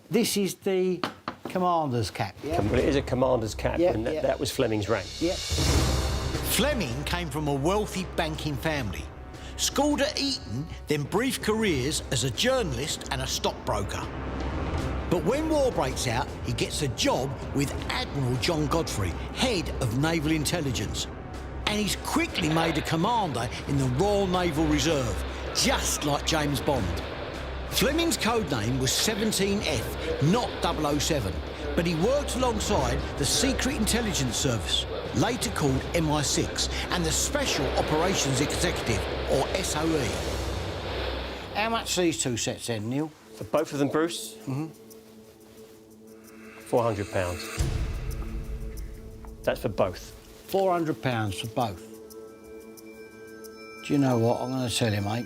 This is the commander's cap, yeah? Well, it is a commander's cap, Yeah, and yeah. that was Fleming's rank. Yeah. Fleming came from a wealthy banking family. Schooled at Eton, then brief careers as a journalist and a stockbroker. But when war breaks out, he gets a job with Admiral John Godfrey, head of Naval Intelligence. And he's quickly made a commander in the Royal Naval Reserve, just like James Bond. Fleming's code name was 17F, not 007, but he worked alongside the Secret Intelligence Service, later called MI6, and the Special Operations Executive, or SOE. How much are these two sets then, Neil? For both of them, Bruce? £400. That's for both. £400 for both. Do you know what? I'm going to tell you, mate.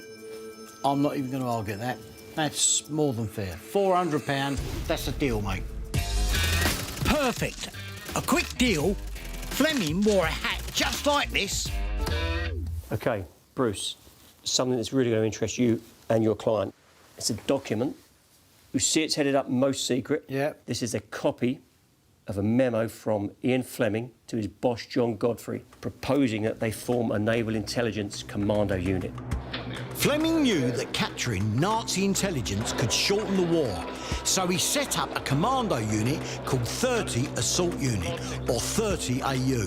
I'm not even going to argue that. That's more than fair. £400, that's a deal, mate. Perfect. A quick deal. Fleming wore a hat just like this. OK, Bruce, something that's really going to interest you and your client. It's a document. You see it's headed up most secret. Yeah. This is a copy of a memo from Ian Fleming to his boss, John Godfrey, proposing that they form a naval intelligence commando unit. Fleming knew that capturing Nazi intelligence could shorten the war, so he set up a commando unit called 30 Assault Unit, or 30 AU.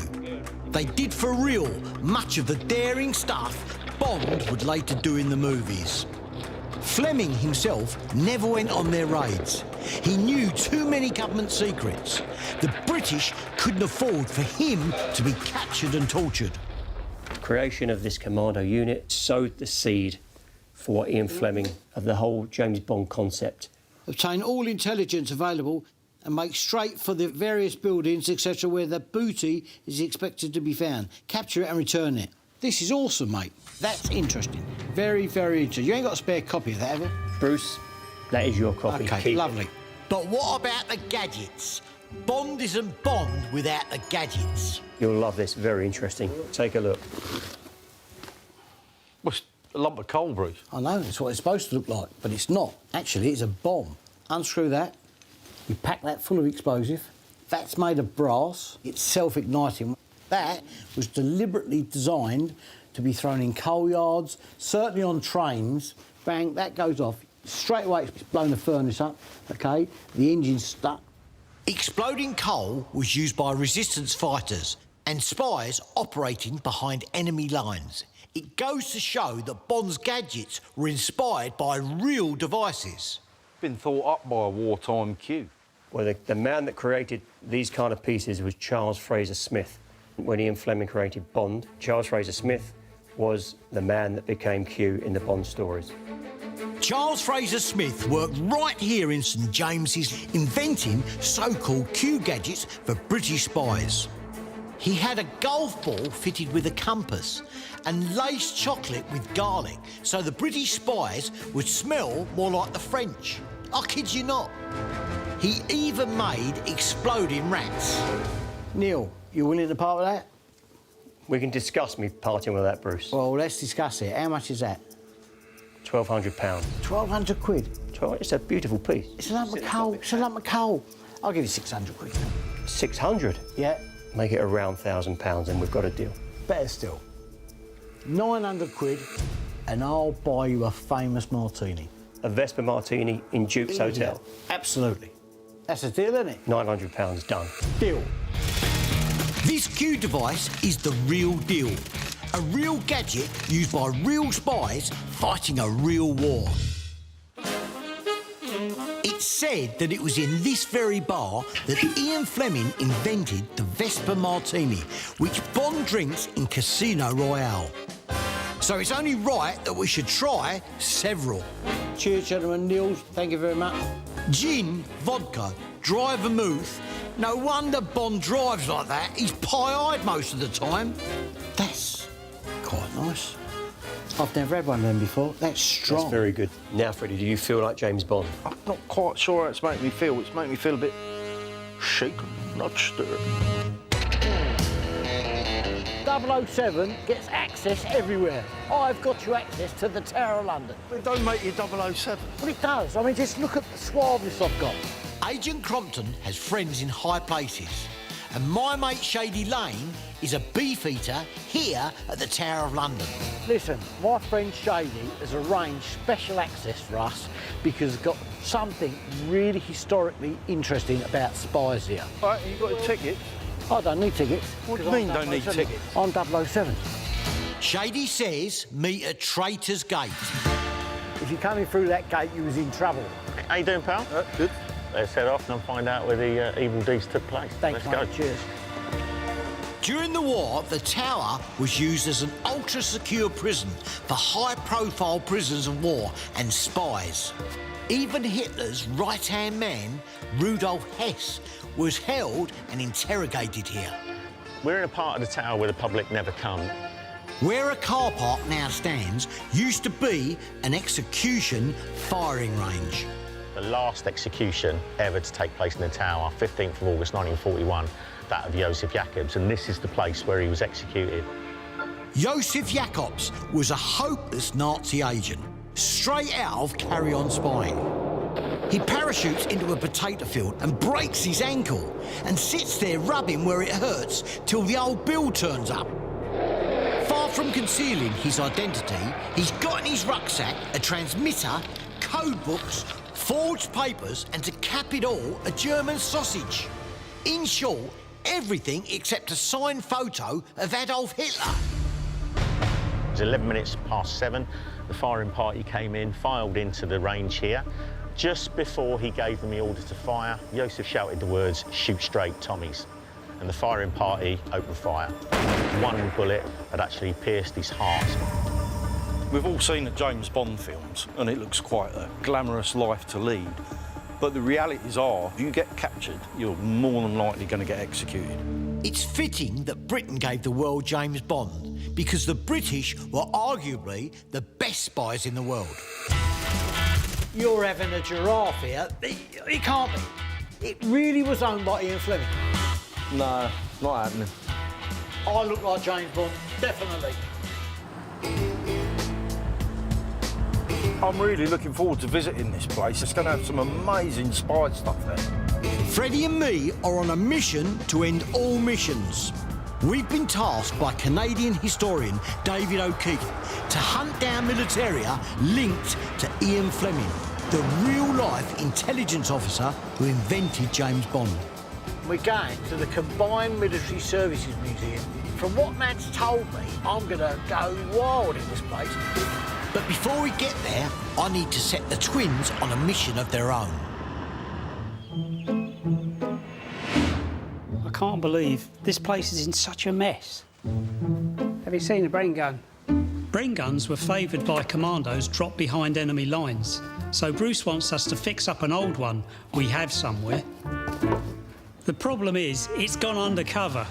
They did for real much of the daring stuff Bond would later do in the movies. Fleming himself never went on their raids. He knew too many government secrets. The British couldn't afford for him to be captured and tortured. The creation of this commando unit sowed the seed for Ian Fleming of the whole James Bond concept. Obtain all intelligence available and make straight for the various buildings, etc., where the booty is expected to be found. Capture it and return it. This is awesome, mate. That's interesting. Very, very interesting. You ain't got a spare copy of that, have you? Bruce, that is your copy. OK, Keep lovely. it. But what about the gadgets? Bond isn't Bond without the gadgets. You'll love this. Very interesting. Take a look. What's a lump of coal, Bruce? I know, it's what it's supposed to look like, but it's not. Actually, it's a bomb. Unscrew that. You pack that full of explosive. That's made of brass. It's self-igniting. That was deliberately designed to be thrown in coal yards, certainly on trains. Bang, that goes off. Straight away, it's blown the furnace up, OK? The engine's stuck. Exploding coal was used by resistance fighters and spies operating behind enemy lines. It goes to show that Bond's gadgets were inspired by real devices. Been thought up by a wartime Q. Well, the man that created these kind of pieces was Charles Fraser Smith. When Ian Fleming created Bond, Charles Fraser Smith was the man that became Q in the Bond stories. Charles Fraser Smith worked right here in St James's, inventing so-called Q gadgets for British spies. He had a golf ball fitted with a compass and laced chocolate with garlic so the British spies would smell more like the French. I kid you not. He even made exploding rats. Neil, you willing to part with that? We can discuss me parting with that, Bruce. Well, let's discuss it. How much is that? £1,200. 1,200 quid? It's a beautiful piece. It's a lump of coal. It's a lump of coal. I'll give you 600 quid. 600? Yeah. Make it around £1,000 and we've got a deal. Better still. 900 quid and I'll buy you a famous martini. A Vespa martini in Duke's Hotel? Yeah, absolutely. That's a deal, isn't it? £900 done. Deal. This Q device is the real deal. A real gadget used by real spies fighting a real war. It's said that it was in this very bar that Ian Fleming invented the Vespa Martini, which Bond drinks in Casino Royale. So it's only right that we should try several. Cheers, gentlemen. Niels, thank you very much. Gin, vodka, dry vermouth. No wonder Bond drives like that. He's pie-eyed most of the time. That's quite nice. I've never had one of them before. That's strong. That's very good. Now, Freddie, do you feel like James Bond? I'm not quite sure how it's making me feel. It's making me feel a bit shaken, not stirred. 007 gets access everywhere. I've got you access to the Tower of London. It don't make you 007. Well, it does. I mean, just look at the suaveness I've got. Agent Crompton has friends in high places, and my mate Shady Lane is a beefeater here at the Tower of London. Listen, my friend Shady has arranged special access for us because he's got something really historically interesting about spies here. All right, you got a ticket? I don't need tickets. What do you mean don't need tickets? I'm 007. Shady says meet at Traitor's Gate. If you're coming through that gate, you was in trouble. How you doing, pal? Good. Let's head off and find out where the evil deeds took place. Thanks, Let's mate. go. Cheers. During the war, the Tower was used as an ultra-secure prison for high-profile prisoners of war and spies. Even Hitler's right-hand man, Rudolf Hess, was held and interrogated here. We're in a part of the tower where the public never come. Where a car park now stands used to be an execution firing range. The last execution ever to take place in the tower, 15th of August 1941, that of Josef Jakobs, and this is the place where he was executed. Josef Jakobs was a hopeless Nazi agent, straight out of Carry On Spying. He parachutes into a potato field and breaks his ankle and sits there rubbing where it hurts till the old bill turns up. Far from concealing his identity, he's got in his rucksack a transmitter, code books, forged papers, and to cap it all, a German sausage. In short, everything except a signed photo of Adolf Hitler. It was 11 minutes past 7. The firing party came in, filed into the range here. Just before he gave them the order to fire, Josef shouted the words, "Shoot straight, Tommies." And the firing party opened fire. One bullet had actually pierced his heart. We've all seen the James Bond films, and it looks quite a glamorous life to lead. But the realities are, if you get captured, you're more than likely going to get executed. It's fitting that Britain gave the world James Bond, because the British were arguably the best spies in the world. You're having a giraffe here. It can't be. It really was owned by Ian Fleming. No, not happening. I look like James Bond, definitely. I'm really looking forward to visiting this place. It's going to have some amazing spy stuff there. Freddie and me are on a mission to end all missions. We've been tasked by Canadian historian David O'Keefe to hunt down militaria linked to Ian Fleming, the real-life intelligence officer who invented James Bond. We're going to the Combined Military Services Museum. From what Matt's told me, I'm going to go wild in this place. But before we get there, I need to set the twins on a mission of their own. I can't believe this place is in such a mess. Have you seen the brain gun? Bren guns were favoured by commandos dropped behind enemy lines, so Bruce wants us to fix up an old one we have somewhere. The problem is, it's gone undercover.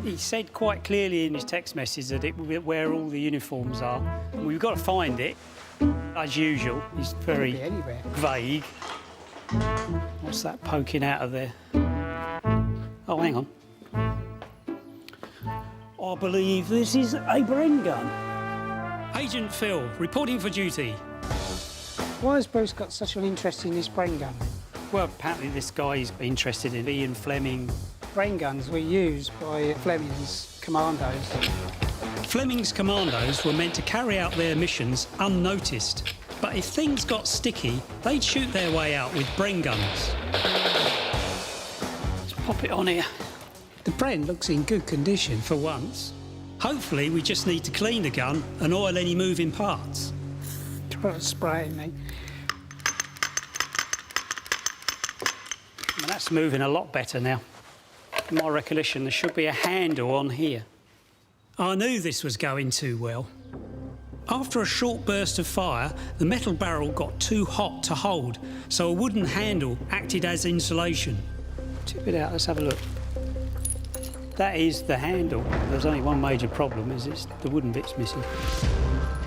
He said quite clearly in his text message that it will where all the uniforms are. We've got to find it. As usual, he's very vague. What's that poking out of there? Oh, hang on. I believe this is a Bren gun. Agent Phil, reporting for duty. Why has Bruce got such an interest in this Bren gun? Well, apparently this guy is interested in Ian Fleming. Bren guns were used by Fleming's commandos. Fleming's commandos were meant to carry out their missions unnoticed. But if things got sticky, they'd shoot their way out with Bren guns. Let's pop it on here. The Bren looks in good condition for once. Hopefully, we just need to clean the gun and oil any moving parts. Try to spray me. Well, that's moving a lot better now. In my recollection, there should be a handle on here. I knew this was going too well. After a short burst of fire, the metal barrel got too hot to hold, so a wooden handle acted as insulation. Tip it out, let's have a look. That is the handle. There's only one major problem, is it's the wooden bit's missing.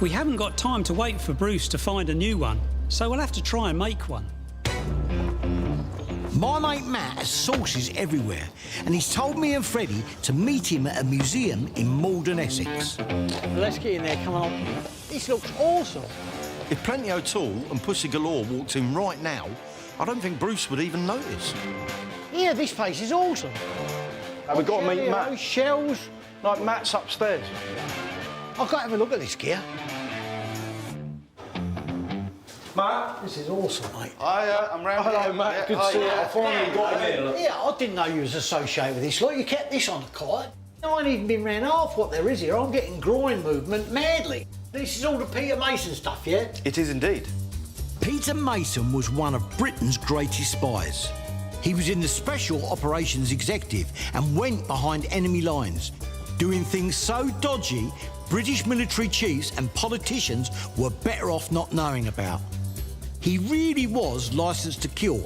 We haven't got time to wait for Bruce to find a new one, so we'll have to try and make one. My mate Matt has sources everywhere, and he's told me and Freddie to meet him at a museum in Malden, Essex. Let's get in there, come on. This looks awesome. If Plenty O'Toole and Pussy Galore walked in right now, I don't think Bruce would even notice. Yeah, this place is awesome. We've got to meet Matt. Those shells. Like, Matt's upstairs. I've got to have a look at this gear. Matt? This is awesome, mate. I'm round here. Hello, Matt. Good to see you. I finally got in here. Look. Yeah, I didn't know you was associated with this. Look, you kept this on the quiet. I ain't even been round half what there is here. I'm getting groin movement madly. This is all the Peter Mason stuff, yeah? It is indeed. Peter Mason was one of Britain's greatest spies. He was in the Special Operations Executive and went behind enemy lines, doing things so dodgy, British military chiefs and politicians were better off not knowing about. He really was licensed to kill,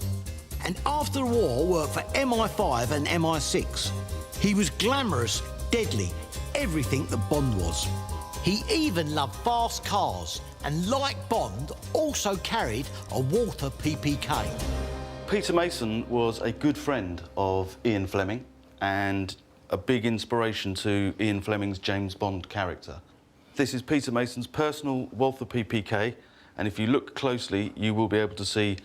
and after the war worked for MI5 and MI6. He was glamorous, deadly, everything that Bond was. He even loved fast cars, and like Bond, also carried a Walther PPK. Peter Mason was a good friend of Ian Fleming and a big inspiration to Ian Fleming's James Bond character. This is Peter Mason's personal Walther PPK, and if you look closely, you will be able to see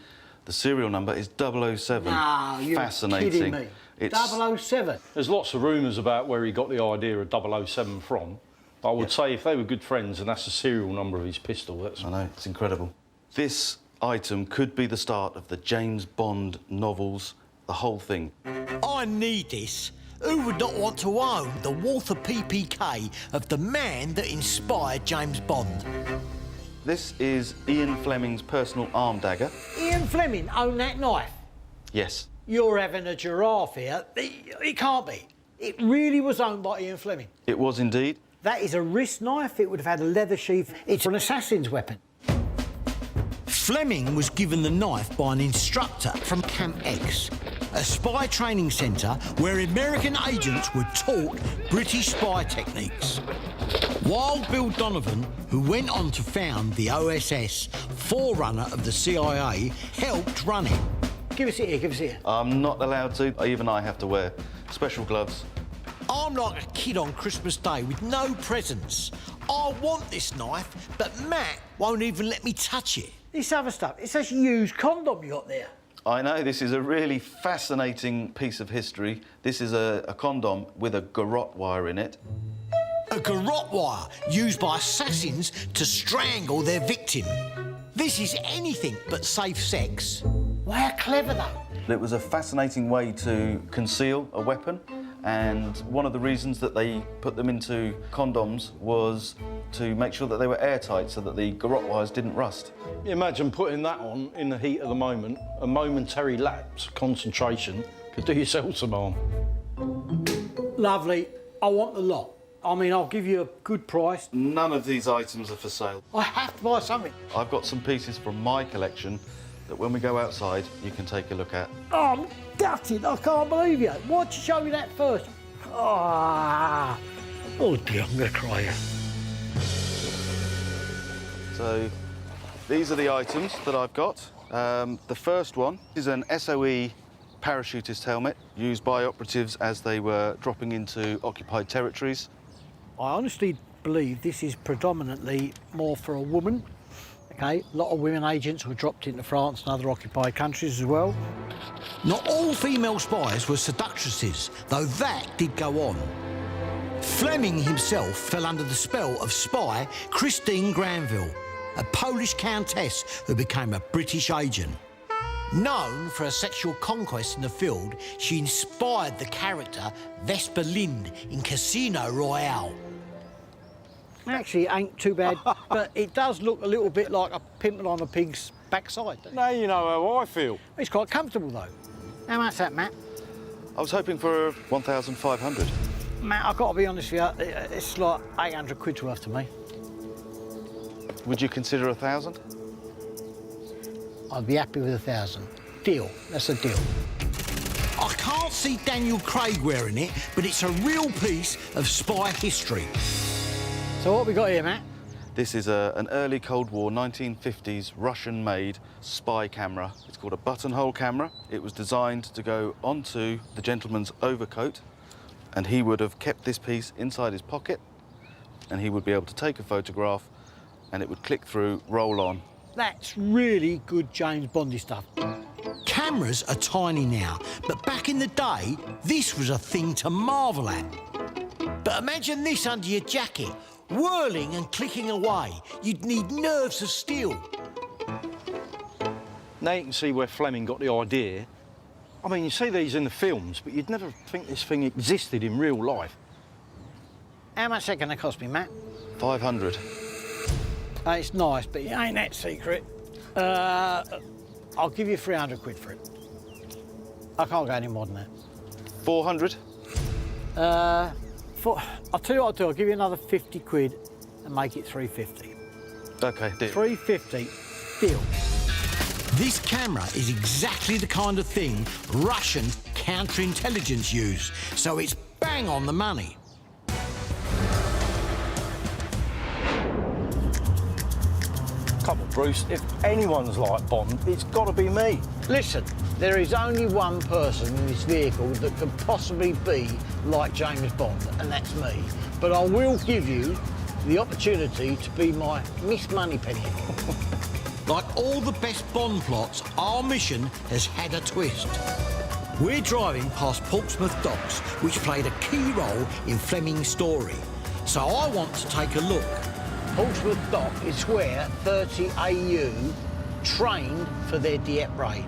the serial number is 007. No, you're fascinating. kidding me. It's 007. There's lots of rumours about where he got the idea of 007 from. But I would say if they were good friends and that's the serial number of his pistol, that's... I know, it's incredible. This item could be the start of the James Bond novels, the whole thing. I need this. Who would not want to own the Walther PPK of the man that inspired James Bond? This is Ian Fleming's personal arm dagger. Ian Fleming owned that knife. Yes. You're having a giraffe here. It can't be. It really was owned by Ian Fleming. It was indeed. That is a wrist knife. It would have had a leather sheath. It's an assassin's weapon. Fleming was given the knife by an instructor from Camp X, a spy training centre where American agents were taught British spy techniques. Wild Bill Donovan, who went on to found the OSS, forerunner of the CIA, helped run it. Give us it here, give us it here. I'm not allowed to. Even I have to wear special gloves. I'm like a kid on Christmas Day with no presents. I want this knife, but Matt won't even let me touch it. This other stuff, it's a used condom you got there. I know, this is a really fascinating piece of history. This is a condom with a garrote wire in it. A garrote wire used by assassins to strangle their victim. This is anything but safe sex. Wow, clever though. It was a fascinating way to conceal a weapon, and one of the reasons that they put them into condoms was to make sure that they were airtight so that the garrote wires didn't rust. Imagine putting that on in the heat of the moment. A momentary lapse of concentration could do yourself some harm. Lovely. I want the lot. I mean, I'll give you a good price. None of these items are for sale. I have to buy something. I've got some pieces from my collection that when we go outside, you can take a look at. Oh, I'm gutted. I can't believe you. Why'd you show me that first? Ah. Oh, dear, I'm going to cry here. So, these are the items that I've got. The first one is an SOE parachutist helmet used by operatives as they were dropping into occupied territories. I honestly believe this is predominantly more for a woman. Okay, a lot of women agents were dropped into France and other occupied countries as well. Not all female spies were seductresses, though that did go on. Fleming himself fell under the spell of spy Christine Granville, a Polish countess who became a British agent. Known for her sexual conquest in the field, she inspired the character Vesper Lind in Casino Royale. Actually, it ain't too bad, but it does look a little bit like a pimping on a pig's backside. Now you know how I feel. It's quite comfortable, though. How much that, Matt? I was hoping for 1,500. Matt, I've got to be honest with you, it's like 800 quid's worth to me. Would you consider 1,000? I'd be happy with 1,000. Deal. That's a deal. I can't see Daniel Craig wearing it, but it's a real piece of spy history. So what we got here, Matt? This is an early Cold War 1950s Russian-made spy camera. It's called a buttonhole camera. It was designed to go onto the gentleman's overcoat, and he would have kept this piece inside his pocket, and he would be able to take a photograph, and it would click through, roll on. That's really good James Bondy stuff. Cameras are tiny now, but back in the day, this was a thing to marvel at. But imagine this under your jacket, whirling and clicking away. You'd need nerves of steel. Now you can see where Fleming got the idea. I mean, you see these in the films, but you'd never think this thing existed in real life. How much that going to cost me, Matt? 500. It's nice, but it ain't that secret. I'll give you 300 quid for it. I can't go any more than that. 400? I'll tell you what I'll do. I'll give you another 50 quid and make it 350. OK, deal. 350, deal. This camera is exactly the kind of thing Russian counterintelligence use, so it's bang on the money. Come on, Bruce, if anyone's like Bond, it's got to be me. Listen, there is only one person in this vehicle that could possibly be like James Bond, and that's me. But I will give you the opportunity to be my Miss Moneypenny. Like all the best Bond plots, our mission has had a twist. We're driving past Portsmouth Docks, which played a key role in Fleming's story. So I want to take a look. Portsmouth Dock is where 30 AU trained for their Dieppe raid.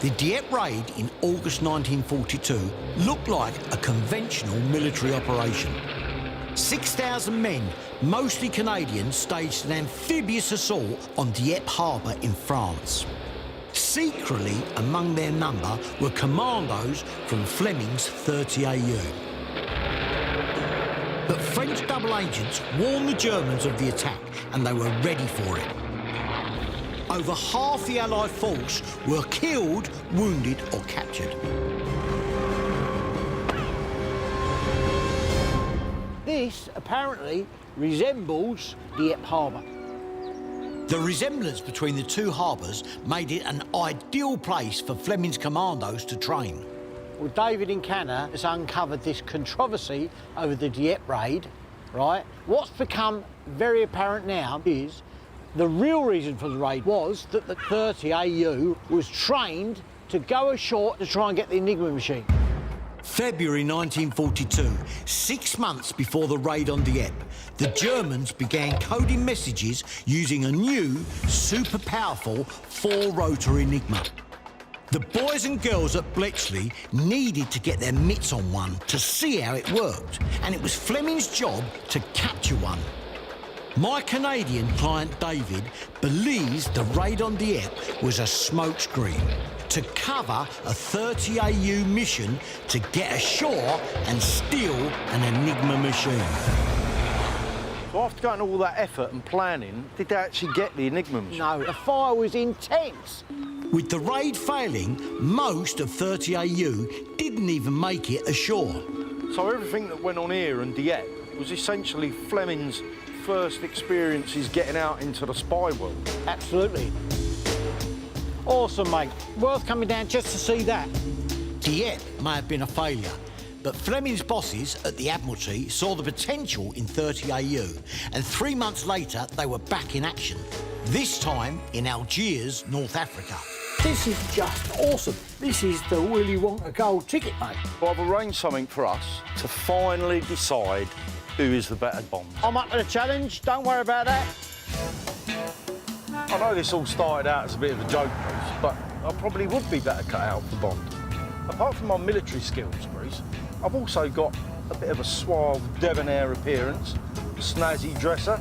The Dieppe raid in August 1942 looked like a conventional military operation. 6,000 men, mostly Canadians, staged an amphibious assault on Dieppe harbour in France. Secretly among their number were commandos from Fleming's 30 AU. But French double agents warned the Germans of the attack, and they were ready for it. Over half the Allied force were killed, wounded or captured. This apparently resembles Dieppe Harbour. The resemblance between the two harbours made it an ideal place for Fleming's commandos to train. Well, David in Canada has uncovered this controversy over the Dieppe raid, right? What's become very apparent now is the real reason for the raid was that the 30 AU was trained to go ashore to try and get the Enigma machine. February 1942, 6 months before the raid on Dieppe, the Germans began coding messages using a new, super powerful 4-rotor Enigma. The boys and girls at Bletchley needed to get their mitts on one to see how it worked, and it was Fleming's job to capture one. My Canadian client David believes the raid on Dieppe was a smokescreen to cover a 30 AU mission to get ashore and steal an Enigma machine. So after going all that effort and planning, did they actually get the Enigma machine? No, the fire was intense. With the raid failing, most of 30 AU didn't even make it ashore. So everything that went on here in Dieppe was essentially Fleming's first experiences getting out into the spy world. Absolutely. Awesome, mate. Worth coming down just to see that. Dieppe may have been a failure, but Fleming's bosses at the Admiralty saw the potential in 30 AU, and 3 months later they were back in action, this time in Algiers, North Africa. This is just awesome. This is the Willy Wonka gold ticket, mate. Well, I've arranged something for us to finally decide who is the better Bond. I'm up to the challenge, don't worry about that. I know this all started out as a bit of a joke, Bruce, but I probably would be better cut out for Bond. Apart from my military skills, Bruce, I've also got a bit of a suave, debonair appearance, snazzy dresser.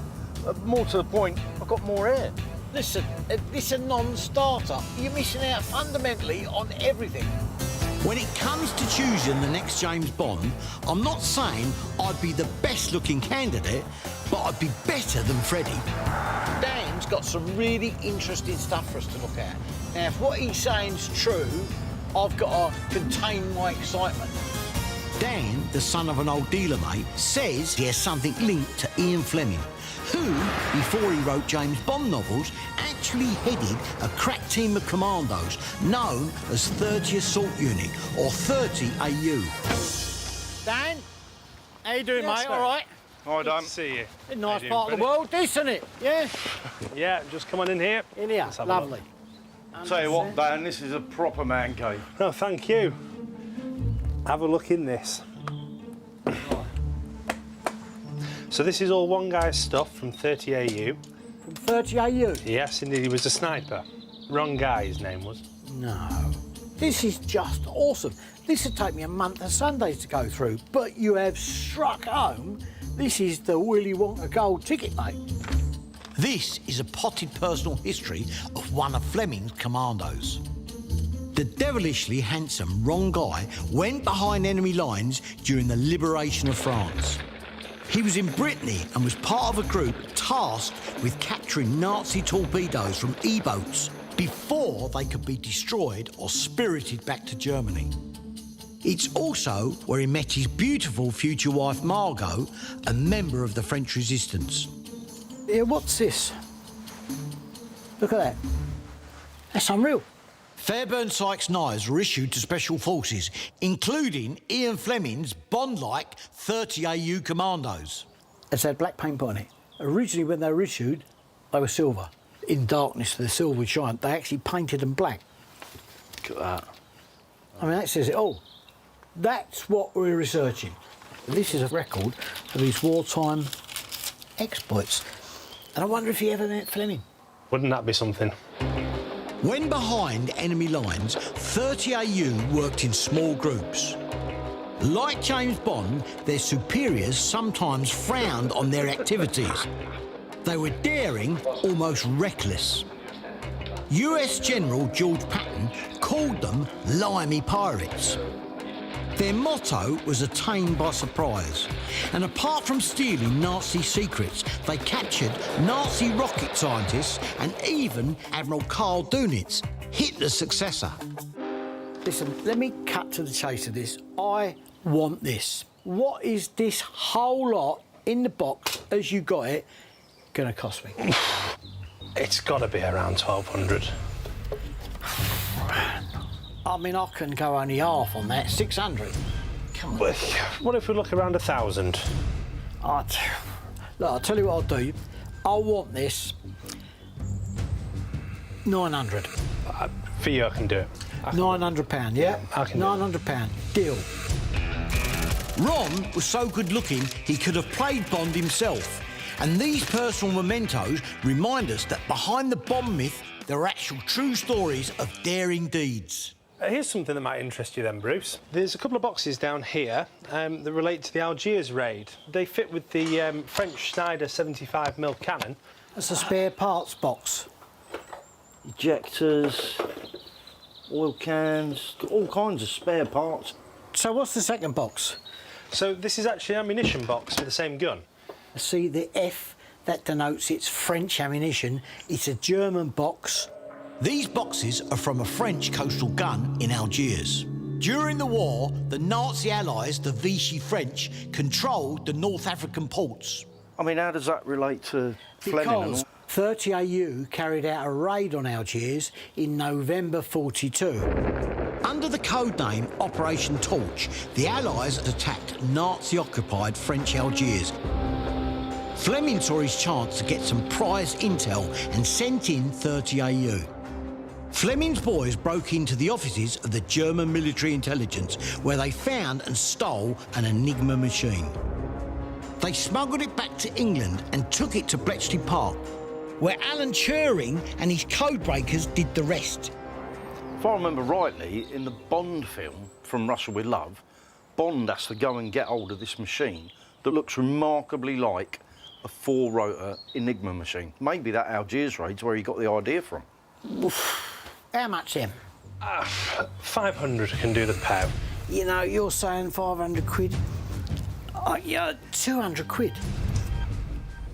More to the point, I've got more hair. Listen, this is a non-starter. You're missing out fundamentally on everything. When it comes to choosing the next James Bond, I'm not saying I'd be the best-looking candidate, but I'd be better than Freddie. Dan's got some really interesting stuff for us to look at. Now, if what he's saying's true, I've got to contain my excitement. Dan, the son of an old dealer mate, says he has something linked to Ian Fleming, who, before he wrote James Bond novels, actually headed a crack team of commandos known as 30 Assault Unit, or 30 AU. Dan, how you doing, Yes, mate? sir. All right? I don't see you. A nice part of the world, this, isn't it? Yeah? Yeah, just come on in here. In here, Let's have a lovely. Tell you what, Dan, this is a proper man cave. No, thank you. Have a look in this. So this is all one guy's stuff from 30 AU. From 30 AU? Yes, indeed, he was a sniper. Wrong guy, his name was. No. This is just awesome. This would take me a month of Sundays to go through, but you have struck home. This is the Willy Wonka gold ticket, mate. This is a potted personal history of one of Fleming's commandos. The devilishly handsome wrong guy went behind enemy lines during the liberation of France. He was in Brittany and was part of a group tasked with capturing Nazi torpedoes from E-boats before they could be destroyed or spirited back to Germany. It's also where he met his beautiful future wife Margot, a member of the French resistance. Yeah, what's this? Look at that. That's unreal. Fairbairn Sykes knives were issued to special forces, including Ian Fleming's Bond-like 30 AU commandos. It's had black paint on it. Originally, when they were issued, they were silver. In darkness, the silver would shine. They actually painted them black. Look at that. I mean, that says it all. That's what we're researching. This is a record of his wartime exploits. And I wonder if he ever met Fleming. Wouldn't that be something? When behind enemy lines, 30 AU worked in small groups. Like James Bond, their superiors sometimes frowned on their activities. They were daring, almost reckless. US General George Patton called them limey pirates. Their motto was attained by surprise. And apart from stealing Nazi secrets, they captured Nazi rocket scientists and even Admiral Karl Dönitz, Hitler's successor. Listen, let me cut to the chase of this. I want this. What is this whole lot in the box, as you got it, going to cost me? It's got to be around 1,200. I mean, I can go only half on that, 600. Come on. What if we look around 1,000? Look, I'll tell you what I'll do. I want this 900. For you, I can do it. £900, yeah? I can do it. £900, deal. Ron was so good looking he could have played Bond himself. And these personal mementos remind us that behind the Bond myth, there are actual true stories of daring deeds. Here's something that might interest you then, Bruce. There's a couple of boxes down here that relate to the Algiers raid. They fit with the French Schneider 75mm cannon. That's a spare parts box. Ejectors, oil cans, all kinds of spare parts. So what's the second box? So this is actually an ammunition box for the same gun. See the F, that denotes it's French ammunition. It's a German box. These boxes are from a French coastal gun in Algiers. During the war, the Nazi allies, the Vichy French, controlled the North African ports. I mean, how does that relate to Fleming and all? Because 30 AU carried out a raid on Algiers in November 42. Under the code name Operation Torch, the Allies attacked Nazi-occupied French Algiers. Fleming saw his chance to get some prize intel and sent in 30 AU. Fleming's boys broke into the offices of the German military intelligence, where they found and stole an Enigma machine. They smuggled it back to England and took it to Bletchley Park, where Alan Turing and his codebreakers did the rest. If I remember rightly, in the Bond film, From Russia With Love, Bond has to go and get hold of this machine that looks remarkably like a 4-rotor Enigma machine. Maybe that Algiers raid's where he got the idea from. Oof. How much, Em? 500 can do the pair. You know, you're saying 500 quid. Oh, yeah, 200 quid.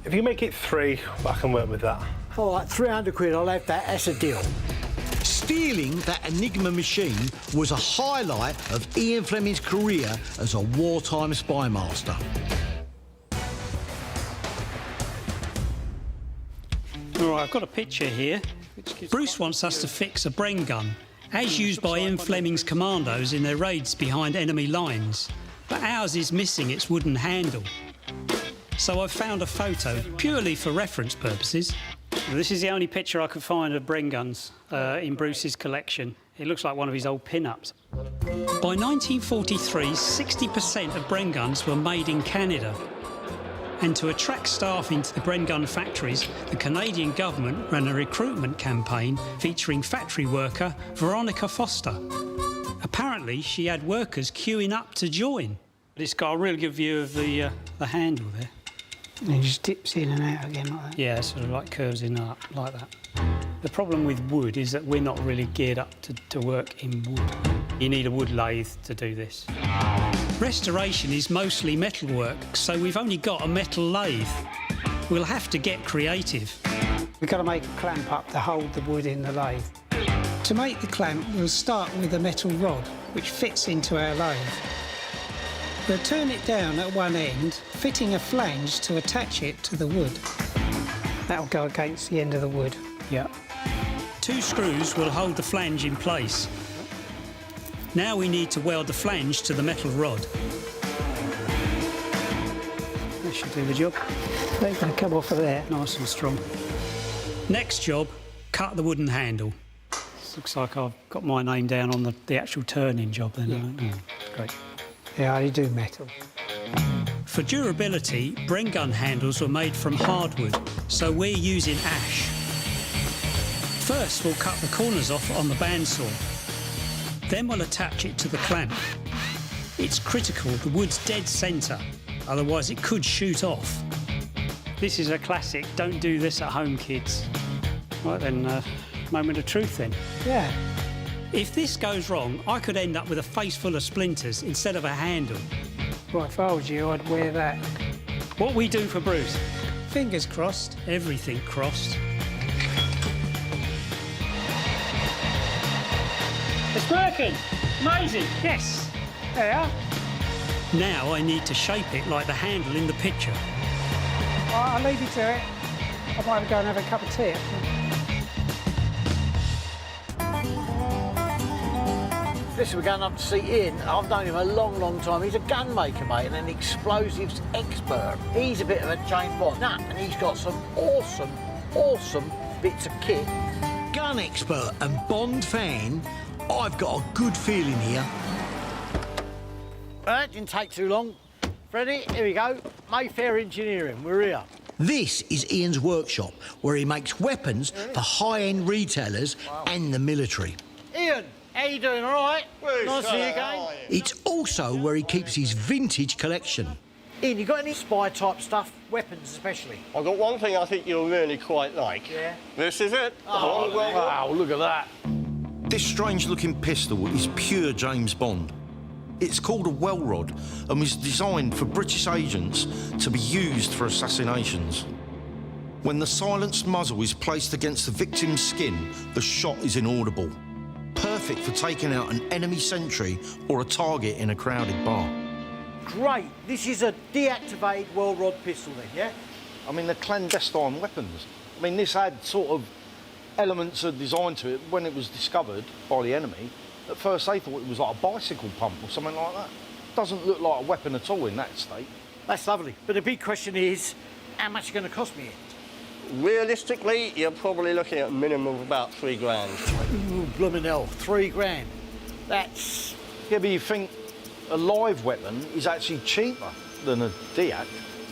If you make it 3, I can work with that. All right, 300 quid, I'll have that. That's a deal. Stealing that Enigma machine was a highlight of Ian Fleming's career as a wartime spy master. All right, I've got a picture here. Bruce wants us to fix a Bren gun, as used by Ian Fleming's commandos in their raids behind enemy lines. But ours is missing its wooden handle. So I've found a photo, purely for reference purposes. This is the only picture I could find of Bren guns in Bruce's collection. It looks like one of his old pin-ups. By 1943, 60% of Bren guns were made in Canada. And to attract staff into the Bren gun factories, the Canadian government ran a recruitment campaign featuring factory worker Veronica Foster. Apparently, she had workers queuing up to join. But it's got a really good view of the handle there. And it just dips in and out again like that? Yeah, sort of like curves in up, like that. The problem with wood is that we're not really geared up to work in wood. You need a wood lathe to do this. Restoration is mostly metalwork, so we've only got a metal lathe. We'll have to get creative. We've got to make a clamp up to hold the wood in the lathe. To make the clamp, we'll start with a metal rod, which fits into our lathe. We'll turn it down at one end, fitting a flange to attach it to the wood. That'll go against the end of the wood. Yeah. 2 screws will hold the flange in place. Now we need to weld the flange to the metal rod. That should do the job. They're going to come off of there. Nice and strong. Next job, cut the wooden handle. This looks like I've got my name down on the actual turning job then. Yeah. Great. Yeah, I do metal. For durability, Bren gun handles were made from hardwood, so we're using ash. First, we'll cut the corners off on the bandsaw. Then we'll attach it to the clamp. It's critical the wood's dead centre, otherwise it could shoot off. This is a classic, don't do this at home, kids. Right then, moment of truth then. Yeah. If this goes wrong, I could end up with a face full of splinters instead of a handle. Right, if I was you, I'd wear that. What we do for Bruce? Fingers crossed. Everything crossed. It's working! Amazing! Yes! Yeah. Now I need to shape it like the handle in the picture. I'll leave you to it. I might go and have a cup of tea. Listen, we're going up to see Ian. I've known him a long, long time. He's a gun maker, mate, and an explosives expert. He's a bit of a James Bond nut, and he's got some awesome, awesome bits of kit. Gun expert and Bond fan, I've got a good feeling here. That didn't take too long. Freddie, here we go. Mayfair Engineering, we're here. This is Ian's workshop, where he makes weapons for high-end retailers and the military. Ian, How you doing, all right? Nice to see you again. It's also where he keeps his vintage collection. Ian, you got any spy-type stuff? Weapons especially? I've got one thing I think you'll really quite like. Yeah? This is it. Oh, wow, look at that. This strange-looking pistol is pure James Bond. It's called a well rod and was designed for British agents to be used for assassinations. When the silenced muzzle is placed against the victim's skin, the shot is inaudible. Perfect for taking out an enemy sentry or a target in a crowded bar. Great. This is a deactivated well rod pistol then, yeah? I mean, they're clandestine weapons. I mean, this had sort of elements of design to it when it was discovered by the enemy. At first, they thought it was like a bicycle pump or something like that. Doesn't look like a weapon at all in that state. That's lovely. But the big question is, how much is it going to cost me? Realistically, you're probably looking at a minimum of about £3 grand. Ooh, bloomin' hell, £3 grand. That's... Yeah, but you think a live weapon is actually cheaper than a deact.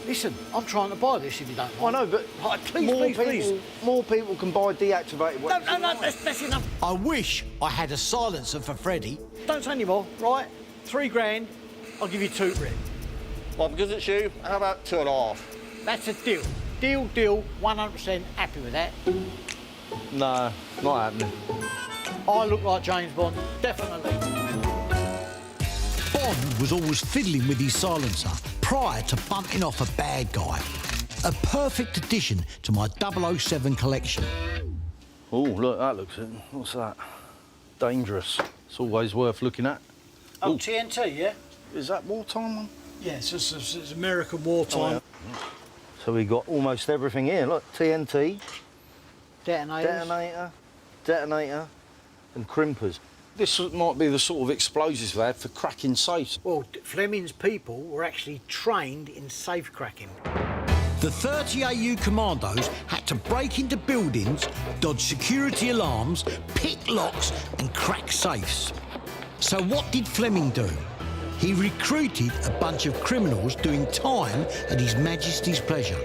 Listen, I'm trying to buy this if you don't mind. I know, but please. More people can buy deactivated weapons. No, that's enough. I wish I had a silencer for Freddy. Don't say any more, right? £3 grand, I'll give you 2 for it. Well, because it's you, how about 2.5? That's a deal. Deal, 100% happy with that. No, not happening. I look like James Bond, definitely. Bond was always fiddling with his silencer prior to bumping off a bad guy. A perfect addition to my 007 collection. Oh, look, that looks it. What's that? Dangerous. It's always worth looking at. Oh, TNT, yeah? Is that wartime one? Yeah, it's American wartime. Oh, yeah. So we got almost everything here. Look, TNT, Detonators. detonator, and crimpers. This might be the sort of explosives they had for cracking safes. Well, Fleming's people were actually trained in safe cracking. The 30 AU commandos had to break into buildings, dodge security alarms, pick locks and crack safes. So what did Fleming do? He recruited a bunch of criminals doing time at His Majesty's pleasure.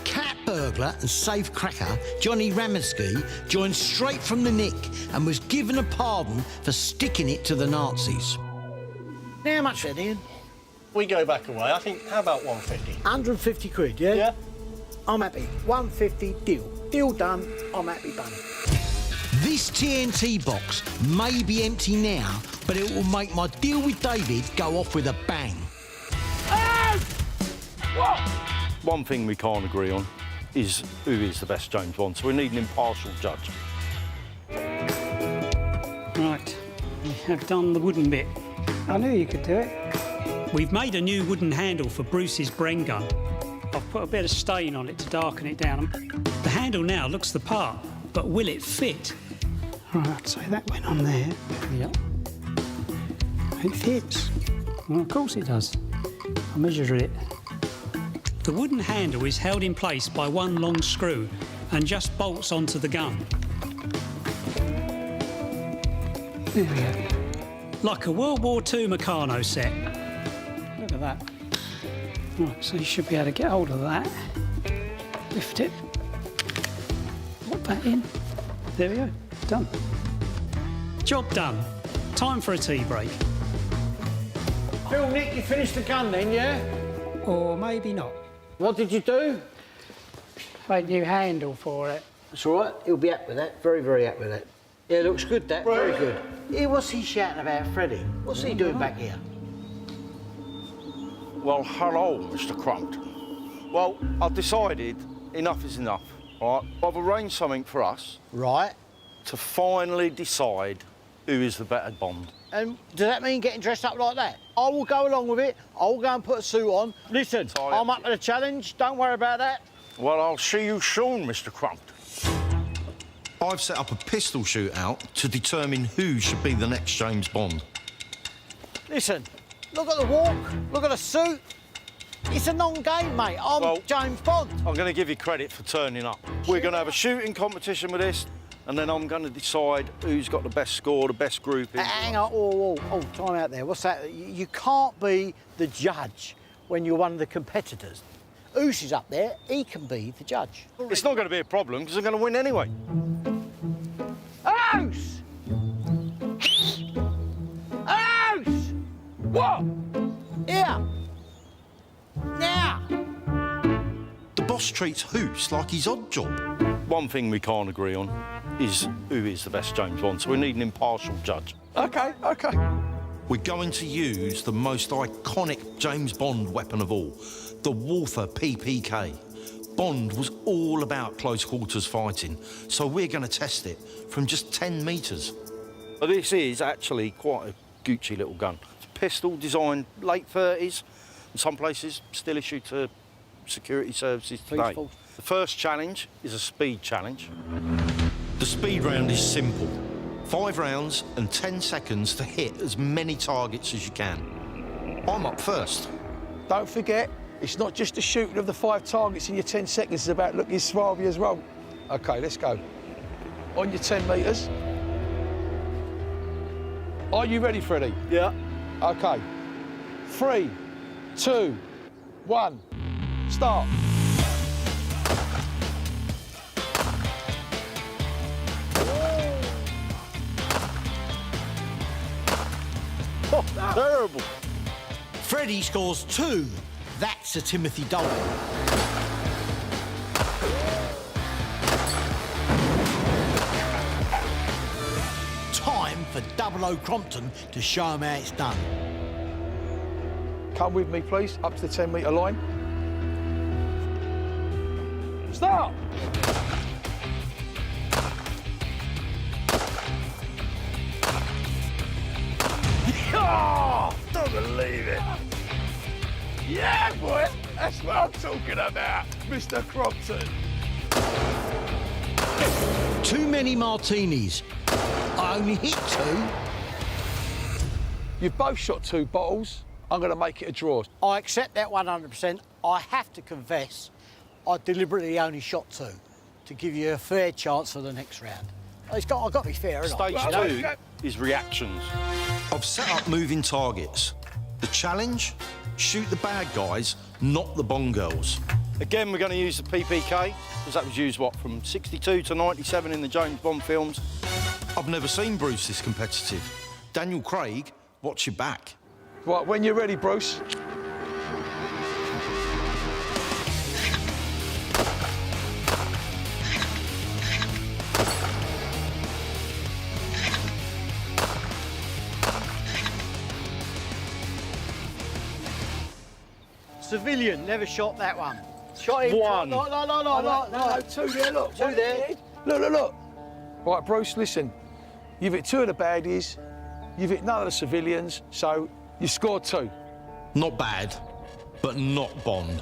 Cat burglar and safe cracker Johnny Rameski joined straight from the nick and was given a pardon for sticking it to the Nazis. Now, how much then, Ian? We go back away. I think, how about 150? 150 quid, yeah? Yeah. I'm happy. 150, deal. Deal done, I'm happy done. This TNT box may be empty now, but it will make my deal with David go off with a bang. What? One thing we can't agree on is who is the best James Bond, so we need an impartial judge. Right, we have done the wooden bit. I knew you could do it. We've made a new wooden handle for Bruce's Bren gun. I've put a bit of stain on it to darken it down. The handle now looks the part, but will it fit? Right, so that went on there. Yep. It fits. Well, of course it does. I measured it. The wooden handle is held in place by one long screw and just bolts onto the gun. There we go. Like a World War II Meccano set. Look at that. Right, so you should be able to get hold of that. Lift it. Put that in. There we go. Done. Job done. Time for a tea break. Phil, Nick, you finished the gun then, yeah? Or maybe not. What did you do? Made a new handle for it. That's all right. He'll be happy with that. Very, very happy with that. Yeah, looks good, that. Very good. Yeah, what's he shouting about, Freddie? What's he doing back here? Well, hello, Mr. Crompton. Well, I've decided enough is enough, all right? I've arranged something for us. Right. To finally decide who is the better Bond. And does that mean getting dressed up like that? I will go along with it. I will go and put a suit on. Listen, I'm up to the challenge. Don't worry about that. Well, I'll see you soon, Mr. Crompton. I've set up a pistol shootout to determine who should be the next James Bond. Listen, look at the walk, look at the suit. It's a non-game, mate. I'm James Bond. I'm going to give you credit for turning up. We're going to have a shooting competition with this, and then I'm going to decide who's got the best score, the best group. Hang on, time out there. What's that? You can't be the judge when you're one of the competitors. Oos is up there, he can be the judge. It's not going to be a problem, because I'm going to win anyway. Oos! Here! Now! The boss treats Hoops like his odd job. One thing we can't agree on is who is the best James Bond, so we need an impartial judge. OK, OK. We're going to use the most iconic James Bond weapon of all, the Walther PPK. Bond was all about close quarters fighting, so we're going to test it from just 10 metres. This is actually quite a Gucci little gun. It's a pistol designed late 30s, in some places still issued to security services today. The first challenge is a speed challenge. The speed round is simple. 5 rounds and 10 seconds to hit as many targets as you can. I'm up first. Don't forget, it's not just the shooting of the 5 targets in your 10 seconds, it's about looking suave as well. OK, let's go. On your 10 metres. Are you ready, Freddie? Yeah. OK. 3, 2, 1, start. Oh, terrible. Freddie scores 2. That's a Timothy Dalton. Time for 00 Crompton to show him how it's done. Come with me, please, up to the 10 metre line. Start! Oh, don't believe it. Yeah, boy, that's what I'm talking about, Mr. Crompton. Too many martinis. I only hit 2. You've both shot 2 bottles. I'm going to make it a draw. I accept that 100%. I have to confess, I deliberately only shot 2 to give you a fair chance for the next round. I've got to be fair, haven't I? Stage 2 is reactions. I've set up moving targets. The challenge? Shoot the bad guys, not the Bond girls. Again, we're going to use the PPK, because that was used, what, from 62 to 97 in the James Bond films. I've never seen Bruce this competitive. Daniel Craig, watch your back. Right, when you're ready, Bruce. Civilian, never shot that one. Shot him. 1. No, 2 there, look. 2 there. Look. Right, Bruce, listen. You've hit 2 of the baddies, you've hit none of the civilians, so you scored 2. Not bad, but not Bond.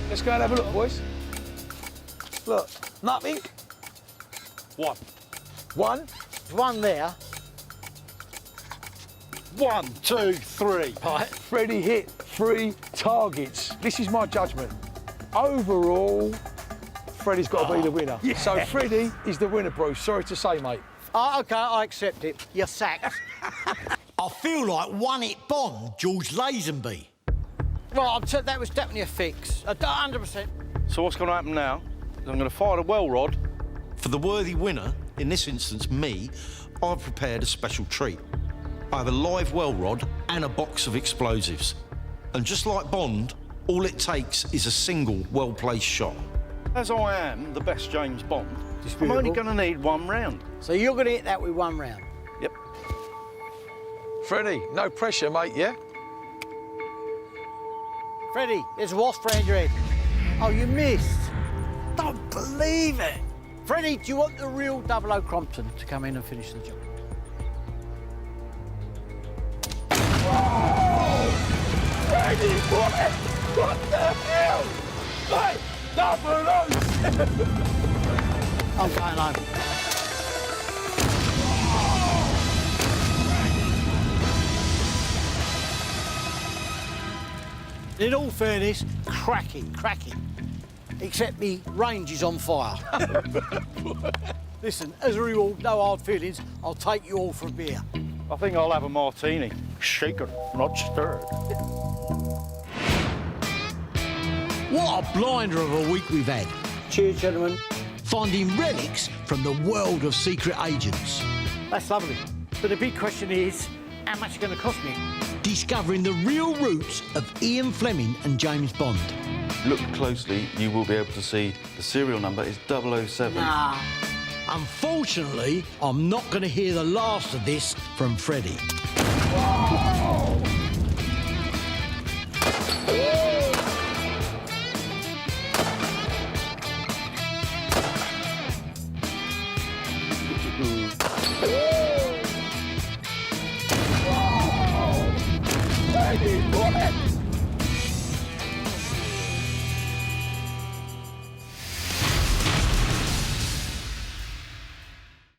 Let's go and have a look, boys. Look, nothing. 1. 1. There's 1 there. 1, 2, 3. Right. Freddie hit 3 targets. This is my judgment. Overall, Freddie's got to be the winner. Yeah. So Freddie is the winner, Bruce. Sorry to say, mate. Oh, OK, I accept it. You're sacked. I feel like one-hit Bond, George Lazenby. Right, that was definitely a fix. 100%. So what's going to happen now is I'm going to fire the well rod. For the worthy winner, in this instance me, I've prepared a special treat. I have a live well rod and a box of explosives. And just like Bond, all it takes is a single well-placed shot. As I am the best James Bond, I'm only going to need 1 round. So you're going to hit that with 1 round? Yep. Freddie, no pressure, mate, yeah? Freddie, there's a wasp round your head. Oh, you missed. Don't believe it. Freddie, do you want the real 00 Crompton to come in and finish the job? Freddie, what the hell? Hey, I'm going home. In all fairness, cracking. Except me range is on fire. Listen, as a reward, no hard feelings, I'll take you all for a beer. I think I'll have a martini. Shaken, not stirred. What a blinder of a week we've had. Cheers, gentlemen. Finding relics from the world of secret agents. That's lovely. But the big question is, how much is it going to cost me? Discovering the real roots of Ian Fleming and James Bond. Look closely, you will be able to see the serial number is 007. Nah. Unfortunately, I'm not going to hear the last of this from Freddie. Whoa!